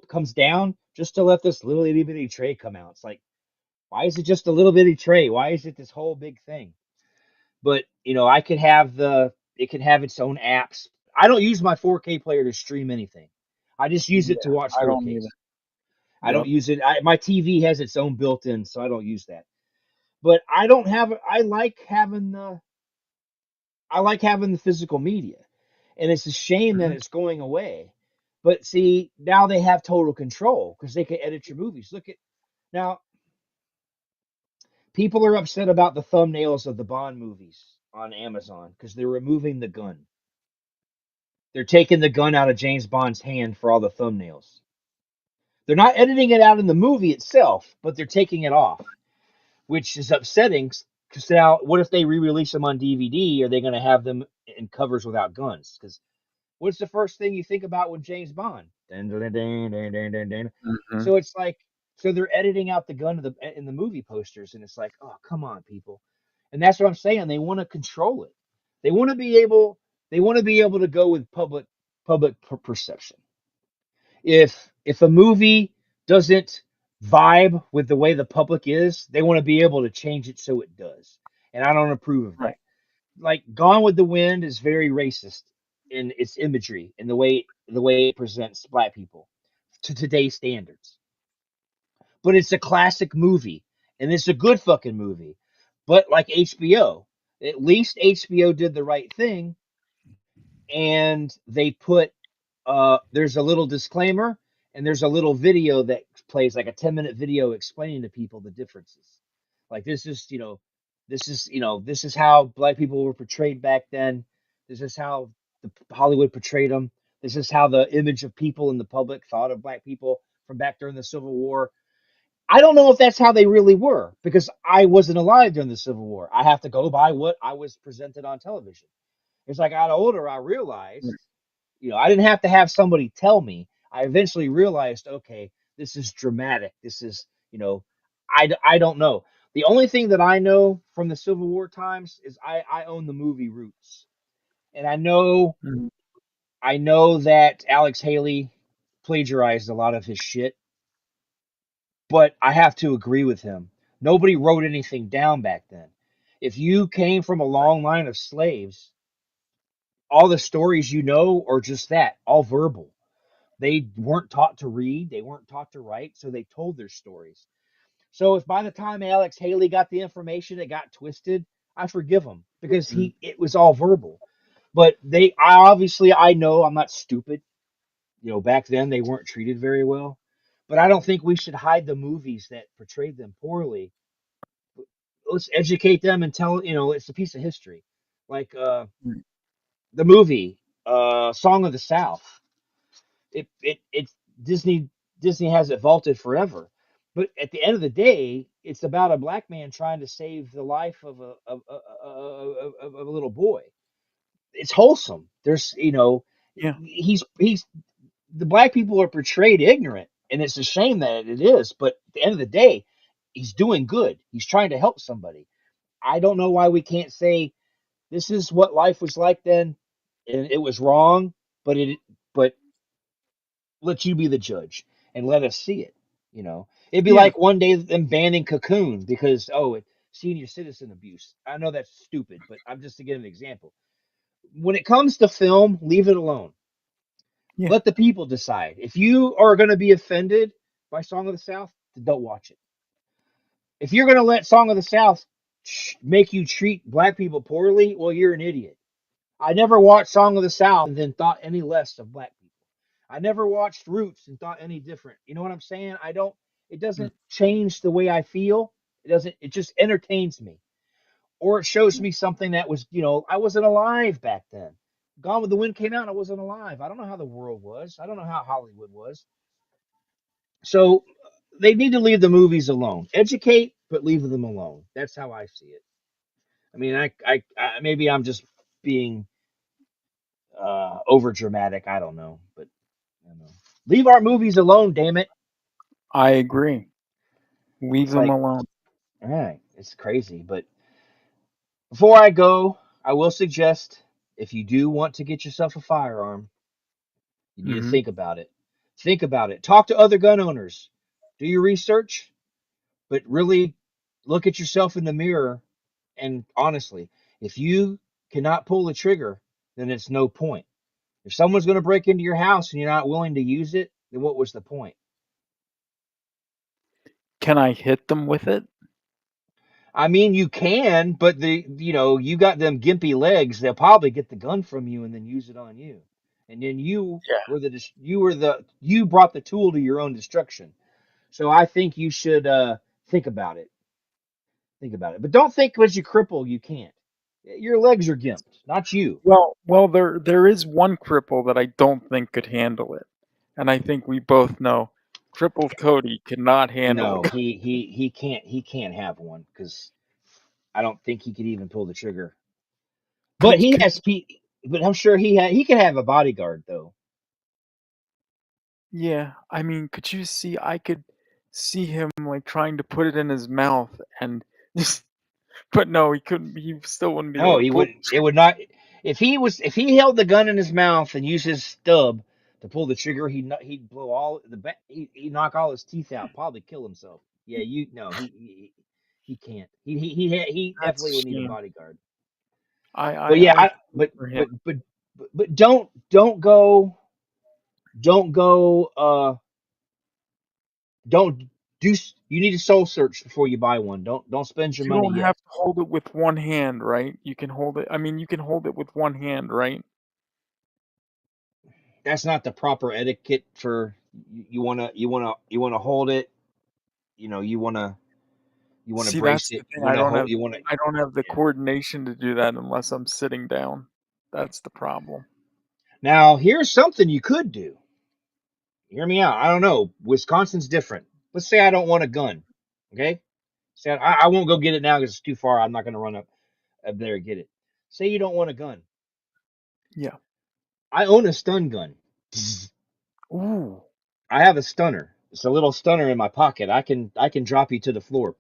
comes down just to let this little itty bitty tray come out. It's like, why is it just a little bitty tray? Why is it this whole big thing? But I could have it could have its own apps. I don't use my 4K player to stream anything. I just use it to Yeah, watch I don't either. 4Ks. I don't Yep. use it. My TV has its own built-in, so I don't use that. But I don't have. I like having the physical media, and it's a shame that Mhm. it's going away. But see, now they have total control because they can edit your movies. Look at now, people are upset about the thumbnails of the Bond movies on Amazon because they're removing the gun. They're taking the gun out of James Bond's hand for all the thumbnails. They're not editing it out in the movie itself, but they're taking it off, which is upsetting. Because now, what if they re-release them on DVD? Are they going to have them in covers without guns? Because what's the first thing you think about with James Bond? Dun, dun, dun, dun, dun, dun, dun, dun. Mhm. So it's like, so they're editing out the gun in the movie posters, and it's like, oh, come on, people. And that's what I'm saying. They want to control it. They want to be able. They want to be able to go with public perception. If a movie doesn't vibe with the way the public is, they want to be able to change it so it does. And I don't approve of Right. that. Like Gone with the Wind is very racist in its imagery and the way it presents black people to today's standards. But it's a classic movie and it's a good fucking movie. But like HBO, at least HBO did the right thing and they put there's a little disclaimer and there's a little video that plays like a 10-minute video explaining to people the differences. Like this is how black people were portrayed back then. This is how Hollywood portrayed them. This is how the image of people in the public thought of black people from back during the Civil War. I don't know if that's how they really were because I wasn't alive during the Civil War. I have to go by what I was presented on television. As I got older, I realized, Right. I didn't have to have somebody tell me. I eventually realized, okay, this is dramatic. This is, I don't know. The only thing that I know from the Civil War times is I own the movie Roots, and Mhm. I know that Alex Haley plagiarized a lot of his shit, but I have to agree with him. Nobody wrote anything down back then. If you came from a long line of slaves, all the stories are just that, all verbal. They weren't taught to read, they weren't taught to write, so they told their stories. So if by the time Alex Haley got the information, it got twisted, I forgive him because Mm. it was all verbal. But I know I'm not stupid. Back then they weren't treated very well. But I don't think we should hide the movies that portrayed them poorly. Let's educate them and tell, it's a piece of history. Like Mm. the movie Song of the South. It Disney Disney has it vaulted forever. But at the end of the day, it's about a black man trying to save the life of a little boy. It's wholesome. There's, Yeah. he's the black people are portrayed ignorant, and it's a shame that it is. But at the end of the day, he's doing good. He's trying to help somebody. I don't know why we can't say this is what life was like then, and it was wrong. But let you be the judge and let us see it. It'd be Yeah. like one day them banning Cocoon because senior citizen abuse. I know that's stupid, but I'm just to give an example. When it comes to film, leave it alone. Yeah. Let the people decide. If you are going to be offended by Song of the South, then don't watch it. If you're going to let Song of the South make you treat black people poorly, well, you're an idiot. I never watched Song of the South and then thought any less of black people. I never watched Roots and thought any different. You know what I'm saying? I don't. It Mm. doesn't change the way I feel. It doesn't. It just entertains me, or it shows me something that was. I wasn't alive back then. Gone with the Wind came out, and I wasn't alive. I don't know how the world was. I don't know how Hollywood was. So they need to leave the movies alone. Educate, but leave them alone. That's how I see it. I mean, I maybe I'm just being over dramatic. I don't know, but leave our movies alone. Damn it! I agree. Leave It's them like, alone. all right, it's crazy. But before I go, I will suggest if you do want to get yourself a firearm, you need to Hmm. think about it. Think about it. Talk to other gun owners. Do your research, but really look at yourself in the mirror. And honestly, if you cannot pull the trigger, then it's no point. If someone's going to break into your house and you're not willing to use it, then what was the point? Can I hit them with it? I mean, you can, but you got them gimpy legs. They'll probably get the gun from you and then use it on you, and then Yeah. you brought the tool to your own destruction. So I think you should think about it. Think about it, but don't think because you cripple you can't. Your legs are gimped, not you. Well, there is one cripple that I don't think could handle it, and I think we both know crippled Cody cannot handle a No, gun. he can't have one because I don't think he could even pull the trigger. But Could he could has but I'm sure he can have a bodyguard though. Yeah, I mean, could you see? I could see him like trying to put it in his mouth and just, but no, he couldn't. He still wouldn't be able No, to he pull. would. It would not. If he held the gun in his mouth and used his stub to pull the trigger, he'd blow all the back. He'd knock all his teeth out. Probably kill himself. Yeah, no, he can't. He That's a definitely would need a shame. bodyguard. I But I yeah, I feel but for him. but don't go. Don't do. You need to soul search before you buy one. Don't spend your You money don't yet. have to hold it with one hand, right? You can hold it. I mean, you can hold it with one hand, right? That's not the proper etiquette for you wanna hold it. You wanna See, brace that's it. the thing. I don't have the Yeah. coordination to do that unless I'm sitting down. That's the problem. Now here's something you could do. Hear me out. I don't know. Wisconsin's different. Let's say I don't want a gun. Okay. Say I won't go get it now because it's too far. I'm not gonna run up there and get it. Say you don't want a gun. Yeah. I own a stun gun. Ooh. I have a stunner. It's a little stunner in my pocket. I can drop you to the floor.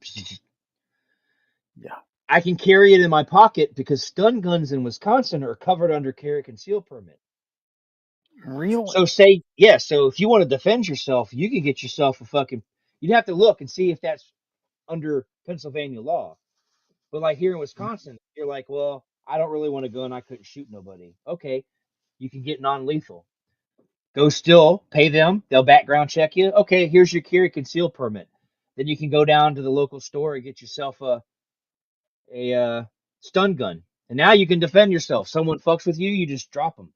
Yeah. I can carry it in my pocket because stun guns in Wisconsin are covered under carry conceal permit. So Really? say yeah. So if you want to defend yourself, you can get yourself a fucking. You'd have to look and see if that's under Pennsylvania law. But like here in Wisconsin, you're like, well, I don't really want a gun. I couldn't shoot nobody. Okay, you can get non-lethal. Go still, pay them. They'll background check you. Okay, here's your carry conceal permit. Then you can go down to the local store and get yourself a stun gun. And now you can defend yourself. Someone fucks with you, you just drop them.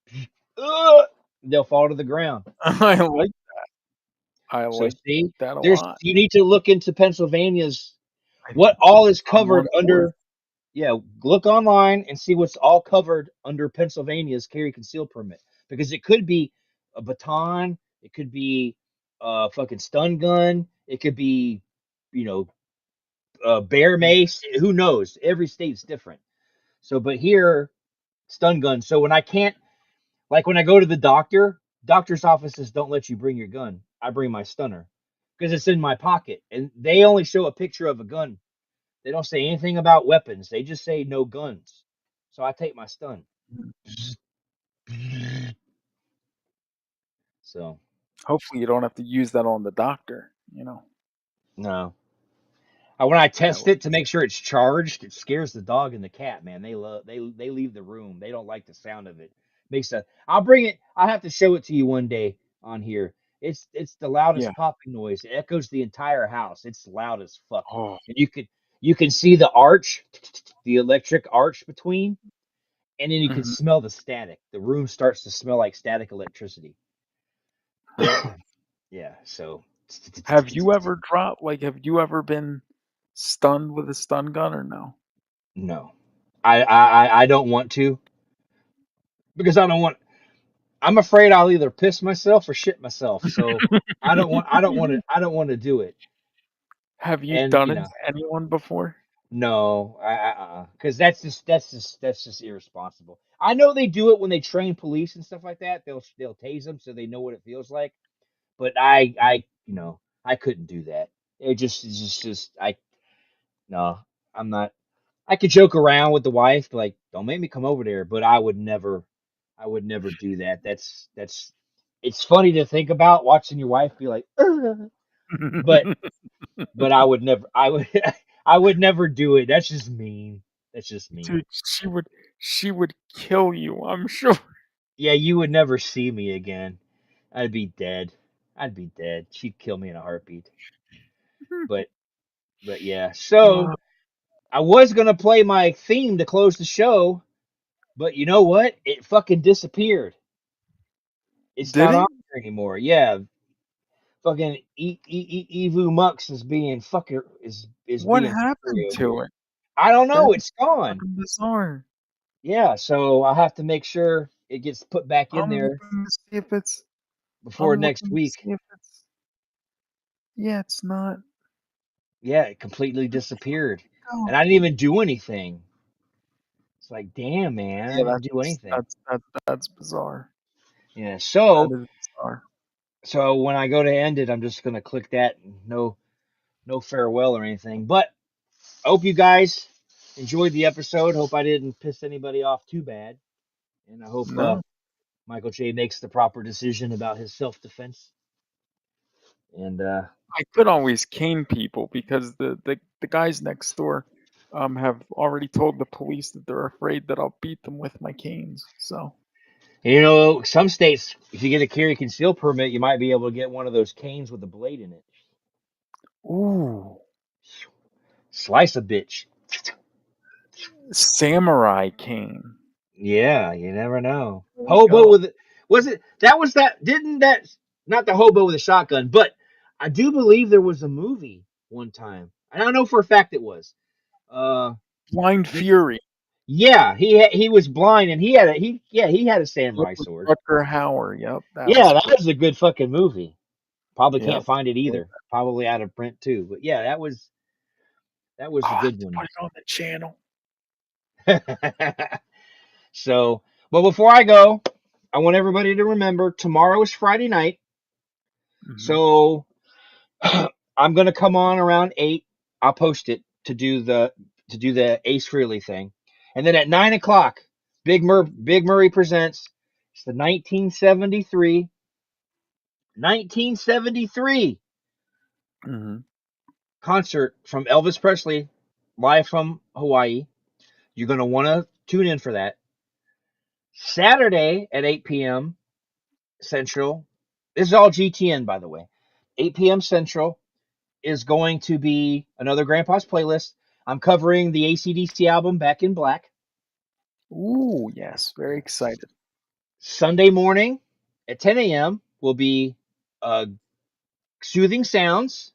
They'll fall to the ground. I So like see, that a there's lot. you need to look into Pennsylvania's I, what all is I'm covered on board. under. Yeah, look online and see what's all covered under Pennsylvania's carry conceal permit because it could be a baton, it could be a fucking stun gun, it could be, you know, a bear mace. Who knows? Every state's different. So, but here, stun gun. So when I can't, like when I go to the doctor's offices don't let you bring your gun. I bring my stunner because it's in my pocket, and they only show a picture of a gun. They don't say anything about weapons. They just say no guns. So I take my stun. So Hopefully, you don't have to use that on the doctor. no. When I That test would. it to make sure it's charged, it scares the dog and the cat. Man, they leave the room. They don't like the sound of it. Makes a. I'll bring it. I'll have to show it to you one day on here. It's the Yeah. loudest popping noise. It echoes the entire house. It's loud as fuck. Oh. And you can see the arch, the electric arch between, and then you can Mhm. smell the static. The room starts to smell like static electricity. Yeah. So Have you ever dropped? Have you ever been stunned with a stun gun or no? no, I don't want to because I don't want. I'm afraid I'll either piss myself or shit myself. So I don't want to do it. Have you And done it to anyone before? no, because that's just irresponsible. I know they do it when they train police and stuff like that. They'll tase them so they know what it feels like. But I couldn't do that. It's just I no, I'm not. I could joke around with the wife, like, don't make me come over there, but I would never do that. It's funny to think about watching your wife be like, "Ugh," but I would never, I would never do it. That's just mean. That's just mean. Dude, she would kill you, I'm sure. Yeah, you would never see me again. I'd be dead. I'd be dead. She'd kill me in a heartbeat. But, yeah. So Uh, I was gonna play my theme to close the show, but you know what? It fucking disappeared. It's did not it? on there anymore. Yeah, fucking Evu Mux is What being happened scary over to here. it? I don't know. That's It's gone. fucking bizarre. Yeah, so I'll have to make sure it gets put back in I'm there looking to see if it's before I'm next looking to week. see if it's yeah, it's not. Yeah, it completely disappeared, Oh. and I didn't even do anything. It's like, damn, man, I Yeah, didn't do anything. that's bizarre. Yeah, That so is bizarre. when I go to end it, I'm just gonna click that. No farewell or anything. But I hope you guys enjoyed the episode. Hope I didn't piss anybody off too bad. And I hope No. Michael J makes the proper decision about his self defense. And I could always cane people because the guys next door have already told the police that they're afraid that I'll beat them with my canes. So some states, if you get a carry conceal permit, you might be able to get one of those canes with a blade in it. ooh, Slice a bitch. samurai cane. Yeah, you never know. There we Hobo go. with was it that was that didn't that not the hobo with a shotgun, but I do believe there was a movie one time. And I don't know for a fact it was. Uh Blind th- Fury. yeah, he was blind and he had a Yep, samurai with sword. Rutger Hauer. Yep, that Yeah, was that pretty. was a good fucking movie. Probably can't Yep. find it Oh, either. Probably out of print too. But yeah, that was a I'll have good to one. put it on the channel. So, but before I go, I want everybody to remember tomorrow is Friday night. Hmm. So I'm gonna come on around 8. I'll post it to do the Ace Frehley thing, and then at 9 o'clock, Big Murray presents. It's the 1973 Hmm. concert from Elvis Presley, live from Hawaii. You're gonna want to tune in for that. Saturday at 8 p.m. Central. This is all GTN, by the way. 8 p.m. Central is going to be another Grandpa's playlist. I'm covering the AC/DC album Back in Black. Ooh, yes, very excited. Sunday morning at 10 a.m. will be uh, Soothing Sounds.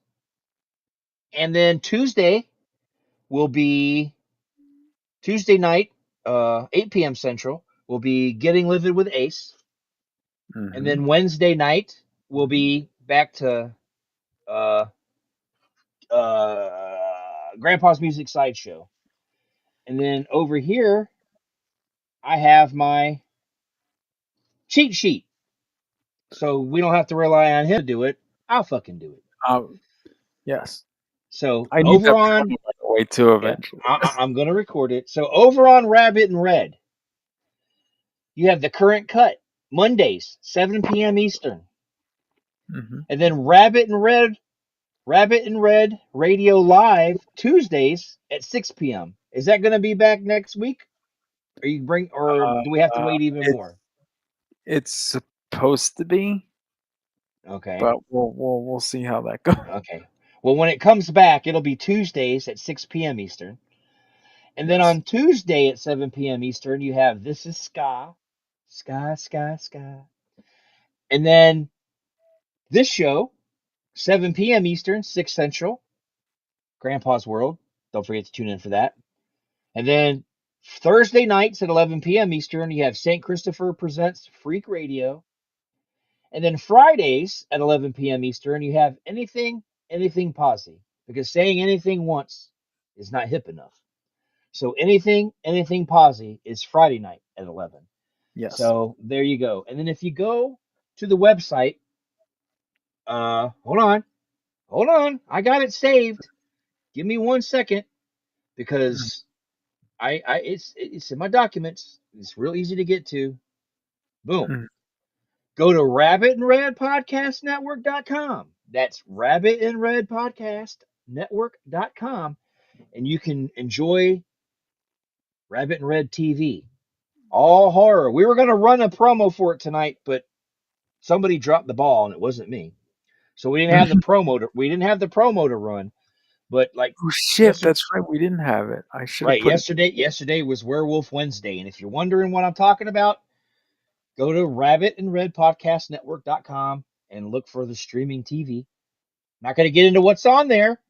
And then Tuesday will be Tuesday night, 8 p.m. Central, will be Getting Livid with Ace. And then Wednesday night will be back to uh, Grandpa's Music Sideshow. And then over here, I have my cheat sheet. So we don't have to rely on him to do it. I'll fucking do it. Yes. So I need over that on, promo right away too yeah, eventually. I'm going to record it. So over on Rabbit and Red, you have the current cut Mondays, 7 p.m. Eastern. And then Rabbit and Red Radio Live Tuesdays at 6 p.m. Is that going to be back next week? Or do we have to wait even more? It's supposed to be, Okay. but we'll see how that goes. Okay. Well, when it comes back, it'll be Tuesdays at 6 p.m. Eastern. And then on Tuesday at 7 p.m. Eastern, you have This is Ska. Ska, Ska, Ska. And then this show, 7 p.m. Eastern, 6 Central, Grandpa's World. Don't forget to tune in for that. And then Thursday nights at 11 p.m. Eastern, you have St. Christopher Presents Freak Radio. And then Fridays at 11 p.m. Eastern, you have Anything Posse. Because saying anything once is not hip enough. So Anything Posse is Friday night at 11. Yes. So there you go. And then if you go to the website, hold on, I got it saved. Give me 1 second because it's in my documents. It's real easy to get to. Boom. Go to rabbitandredpodcastnetwork.com. That's rabbitandredpodcastnetwork.com, and you can enjoy Rabbit and Red TV. All horror. We were going to run a promo for it tonight, but somebody dropped the ball and it wasn't me. So we didn't have the promo to run. But like oh shit, that's right. We didn't have it. I should have right, put yesterday was Werewolf Wednesday, and if you're wondering what I'm talking about, go to rabbitandredpodcastnetwork.com and look for the streaming TV. Not going to get into what's on there,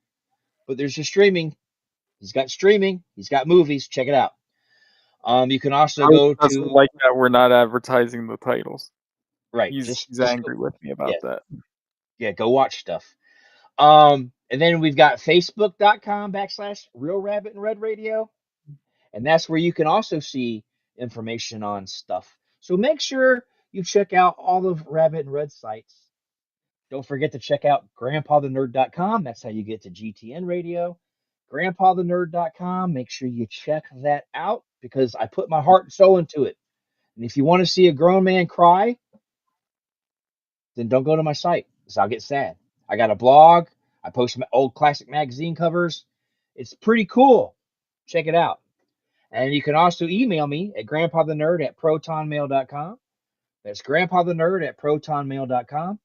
but there's a streaming. He's got streaming. He's got movies. Check it out. You can also go doesn't to like that we're not advertising the titles. right. He's Just angry with me about that. Yeah, go watch stuff. And then we've got Facebook.com/Real Rabbit and Red Radio, and that's where you can also see information on stuff. So make sure you check out all of Rabbit and Red sites. Don't forget to check out grandpathenerd.com. That's how you get to GTN Radio. Grandpathenerd.com. Make sure you check that out because I put my heart and soul into it. And if you want to see a grown man cry, then don't go to my site because I'll get sad. I got a blog. I post old classic magazine covers. It's pretty cool. Check it out. And you can also email me at grandpathenerd@protonmail.com. That's grandpathenerd@protonmail.com.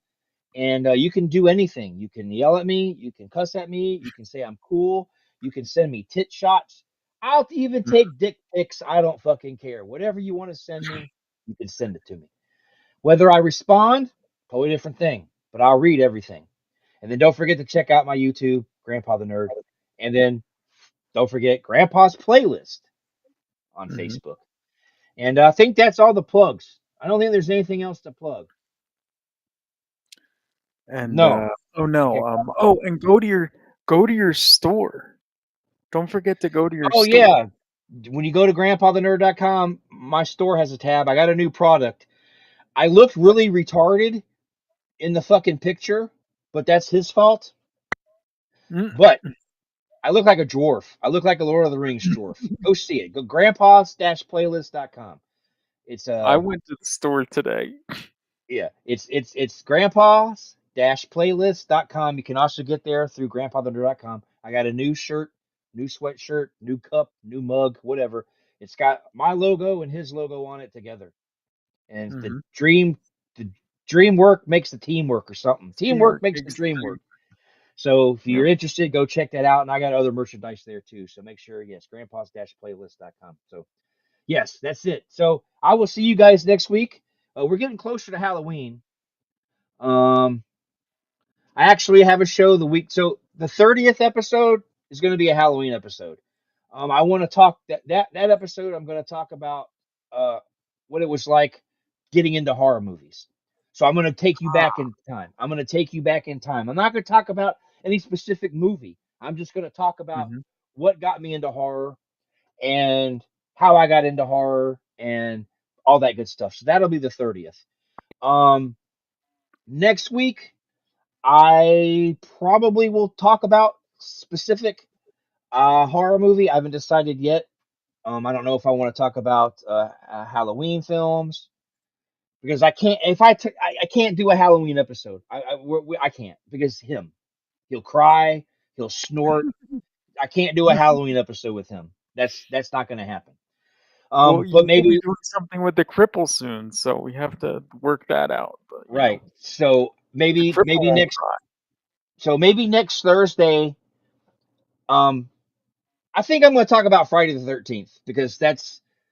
And you can do anything. You can yell at me. You can cuss at me. You can say I'm cool. You can send me tit shots. I'll even take dick pics. I don't fucking care. Whatever you want to send me, you can send it to me. Whether I respond, totally different thing. But I'll read everything. And then don't forget to check out my YouTube, Grandpa the Nerd. And then don't forget Grandpa's Playlist on Facebook. And I think that's all the plugs. I don't think there's anything else to plug. And no. And go to your store. Don't forget to go to your store. Oh yeah. When you go to grandpathenerd.com, my store has a tab. I got a new product. I looked really retarded in the fucking picture, but that's his fault. But I look like a dwarf. I look like a Lord of the Rings dwarf. Go see it. Go grandpas-playlist.com. It's I went to the store today. Yeah, it's grandpas-playlist.com. You can also get there through grandpathenerd.com. I got a new shirt, new sweatshirt, new cup, new mug, whatever. It's got my logo and his logo on it together. And the dream work makes the team work or something. Teamwork makes the dream work. So if you're Yep. interested, go check that out. And I got other merchandise there too. So make sure, yes, grandpas-playlist.com. So yes, that's it. So I will see you guys next week. We're getting closer to Halloween. Um, I actually have a show the week. So the 30th episode is going to be a Halloween episode. I want to talk that episode. I'm going to talk about uh, what it was like getting into horror movies. So I'm going to take you back in time. I'm going to take you back in time. I'm not going to talk about any specific movie. I'm just going to talk about Hmm. what got me into horror and how I got into horror and all that good stuff. So that'll be the 30th. Um, Next week I probably will talk about specific horror movie. I haven't decided yet. I don't know if I want to talk about Halloween films because I can't. If I can't do a Halloween episode. I can't because he'll cry, he'll snort. I can't do a Halloween episode with him. That's not going to happen. Well, But you will be maybe doing something with the cripple soon, so we have to work that out. But right. So the maybe cripple maybe won't next. cry. So maybe next Thursday. Um, I think I'm going to talk about Friday the 13th because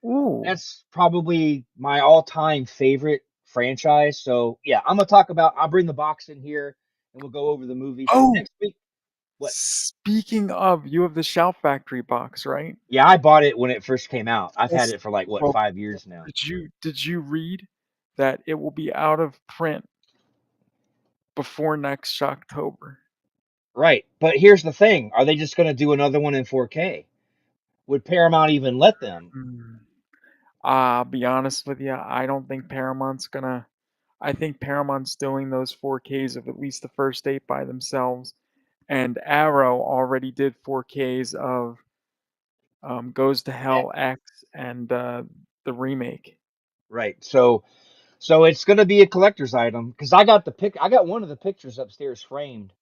Ooh. that's probably my all-time favorite franchise. So yeah, I'm gonna talk about. I'll bring the box in here and we'll go over the movie. So Oh, next week, what? speaking of, you have the Shout Factory box, right? Yeah, I bought it when it first came out. I've had Yes. it for like what Well, 5 years now. did you read that it will be out of print before next October? Right, but here's the thing: are they just gonna do another one in 4K? Would Paramount even let them? Hmm. I'll be honest with you, I don't think Paramount's gonna. I think Paramount's doing those 4Ks of at least the first 8 by themselves, and Arrow already did 4Ks of Goes to Eh, Hell X and the remake. right, so it's gonna be a collector's item because I got the pic. I got one of the pictures upstairs framed.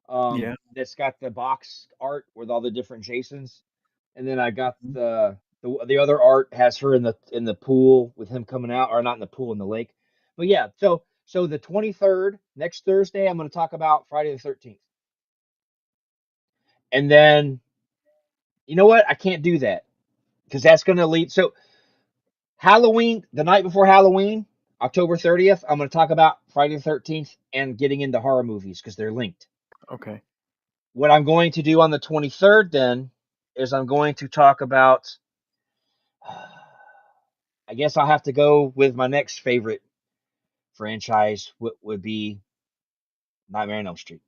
Yeah. That's got the box art with all the different Jasons, and then I got Mhm. the other art has her in the pool with him coming out, or not in the pool in the lake. But yeah, so the 23rd next Thursday, I'm going to talk about Friday the 13th, and then you know what? I can't do that because that's going to lead. So Halloween, the night before Halloween, October 30th, I'm going to talk about Friday the 13th and getting into horror movies because they're linked. Okay. What I'm going to do on the 23rd then is I'm going to talk about. I guess I'll have to go with my next favorite franchise. Would be Nightmare on Elm Street.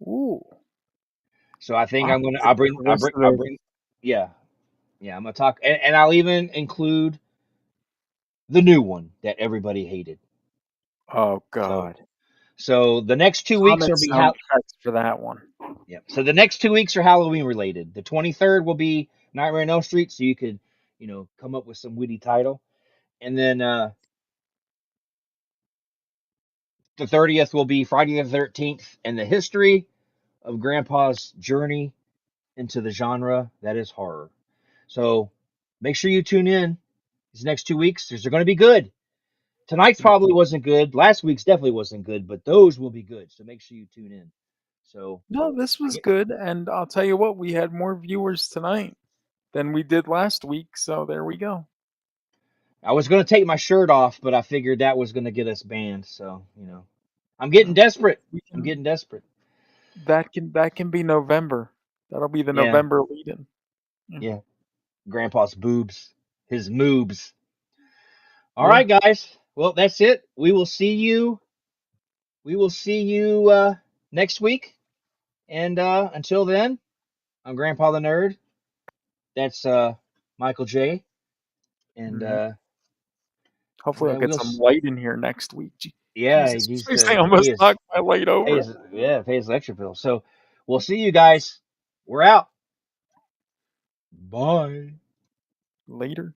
Ooh. So I think I'll I'm gonna. take that list I'll there. bring. Yeah, yeah. I'm gonna talk, and I'll even include the new one that everybody hated. Oh So God. the next 2 weeks Comic will be soundtracks for that one. yeah. So the next 2 weeks are Halloween related. The 23rd will be Nightmare on Elm Street, so you could come up with some witty title, and then the 30th will be Friday the 13th and the history of Grandpa's journey into the genre that is horror. So make sure you tune in these next 2 weeks. They're going to be good. Tonight's Mhm. probably wasn't good. Last week's definitely wasn't good, but those will be good. So make sure you tune in. So No, this I was get, good, and I'll tell you what, we had more viewers tonight than we did last week, so there we go. I was going to take my shirt off, but I figured that was going to get us banned. So I'm getting Well, desperate. we I'm can getting desperate. that can be November. That'll be the Yeah, November lead-in. Yeah. yeah. Grandpa's boobs, his moobs. All Yeah. right, guys. Well, that's it. We will see you. We will see you next week. And until then, I'm Grandpa the Nerd. That's Michael J. And Mhm. Hopefully, I'll get we'll some light in here next week. yeah, he Jesus needs Christ, I to almost knocked my light over. pay his electric bill. So we'll see you guys. We're out. Bye. Later.